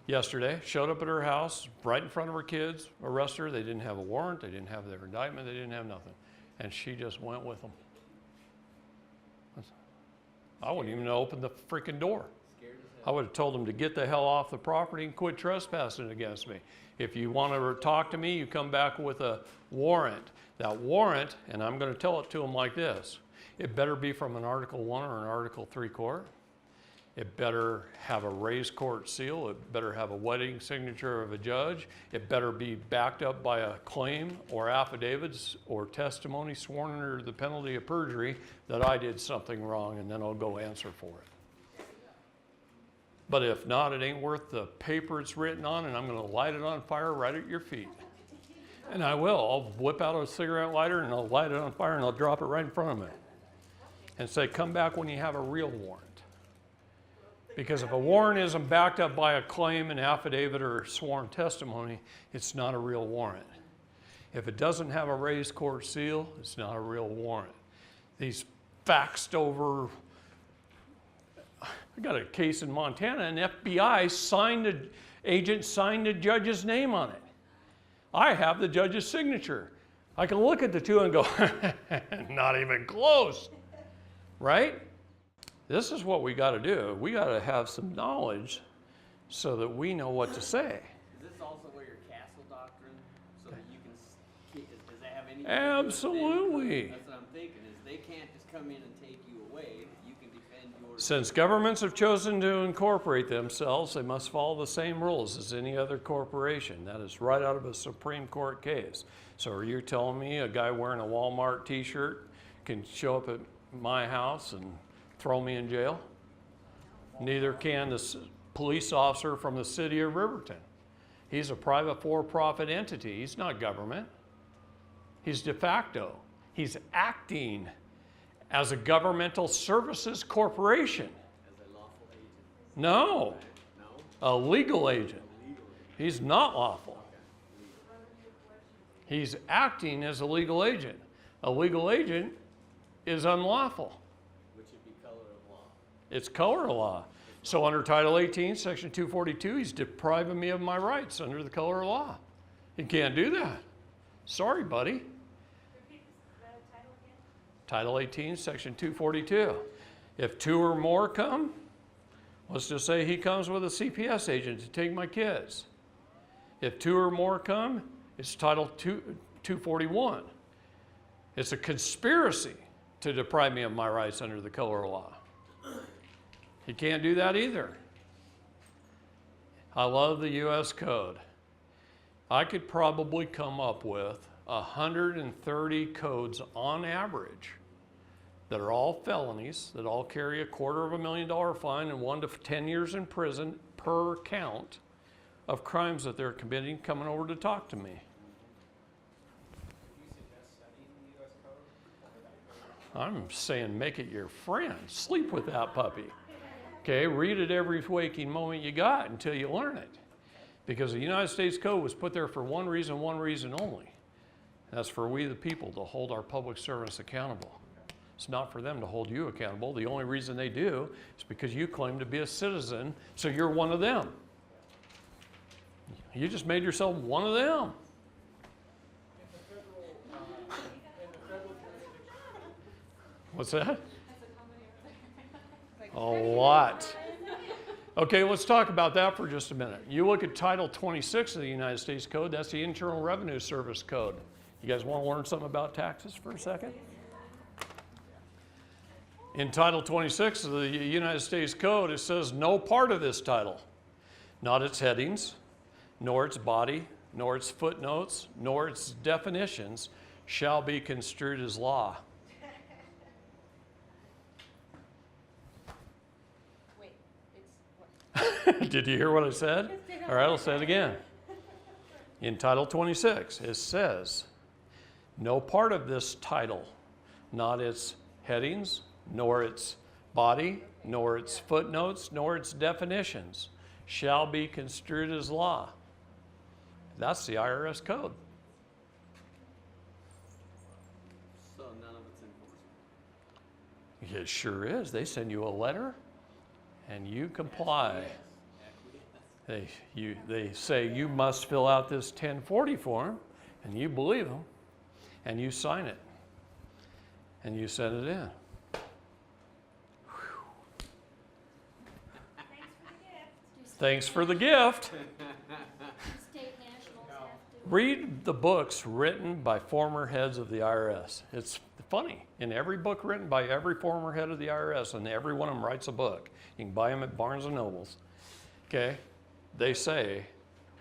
Yesterday, showed up at her house, right in front of her kids, arrested her. They didn't have a warrant, they didn't have their indictment, they didn't have nothing. And she just went with them. I wouldn't even open the freaking door. I would have told them to get the hell off the property and quit trespassing against me. If you want to talk to me, you come back with a warrant. That warrant, and I'm going to tell it to them like this, it better be from an Article 1 or an Article 3 court. It better have a raised court seal. It better have a wedding signature of a judge. It better be backed up by a claim or affidavits or testimony sworn under the penalty of perjury that I did something wrong, and then I'll go answer for it. But if not, it ain't worth the paper it's written on, and I'm going to light it on fire right at your feet. And I will. I'll whip out a cigarette lighter and I'll light it on fire and I'll drop it right in front of me and say, come back when you have a real warrant. Because if a warrant isn't backed up by a claim, an affidavit, or sworn testimony, it's not a real warrant. If it doesn't have a raised court seal, it's not a real warrant. These faxed over, I got a case in Montana, an FBI agent signed the judge's name on it. I have the judge's signature. I can look at the two and go, not even close, right? This is what we got to do. We got to have some knowledge so that we know what to say. Is this also where your castle doctrine, so that you can, does that have anything? Absolutely. That's what I'm thinking, is they can't just come in and take you away. You can defend yours. Since governments have chosen to incorporate themselves, they must follow the same rules as any other corporation. That is right out of a Supreme Court case. So are you telling me a guy wearing a Walmart t-shirt can show up at my house and throw me in jail? Neither can the police officer from the city of Riverton. He's a private for-profit entity. He's not government. He's de facto. He's acting as a governmental services corporation. As a lawful agent? No, No? a legal agent. He's not lawful. He's acting as a legal agent. A legal agent is unlawful. Which would be color of law. It's color law. So under Title 18, Section 242, he's depriving me of my rights under the color of law. He can't do that. Sorry, buddy. Repeat the title again? Title 18, Section 242. If two or more come, let's just say he comes with a CPS agent to take my kids. If two or more come, it's Title 241. It's a conspiracy to deprive me of my rights under the color of law. He can't do that either. I love the U.S. Code. I could probably come up with 130 codes on average that are all felonies, that all carry $250,000 fine and 1 to 10 years in prison per count of crimes that they're committing coming over to talk to me. Do you suggest studying the US code? I'm saying make it your friend. Sleep with that puppy. Okay, read it every waking moment you got until you learn it. Because the United States Code was put there for one reason only. That's for we the people to hold our public servants accountable. It's not for them to hold you accountable. The only reason they do is because you claim to be a citizen, so you're one of them. You just made yourself one of them. In the federal jurisdiction. What's that? A lot. Okay, let's talk about that for just a minute. You look at Title 26 of the United States Code, that's the Internal Revenue Service Code. You guys want to learn something about taxes for a second? In Title 26 of the United States Code, it says no part of this title, not its headings, nor its body, nor its footnotes, nor its definitions, shall be construed as law. Wait, it's what? Did you hear what I said? All right, I'll say it again. In Title 26, it says, no part of this title, not its headings, nor its body, nor its footnotes, nor its definitions, shall be construed as law. That's the IRS code. So none of it's enforceable. It sure is. They send you a letter and you comply. They say you must fill out this 1040 form, and you believe them, and you sign it, and you send it in. Thanks for the gift. Thanks for the gift. State nationals have to. Read the books written by former heads of the IRS. It's funny. In every book written by every former head of the IRS, and every one of them writes a book. You can buy them at Barnes and Nobles. Okay? They say,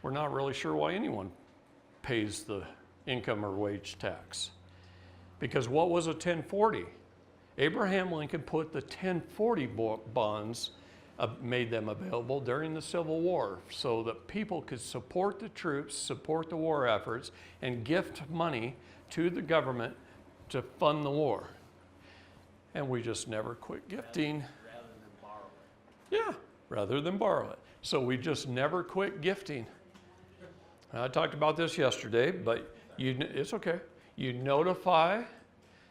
we're not really sure why anyone pays the income or wage tax. Because what was a 1040? Abraham Lincoln put the 1040 bonds, made them available during the Civil War so that people could support the troops, support the war efforts, and gift money to the government to fund the war. And we just never quit gifting. Rather than borrow it. Yeah, rather than borrow it. So we just never quit gifting. And I talked about this yesterday, but it's okay. You notify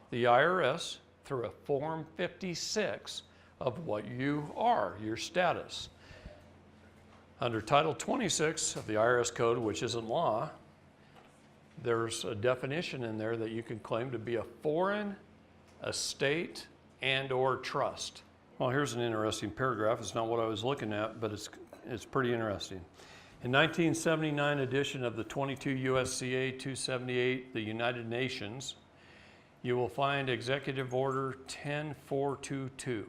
the IRS through a Form 56 of what you are, your status. Under Title 26 of the IRS Code, which isn't law, there's a definition in there that you can claim to be a foreign estate and or trust. Well, here's an interesting paragraph. It's not what I was looking at, but it's pretty interesting. In 1979 edition of the 22 USCA 278, the United Nations, you will find Executive Order 10422.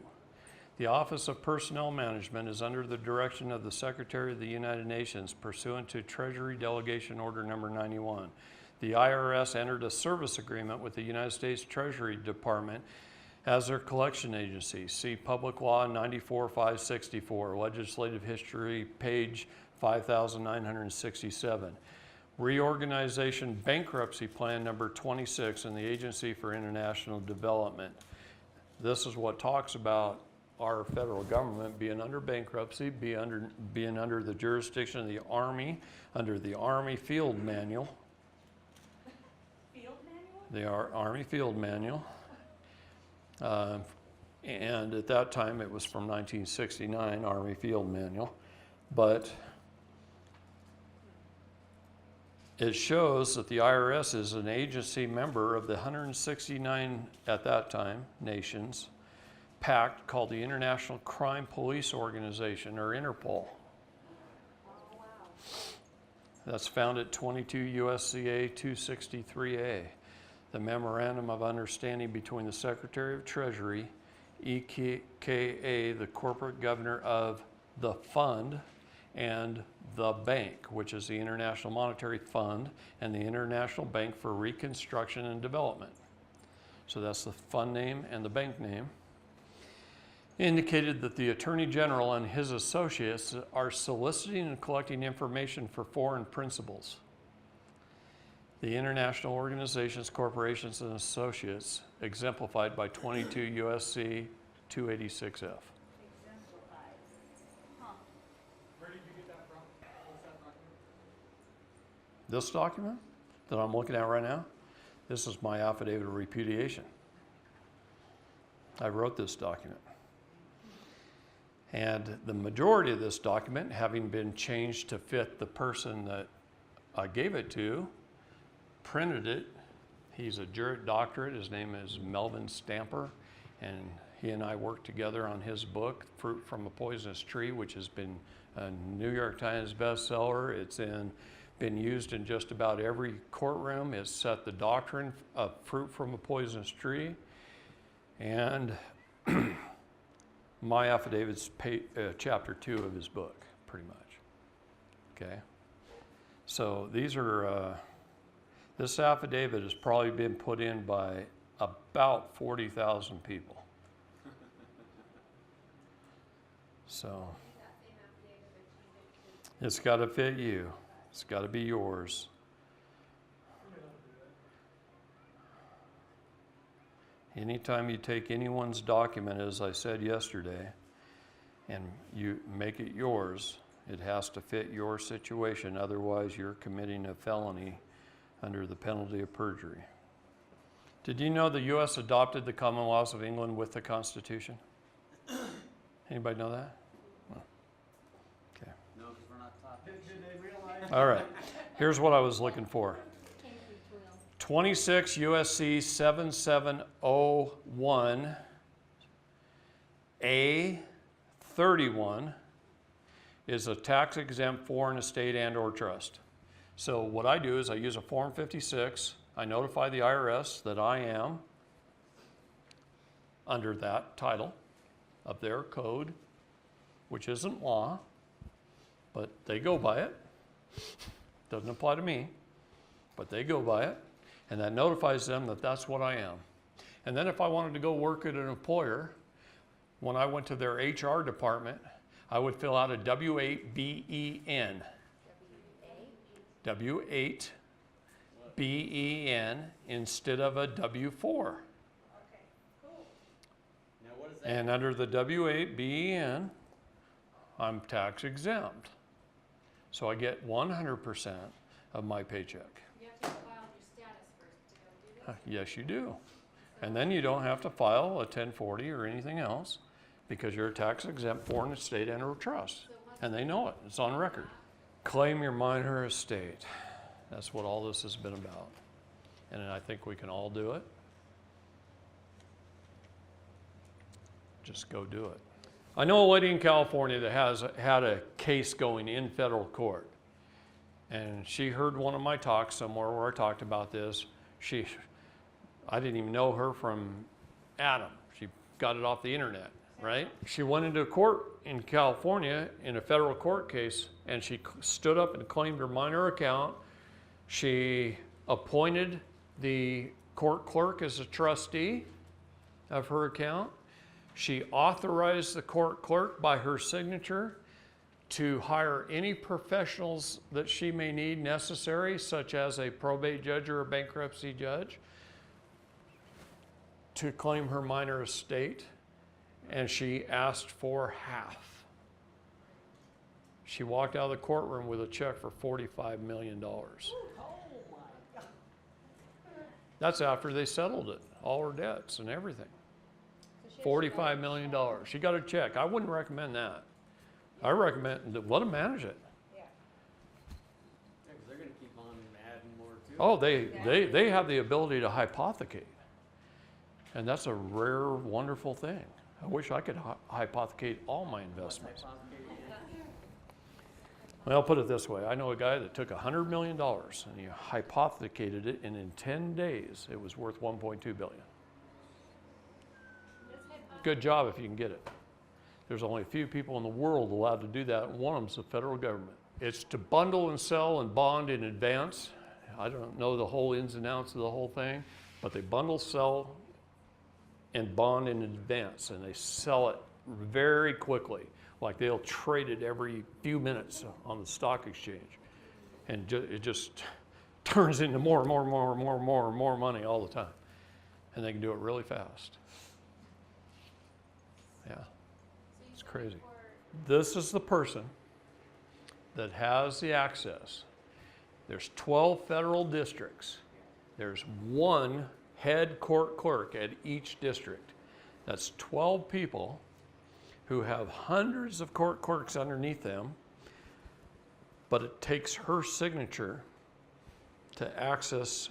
The Office of Personnel Management is under the direction of the Secretary of the United Nations pursuant to Treasury Delegation Order Number 91. The IRS entered a service agreement with the United States Treasury Department as their collection agency. See Public Law 94-564, Legislative History, page 5967. Reorganization Bankruptcy Plan number 26 in the Agency for International Development. This is what talks about our federal government being under bankruptcy, being under the jurisdiction of the Army, under the Army Field Manual. Field manual? The Army Field Manual. And at that time, it was from 1969, Army Field Manual. But it shows that the IRS is an agency member of the 169, at that time, nations pact called the International Crime Police Organization, or Interpol. That's found at 22 USCA 263A. The Memorandum of Understanding between the Secretary of Treasury, EKA, the corporate governor of the fund, and the bank, which is the International Monetary Fund and the International Bank for Reconstruction and Development. So that's the fund name and the bank name. Indicated that the Attorney General and his associates are soliciting and collecting information for foreign principals. The international organizations, corporations, and associates exemplified by 22 USC 286F. Exemplified. Huh. Where did you get that from? What's that document? This document that I'm looking at right now, this is my affidavit of repudiation. I wrote this document. And the majority of this document, having been changed to fit the person that I gave it to, printed it. He's a juris doctorate. His name is Melvin Stamper, and he and I worked together on his book, Fruit from a Poisonous Tree, which has been a New York Times bestseller. It's been used in just about every courtroom. It's set the doctrine of fruit from a poisonous tree. And my affidavit's chapter 2 of his book, pretty much. Okay? So these are, this affidavit has probably been put in by about 40,000 people. So it's got to fit you. It's got to be yours. Anytime you take anyone's document, as I said yesterday, and you make it yours, It has to fit your situation, otherwise you're committing a felony under the penalty of perjury. Did you know the U.S. adopted the common laws of England with the Constitution? Anybody know that? No. Okay. No, because we're not taught. Did they realize? All right. Here's what I was looking for. 26 USC 7701 A31 is a tax exempt foreign estate and or trust. So what I do is I use a Form 56. I notify the IRS that I am under that title of their code, which isn't law, but they go by it. Doesn't apply to me, but they go by it. And that notifies them that that's what I am. And then if I wanted to go work at an employer, when I went to their HR department, I would fill out a W8BEN. W8BEN instead of a W4. Now what is that? And under the W8BEN, I'm tax exempt. So I get 100% of my paycheck. You have to file your status first to go do that. Yes, you do. And then you don't have to file a 1040 or anything else because you're a tax exempt foreign estate and or trust. And they know it. It's on record. Claim your minor estate. That's what all this has been about. And I think we can all do it. Just go do it. I know a lady in California that has had a case going in federal court. And she heard one of my talks somewhere where I talked about this. I didn't even know her from Adam. She got it off the internet, right? She went into court in California in a federal court case, and she stood up and claimed her minor account. She appointed the court clerk as a trustee of her account. She authorized the court clerk by her signature to hire any professionals that she may need necessary, such as a probate judge or a bankruptcy judge, to claim her minor estate, and she asked for half. She walked out of the courtroom with a check for $45 million. That's after they settled it, all her debts and everything. $45 million. She got a check. I wouldn't recommend that. I recommend to let them manage it. Yeah, 'cause they're gonna keep on adding more to it. Oh, they have the ability to hypothecate. And that's a rare, wonderful thing. I wish I could hypothecate all my investments. Well, I'll put it this way. I know a guy that took $100 million and he hypothecated it, and in 10 days, it was worth $1.2 billion. Good job if you can get it. There's only a few people in the world allowed to do that, and one of them is the federal government. It's to bundle and sell and bond in advance. I don't know the whole ins and outs of the whole thing, but they bundle, sell, and bond in advance, and they sell it very quickly. Like they'll trade it every few minutes on the stock exchange. And it just turns into more money all the time. And they can do it really fast. Yeah, it's crazy. This is the person that has the access. There's 12 federal districts. There's one head court clerk at each district. That's 12 people who have hundreds of court clerks underneath them, but it takes her signature to access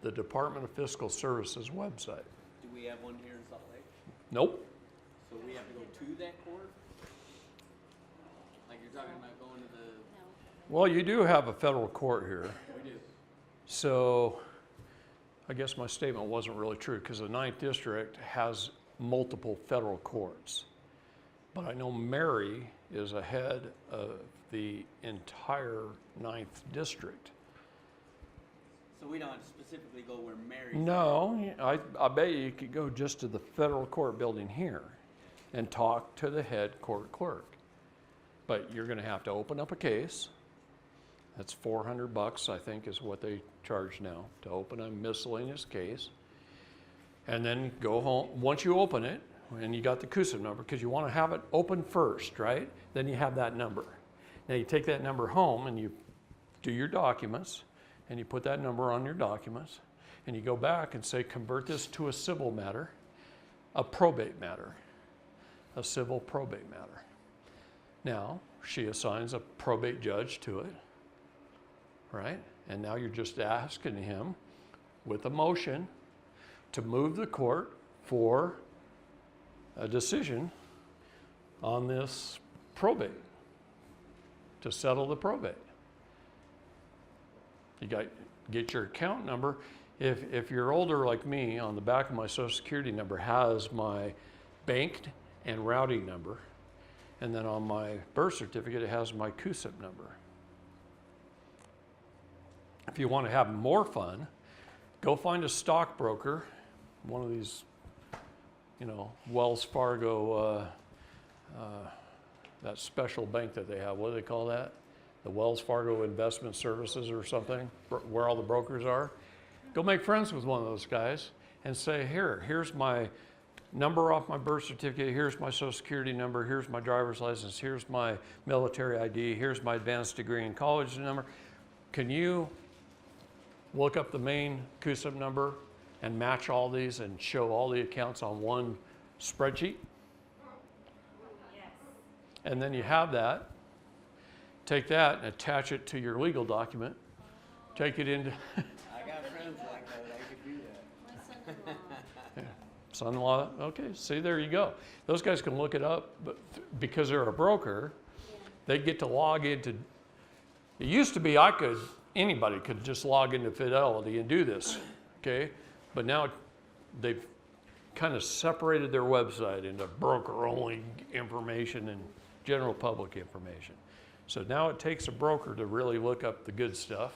the Department of Fiscal Services website. Do we have one here in Salt Lake? Nope. So we have to go to that court? Like you're talking about going to the, Well, you do have a federal court here. we do. So I guess my statement wasn't really true because the 9th District has multiple federal courts. But I know Mary is ahead of the entire 9th District. So we don't have to specifically go where Mary's. No, I bet you could go just to the federal court building here and talk to the head court clerk. But you're going to have to open up a case. That's $400, I think, is what they charge now to open a miscellaneous case. And then go home. Once you open it, and you got the CUSIP number, because you want to have it open first, right? Then you have that number. Now you take that number home and you do your documents, and you put that number on your documents, and you go back and say, convert this to a civil matter, a probate matter, a civil probate matter. Now, she assigns a probate judge to it, right? And now you're just asking him, with a motion, to move the court for a decision on this probate, to settle the probate. You get your account number. If you're older like me, on the back of my Social Security number has my bank and routing number. And then on my birth certificate, it has my CUSIP number. If you want to have more fun, go find a stockbroker, one of these, Wells Fargo, that special bank that they have. What do they call that? The Wells Fargo Investment Services or something, where all the brokers are. Go make friends with one of those guys and say, here's my number off my birth certificate, here's my Social Security number, here's my driver's license, here's my military ID, here's my advanced degree in college number. Can you look up the main CUSIP number and match all these and show all the accounts on one spreadsheet? Yes. And then you have that. Take that and attach it to your legal document. Take it into I got friends like that. I could do that. My son-in-law. son-in-law. Okay, see, there you go. Those guys can look it up, but because they're a broker, they get to log into. It used to be anybody could just log into Fidelity and do this, okay? But now they've kind of separated their website into broker-only information and general public information. So now it takes a broker to really look up the good stuff.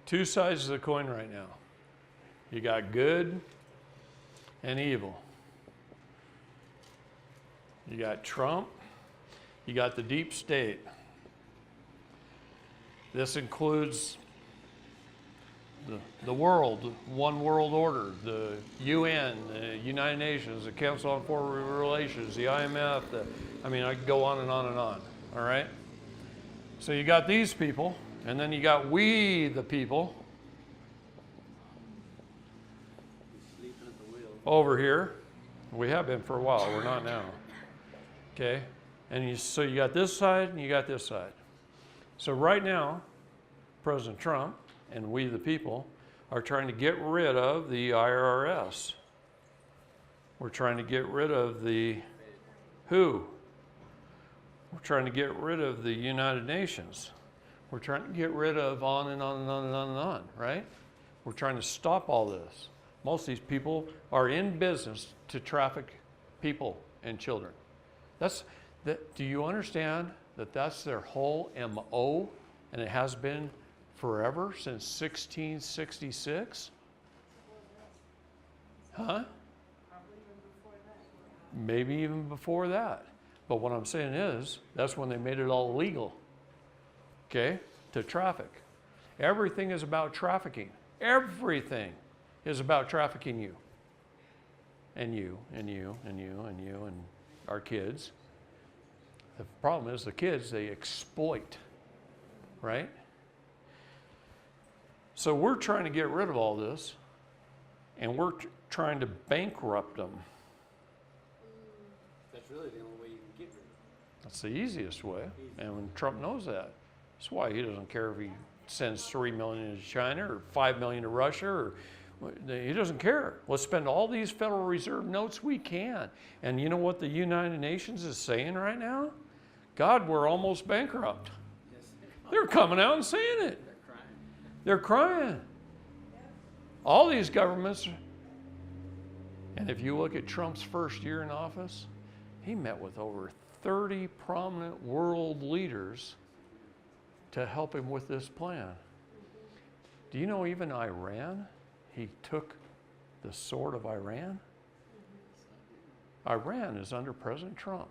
Two sides of the coin right now. You got good and evil. You got Trump, you got the deep state. This includes the world, one world order, the UN, the United Nations, the Council on Foreign Relations, the IMF, I could go on and on and on, all right? So you got these people, and then you got we the people Sleeping at the wheel. over here. We have been for a while, we're not now. Okay? And so you got this side and you got this side. So right now, President Trump and we the people are trying to get rid of the IRS. We're trying to get rid of the WHO. We're trying to get rid of the United Nations. We're trying to get rid of on and on and on and on and on, right? We're trying to stop all this. Most of these people are in business to traffic people and children. Do you understand that that's their whole MO, and it has been forever, since 1666? Huh? Maybe even before that. But what I'm saying is, that's when they made it all legal, okay, to traffic. Everything is about trafficking. Everything is about trafficking you. And you, and you, and you, and you, and our kids. The problem is the kids, they exploit, right? So we're trying to get rid of all this, and we're trying to bankrupt them. That's really the only way you can get rid of it. That's the easiest way, and when Trump knows that. That's why he doesn't care if he sends 3 million to China or 5 million to Russia, or he doesn't care. Let's spend all these Federal Reserve notes we can. And you know what the United Nations is saying right now? God, we're almost bankrupt. Yes. They're coming out and saying it. They're crying. They're crying. All these governments, and if you look at Trump's first year in office, he met with over 30 prominent world leaders to help him with this plan. Do you know even Iran? He took the sword of Iran. Iran is under President Trump's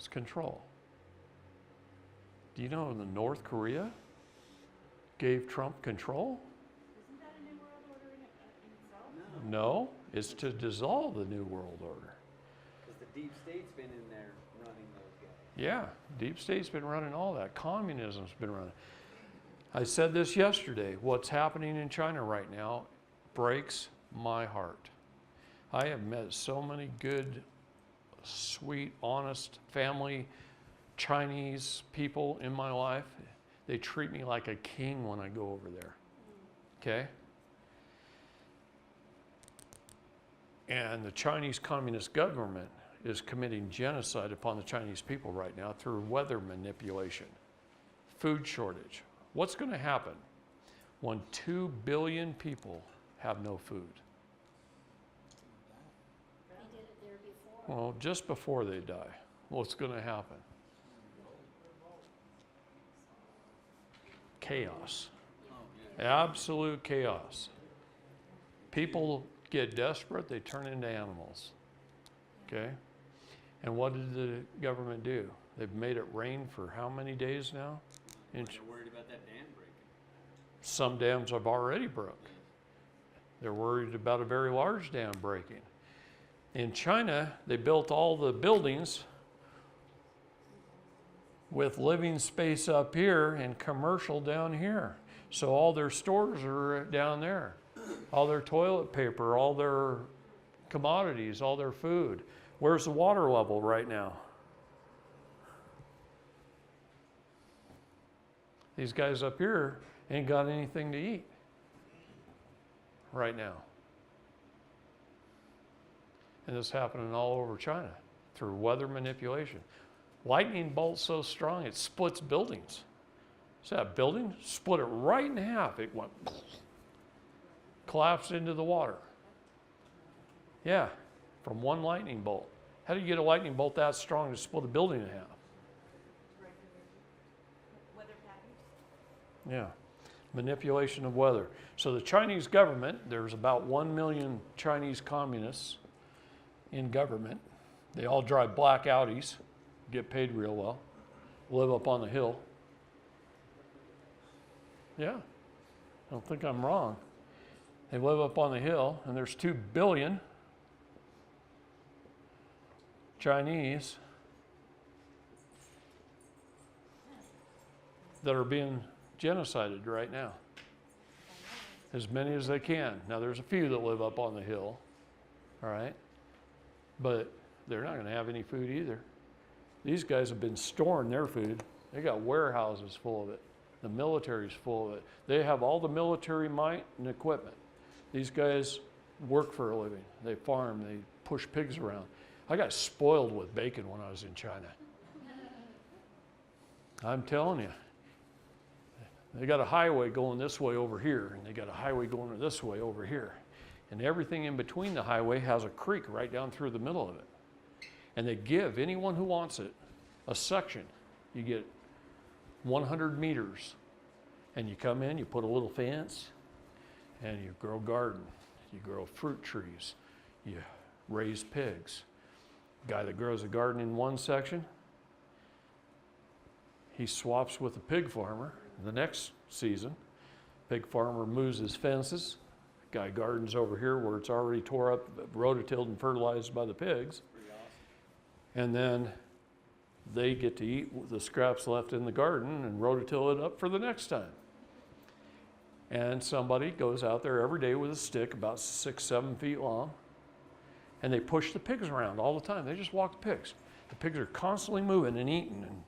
control. Do you know that North Korea gave Trump control? Isn't that a new world order in itself? No, it's to dissolve the New World Order. Because the deep state's been in there running those guys. Yeah, deep state's been running all that. Communism's been running. I said this yesterday. What's happening in China right now breaks my heart. I have met so many good, sweet, honest, family Chinese people in my life. They treat me like a king when I go over there. Okay? And the Chinese Communist government is committing genocide upon the Chinese people right now through weather manipulation, food shortage. What's going to happen when 2 billion people have no food? They did it there before. Well, just before they die, what's going to happen? Chaos. Absolute chaos. People get desperate, they turn into animals. Okay? And what did the government do? They've made it rain for how many days now? They're worried about that dam breaking. Some dams have already broke. They're worried about a very large dam breaking. In China, they built all the buildings with living space up here and commercial down here. So all their stores are down there. All their toilet paper, all their commodities, all their food. Where's the water level right now? These guys up here ain't got anything to eat right now. And this is happening all over China through weather manipulation. Lightning bolt's so strong it splits buildings. So that building split it right in half. It went collapsed into the water. Yeah, from one lightning bolt. How do you get a lightning bolt that strong to split a building in half? Weather patterns. Yeah, manipulation of weather. So the Chinese government, there's about 1 million Chinese communists in government. They all drive black Audis, get paid real well, live up on the hill. Yeah, I don't think I'm wrong. They live up on the hill, and there's 2 billion Chinese that are being genocided right now. As many as they can. Now, there's a few that live up on the hill, all right? But they're not going to have any food either. These guys have been storing their food. They got warehouses full of it. The military's full of it. They have all the military might and equipment. These guys work for a living. They farm, they push pigs around. I got spoiled with bacon when I was in China. I'm telling you. They got a highway going this way over here, and they got a highway going this way over here. And everything in between the highway has a creek right down through the middle of it. And they give anyone who wants it a section. You get 100 meters. And you come in, you put a little fence, and you grow garden. You grow fruit trees. You raise pigs. Guy that grows a garden in one section, he swaps with a pig farmer the next season. Pig farmer moves his fences. Guy gardens over here where it's already tore up, rototilled and fertilized by the pigs. And then they get to eat the scraps left in the garden and rototill it up for the next time. And somebody goes out there every day with a stick about 6-7 feet long, and they push the pigs around all the time. They just walk the pigs. The pigs are constantly moving and eating and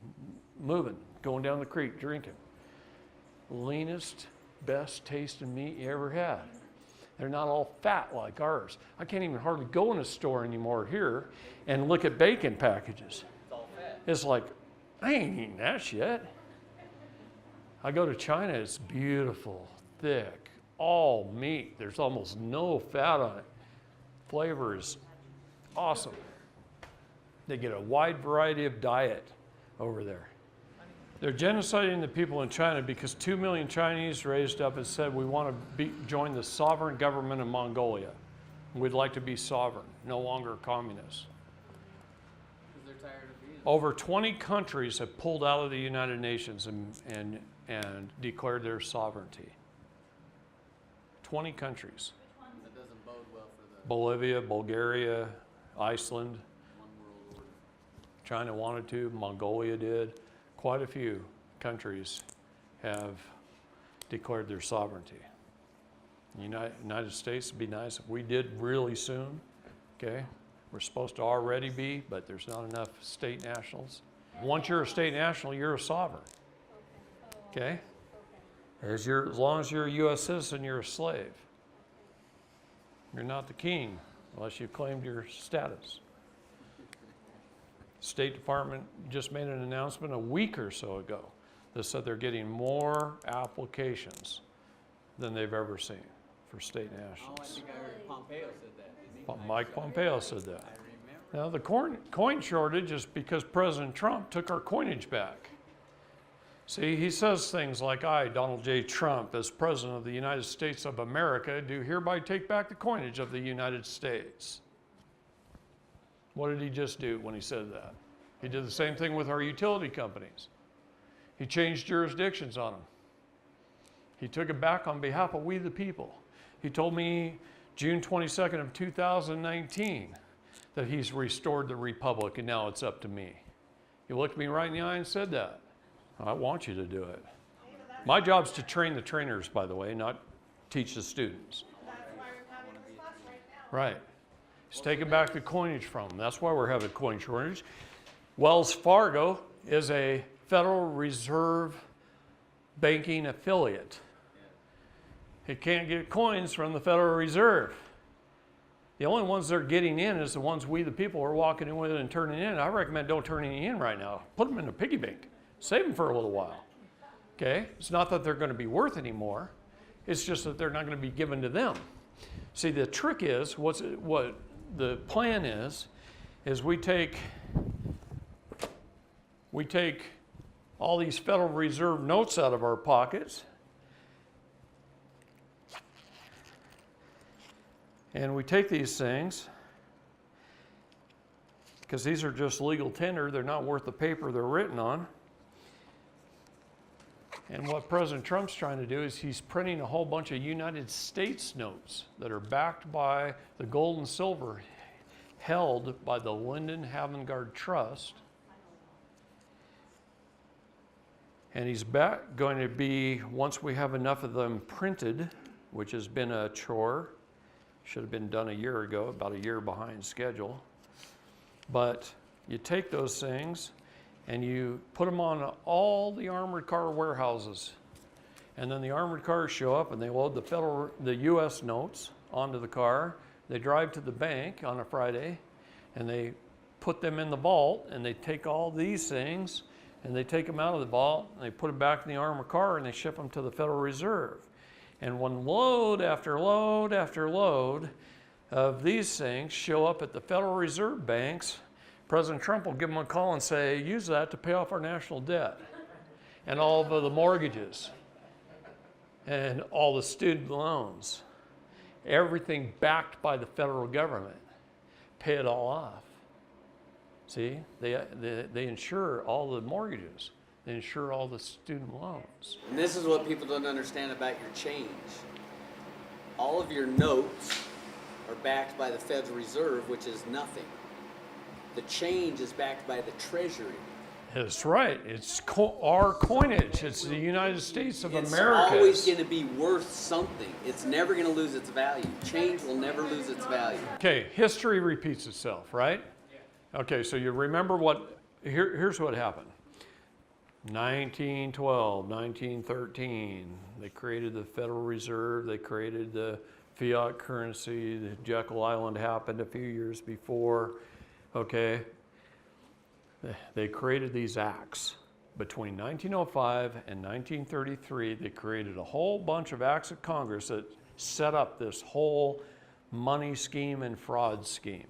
moving, going down the creek, drinking. Leanest, best tasting meat you ever had. They're not all fat like ours. I can't even hardly go in a store anymore here and look at bacon packages. It's all fat. It's like, I ain't eating that shit. I go to China, it's beautiful, thick, all meat. There's almost no fat on it. Flavor is awesome. They get a wide variety of diet over there. They're genociding the people in China because 2 million Chinese raised up and said, we want to join the sovereign government of Mongolia. We'd like to be sovereign, no longer communists. Because they're tired of being. Over 20 countries have pulled out of the United Nations and declared their sovereignty. 20 countries. That doesn't bode well for the Bolivia, Bulgaria, Iceland. one world order. China wanted to, Mongolia did. Quite a few countries have declared their sovereignty. The United States would be nice if we did really soon, okay? We're supposed to already be, but there's not enough state nationals. Once you're a state national, you're a sovereign, okay? As long as you're a U.S. citizen, you're a slave. You're not the king unless you've claimed your status. State Department just made an announcement a week or so ago that said they're getting more applications than they've ever seen for state Oh, I nationals. think I heard Pompeo said that, didn't he? Mike Pompeo said that. I remember. Now, the coin shortage is because President Trump took our coinage back. See, he says things like, I, Donald J. Trump, as President of the United States of America, do hereby take back the coinage of the United States. What did he just do when he said that? He did the same thing with our utility companies. He changed jurisdictions on them. He took it back on behalf of we the people. He told me June 22nd of 2019 that he's restored the republic and now it's up to me. He looked me right in the eye and said that. I want you to do it. My job's to train the trainers, by the way, not teach the students. That's why we're having this class right now. Right. He's taking back the coinage from them. That's why we're having coin shortage. Wells Fargo is a Federal Reserve banking affiliate. It can't get coins from the Federal Reserve. The only ones they're getting in is the ones we the people are walking in with and turning in. I recommend don't turn any in right now. Put them in a piggy bank. Save them for a little while. Okay? It's not that they're going to be worth any more. It's just that they're not going to be given to them. See, the trick is, what the plan is we take all these Federal Reserve notes out of our pockets and we take these things, because these are just legal tender, they're not worth the paper they're written on. And what President Trump's trying to do is he's printing a whole bunch of United States notes that are backed by the gold and silver held by the Lyndon Havengard Trust. And he's going to be, once we have enough of them printed, which has been a chore, should have been done a year ago, about a year behind schedule. But you take those things and you put them on all the armored car warehouses. And then the armored cars show up and they load the US notes onto the car. They drive to the bank on a Friday and they put them in the vault, and they take all these things and they take them out of the vault and they put them back in the armored car and they ship them to the Federal Reserve. And when load after load after load of these things show up at the Federal Reserve banks, President Trump will give them a call and say, use that to pay off our national debt and all of the mortgages and all the student loans. Everything backed by the federal government. Pay it all off. See, they insure all the mortgages. They insure all the student loans. And this is what people don't understand about your change. All of your notes are backed by the Federal Reserve, which is nothing. The change is backed by the Treasury. That's right. It's our coinage. It's the United States of It's America. always going to be worth something. It's never going to lose its value. Change will never lose its value. Okay, history repeats itself, right? Okay, so you remember here's what happened. 1912, 1913, they created the Federal Reserve, they created the fiat currency, the Jekyll Island happened a few years before, okay? They created these acts. Between 1905 and 1933, they created a whole bunch of acts of Congress that set up this whole money scheme and fraud scheme,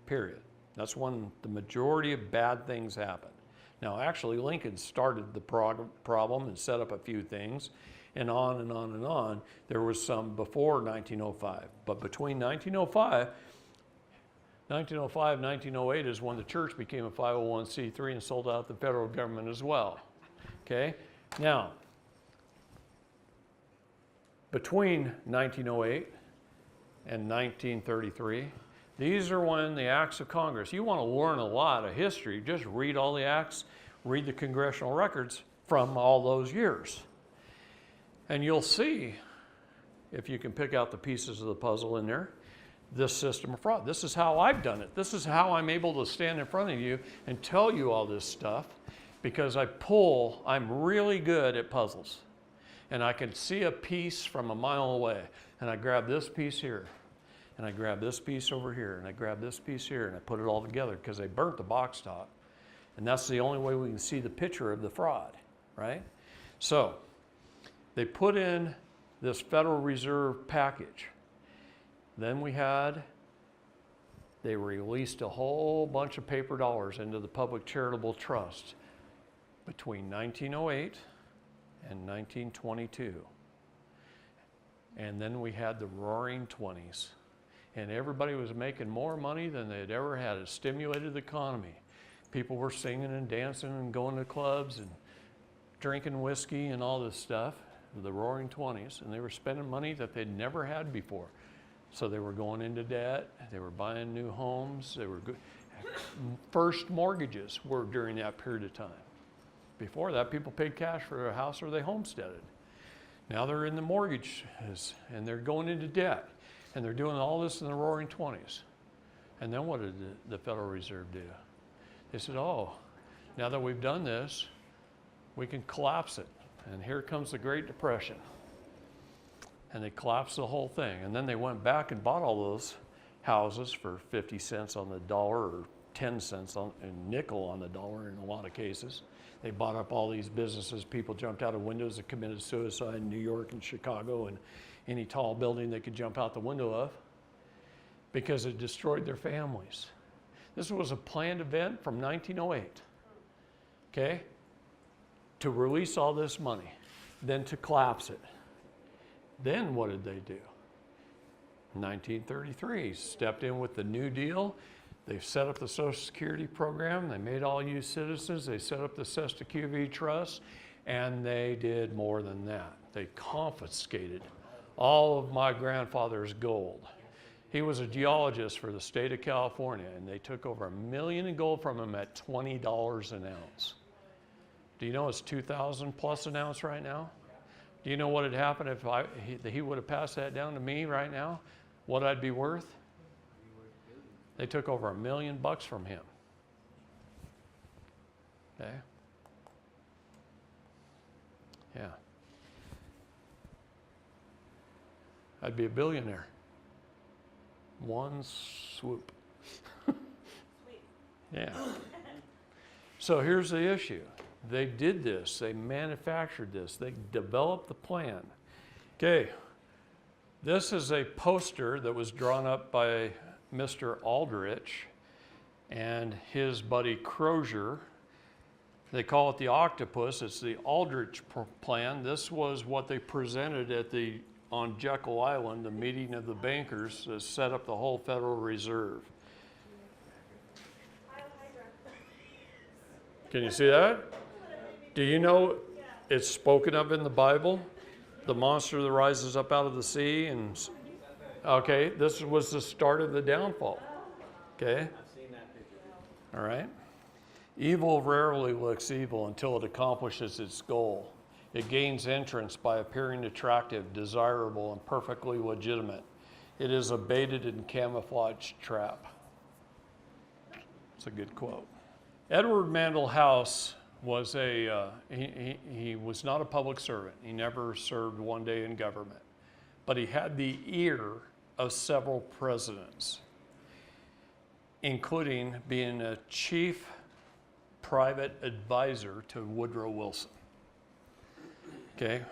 period. That's when the majority of bad things happened. Now, actually, Lincoln started the problem and set up a few things, and on and on and on. There was some before 1905, but between 1905 and 1908 is when the church became a 501c3 and sold out the federal government as well. Okay? Now, between 1908 and 1933, These are when the acts of Congress, you want to learn a lot of history, just read all the acts, read the congressional records from all those years. And you'll see, if you can pick out the pieces of the puzzle in there, this system of fraud. This is how I've done it. This is how I'm able to stand in front of you and tell you all this stuff, because I'm really good at puzzles. And I can see a piece from a mile away, and I grab this piece here, and I grab this piece over here, and I grab this piece here, and I put it all together because they burnt the box top. And that's the only way we can see the picture of the fraud, right? So they put in this Federal Reserve package. Then they released a whole bunch of paper dollars into the Public Charitable Trust between 1908 and 1922. And then we had the Roaring '20s. And everybody was making more money than they'd ever had. It stimulated the economy. People were singing and dancing and going to clubs and drinking whiskey and all this stuff, the Roaring '20s, and they were spending money that they'd never had before. So they were going into debt, they were buying new homes, first mortgages were during that period of time. Before that, people paid cash for their house or they homesteaded. Now they're in the mortgages and they're going into debt, and they're doing all this in the Roaring '20s. And then what did the Federal Reserve do? They said, oh, now that we've done this, we can collapse it. And here comes the Great Depression. And they collapsed the whole thing. And then they went back and bought all those houses for 50 cents on the dollar, or 10 cents on a nickel on the dollar in a lot of cases. They bought up all these businesses. People jumped out of windows and committed suicide in New York and Chicago and any tall building they could jump out the window of, because it destroyed their families. This was a planned event from 1908, okay? To release all this money, then to collapse it. Then what did they do? 1933, stepped in with the New Deal. They set up the Social Security program. They made all you citizens. They set up the Cesta QV Trust, and they did more than that. They confiscated all of my grandfather's gold. He was a geologist for the state of California, and they took over $1 million in gold from him at $20 an ounce. Do you know it's $2,000 plus an ounce right now? Do you know what had happened if he would have passed that down to me right now? What I'd be worth? They took over $1 million from him. Okay? Yeah. I'd be a billionaire. One swoop. Yeah. So here's the issue. They did this. They manufactured this. They developed the plan. Okay. This is a poster that was drawn up by Mr. Aldrich and his buddy Crozier. They call it the octopus. It's the Aldrich plan. This was what they presented on Jekyll Island, the meeting of the bankers that set up the whole Federal Reserve. Can you see that? Do you know it's spoken of in the Bible? The monster that rises up out of the sea, and okay, this was the start of the downfall. Okay? I've seen that picture. All right. Evil rarely looks evil until it accomplishes its goal. It gains entrance by appearing attractive, desirable, and perfectly legitimate. It is a baited and camouflaged trap. It's a good quote. Edward Mandell House was he was not a public servant. He never served one day in government. But he had the ear of several presidents, including being a chief private advisor to Woodrow Wilson. Okay.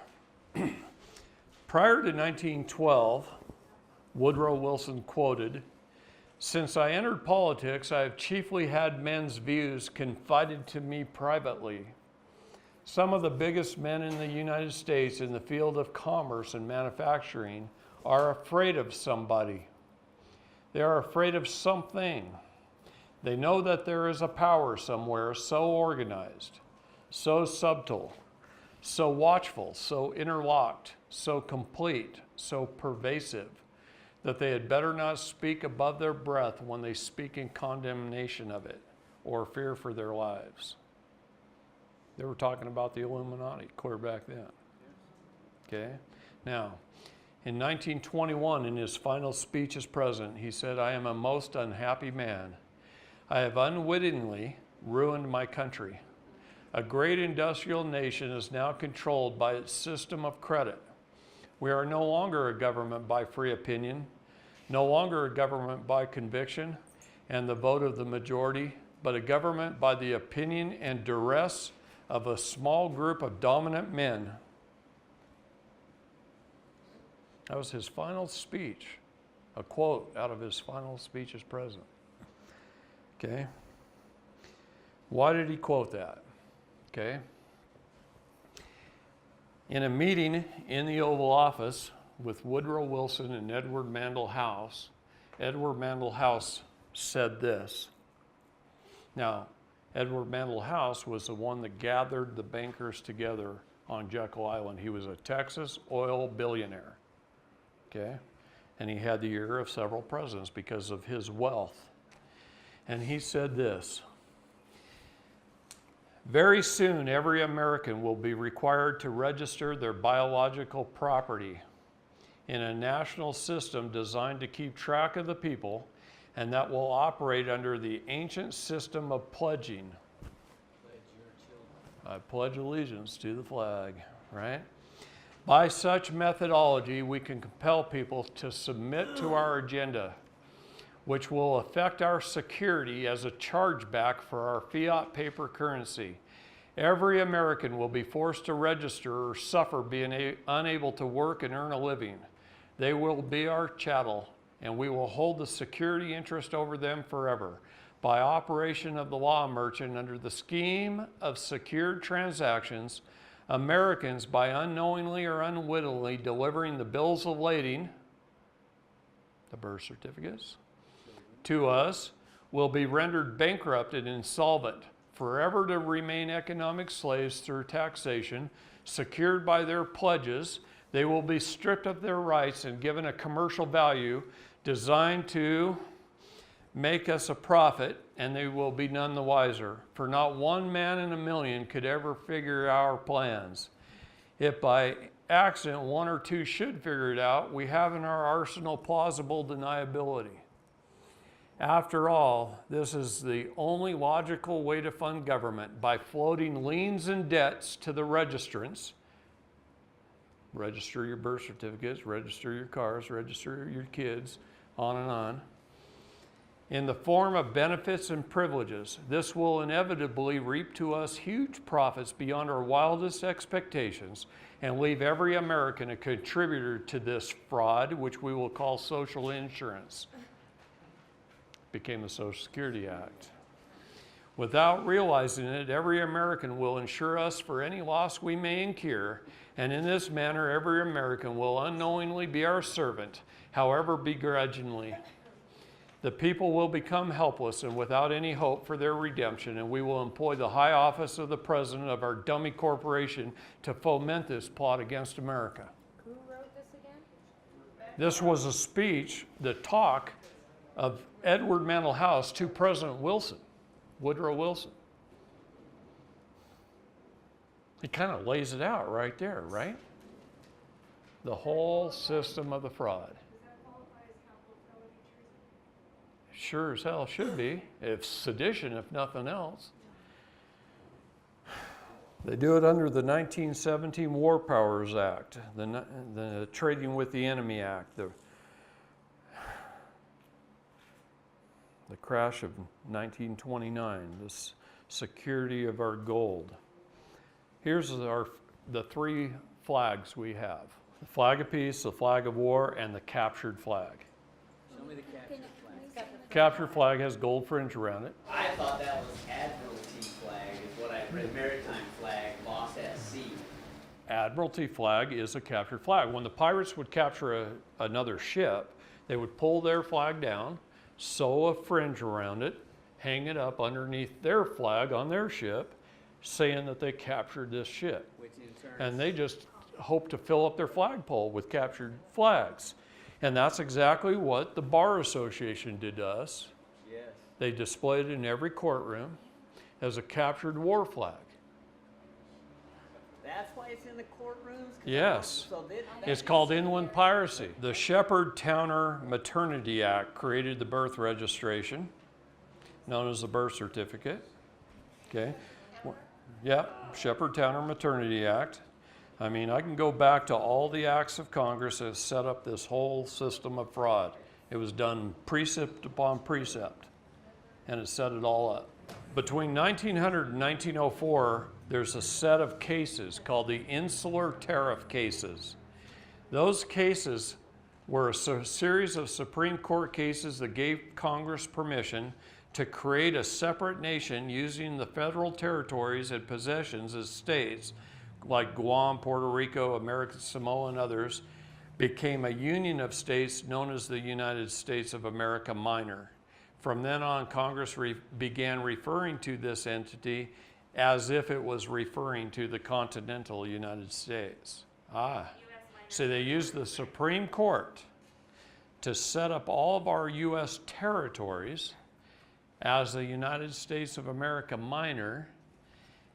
Prior to 1912, Woodrow Wilson quoted, "Since I entered politics, I have chiefly had men's views confided to me privately. Some of the biggest men in the United States in the field of commerce and manufacturing are afraid of somebody. They are afraid of something. They know that there is a power somewhere so organized, so subtle, so watchful, so interlocked, so complete, so pervasive, that they had better not speak above their breath when they speak in condemnation of it or fear for their lives. They were talking about the Illuminati clear back then. Okay? Now, in 1921, in his final speech as president, he said, "I am a most unhappy man. I have unwittingly ruined my country. A great industrial nation is now controlled by its system of credit. We are no longer a government by free opinion, no longer a government by conviction and the vote of the majority, but a government by the opinion and duress of a small group of dominant men." That was his final speech, a quote out of his final speech as president. Okay? Why did he quote that? Okay? In a meeting in the Oval Office with Woodrow Wilson and Edward Mandell House, Edward Mandell House said this. Now, Edward Mandell House was the one that gathered the bankers together on Jekyll Island. He was a Texas oil billionaire, okay? And he had the ear of several presidents because of his wealth. And he said this: "Very soon, every American will be required to register their biological property in a national system designed to keep track of the people, and that will operate under the ancient system of pledging." I pledge allegiance to the flag, right? "By such methodology, we can compel people to submit to our agenda, which will affect our security as a chargeback for our fiat paper currency. Every American will be forced to register or suffer being unable to work and earn a living. They will be our chattel, and we will hold the security interest over them forever. By operation of the law merchant under the scheme of secured transactions, Americans, by unknowingly or unwittingly delivering the bills of lading," the birth certificates, "to us, will be rendered bankrupt and insolvent, forever to remain economic slaves through taxation, secured by their pledges. They will be stripped of their rights and given a commercial value designed to make us a profit, and they will be none the wiser. For not one man in a million could ever figure our plans. If by accident one or two should figure it out, we have in our arsenal plausible deniability. After all, this is the only logical way to fund government, by floating liens and debts to the registrants. Register your birth certificates, register your cars, register your kids, on and on. In the form of benefits and privileges. This will inevitably reap to us huge profits beyond our wildest expectations and leave every American a contributor to this fraud, which we will call social insurance." Became the Social Security Act. "Without realizing it, every American will insure us for any loss we may incur, and in this manner every American will unknowingly be our servant, however begrudgingly. The people will become helpless and without any hope for their redemption, and we will employ the high office of the president of our dummy corporation to foment this plot against America." Who wrote this again? This was a speech, the talk of Edward Mandell House to President Wilson, Woodrow Wilson. He kind of lays it out right there, right? The whole system of the fraud. Does that qualify as capital felony treason? Sure as hell should be, if sedition, if nothing else. They do it under the 1917 War Powers Act, the Trading with the Enemy Act, the crash of 1929, the security of our gold. Here's the three flags we have: the flag of peace, the flag of war, and the captured flag. Show me the captured flag. Captured flag has gold fringe around it. I thought that was Admiralty flag, is what I read. Maritime flag, lost at sea. Admiralty flag is a captured flag. When the pirates would capture another ship, they would pull their flag down, sew a fringe around it, hang it up underneath their flag on their ship, saying that they captured this ship. Which in turn, And they just hope to fill up their flagpole with captured flags. And that's exactly what the Bar Association did to us. Yes. They displayed it in every courtroom as a captured war flag. That's why it's in the courtrooms? 'Cause Yes. So that It's called inland piracy. The Shepherd-Towner Maternity Act created the birth registration, known as the birth certificate. Okay? Yeah, Shepherd-Towner Maternity Act. I mean, I can go back to all the acts of Congress that set up this whole system of fraud. It was done precept upon precept, and it set it all up. Between 1900 and 1904, there's a set of cases called the Insular Tariff cases. Those cases were a series of Supreme Court cases that gave Congress permission to create a separate nation using the federal territories and possessions as states, like Guam, Puerto Rico, American Samoa, and others, became a union of states known as the United States of America Minor. From then on, Congress began referring to this entity as if it was referring to the continental United States. So they used the Supreme Court to set up all of our U.S. territories as the United States of America Minor,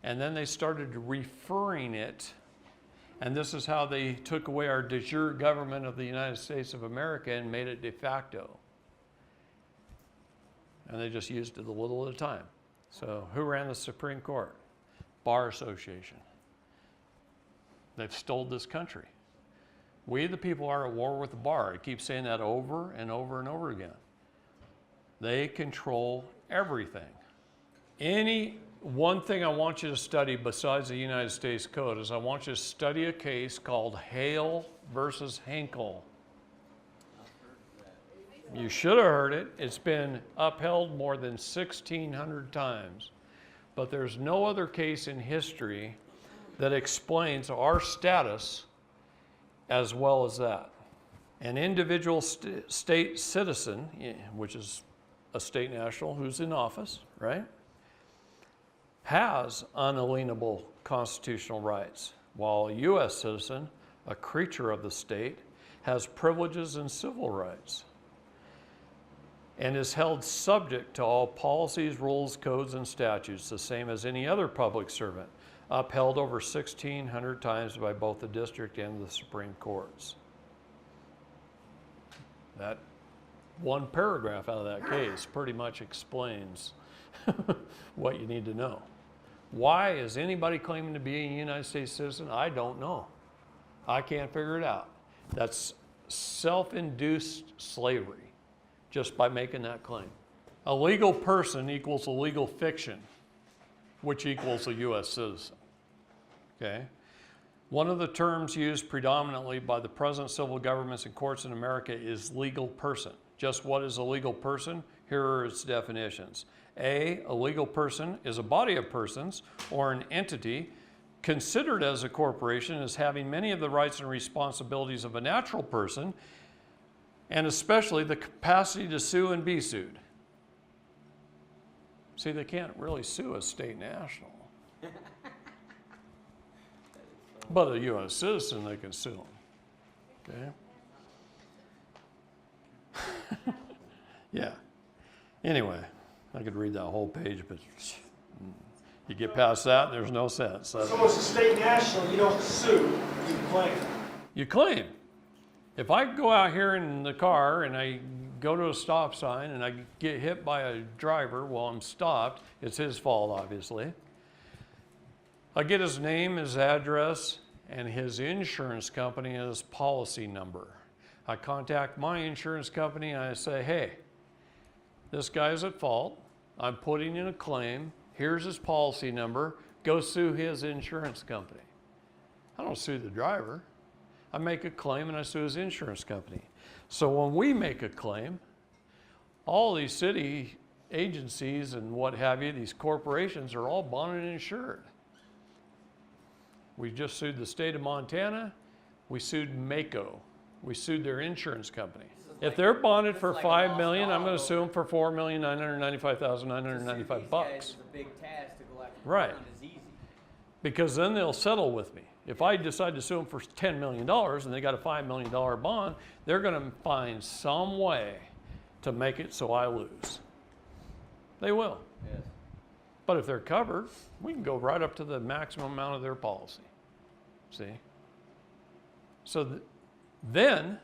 and then they started referring it, and this is how they took away our de jure government of the United States of America and made it de facto. And they just used it a little at a time. So who ran the Supreme Court? Bar Association. They've stole this country. We, the people, are at war with the bar. I keep saying that over and over and over again. They control everything. One thing I want you to study besides the United States Code is I want you to study a case called Hale versus Henkel. You should have heard it. It's been upheld more than 1,600 times. But there's no other case in history that explains our status as well as that. An individual state citizen, which is a state national who's in office, right, has unalienable constitutional rights, while a U.S. citizen, a creature of the state, has privileges and civil rights, and is held subject to all policies, rules, codes, and statutes, the same as any other public servant, upheld over 1,600 times by both the district and the Supreme Courts. That one paragraph out of that case pretty much explains what you need to know. Why is anybody claiming to be a United States citizen? I don't know. I can't figure it out. That's self-induced slavery, just by making that claim. A legal person equals a legal fiction, which equals a U.S. citizen. Okay? One of the terms used predominantly by the present civil governments and courts in America is legal person. Just what is a legal person? Here are its definitions. A legal person is a body of persons or an entity considered as a corporation as having many of the rights and responsibilities of a natural person, and especially the capacity to sue and be sued. See, they can't really sue a state national. But a U.S. citizen, they can sue them. Okay? Yeah. Anyway, I could read that whole page, but you get past that, there's no sense. So it's a state national, you don't sue, you claim. You claim. If I go out here in the car and I go to a stop sign and I get hit by a driver while I'm stopped, it's his fault, obviously. I get his name, his address, and his insurance company and his policy number. I contact my insurance company and I say, hey, this guy's at fault. I'm putting in a claim. Here's his policy number. Go sue his insurance company. I don't sue the driver. I make a claim and I sue his insurance company. So when we make a claim, all these city agencies and what have you, these corporations are all bonded and insured. We just sued the state of Montana. We sued Mako. We sued their insurance company. If they're bonded for $5 million, I'm going to sue them for $4,995,995 bucks. It's a big task to go after Right. is easy. Because then they'll settle with me. If I decide to sue them for $10 million and they got a $5 million bond, they're going to find some way to make it so I lose. They will. Yes. But if they're covered, we can go right up to the maximum amount of their policy. See? So then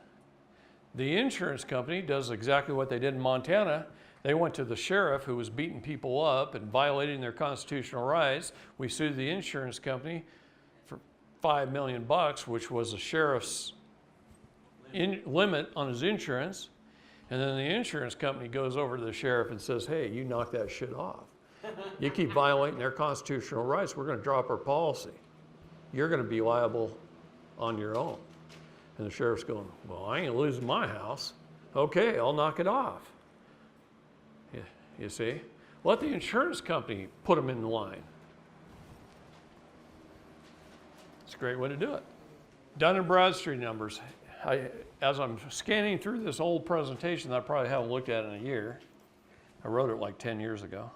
the insurance company does exactly what they did in Montana. They went to the sheriff who was beating people up and violating their constitutional rights. We sued the insurance company for $5 million, which was the sheriff's limit on his insurance. And then the insurance company goes over to the sheriff and says, hey, you knock that shit off. You keep violating their constitutional rights, we're going to drop our policy. You're going to be liable on your own. And the sheriff's going, well, I ain't losing my house. Okay, I'll knock it off. You see? Let the insurance company put them in the line. It's a great way to do it. Dun & Bradstreet numbers. As I'm scanning through this old presentation that I probably haven't looked at in a year, I wrote it like 10 years ago,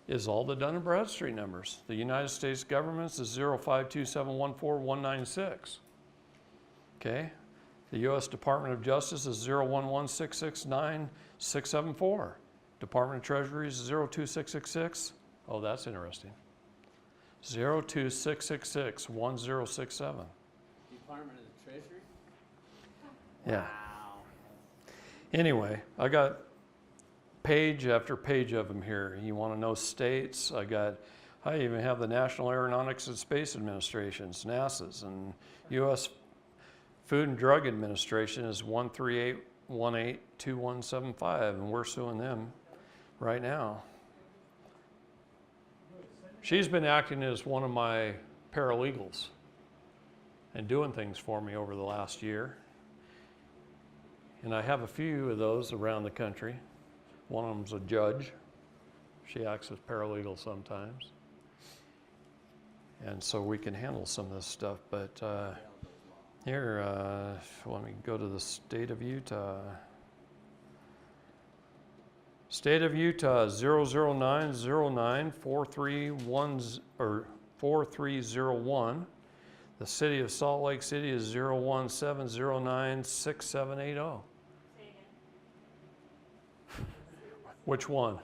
is all the Dun & Bradstreet numbers. The United States government's is 052714196. Okay? The U.S. Department of Justice is 011669674. Department of Treasury is 02666. Oh, that's interesting. 026661067. Department of the Treasury? Yeah. Wow. Anyway, I got page after page of them here. You want to know states? I even have the National Aeronautics and Space Administration's, NASA's, and U.S. Food and Drug Administration is 138182175, and we're suing them right now. She's been acting as one of my paralegals and doing things for me over the last year. And I have a few of those around the country. One of them's a judge. She acts as paralegal sometimes. And so we can handle some of this stuff. But here, let me go to the state of Utah. State of Utah 009094310 or 4301. The city of Salt Lake City is 017096780. Which one?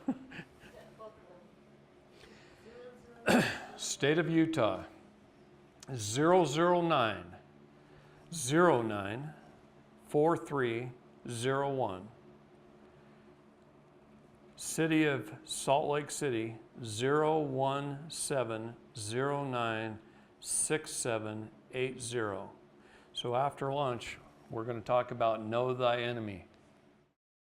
State of Utah 009094301. City of Salt Lake City 017096780. So after lunch, we're going to talk about know thy enemy.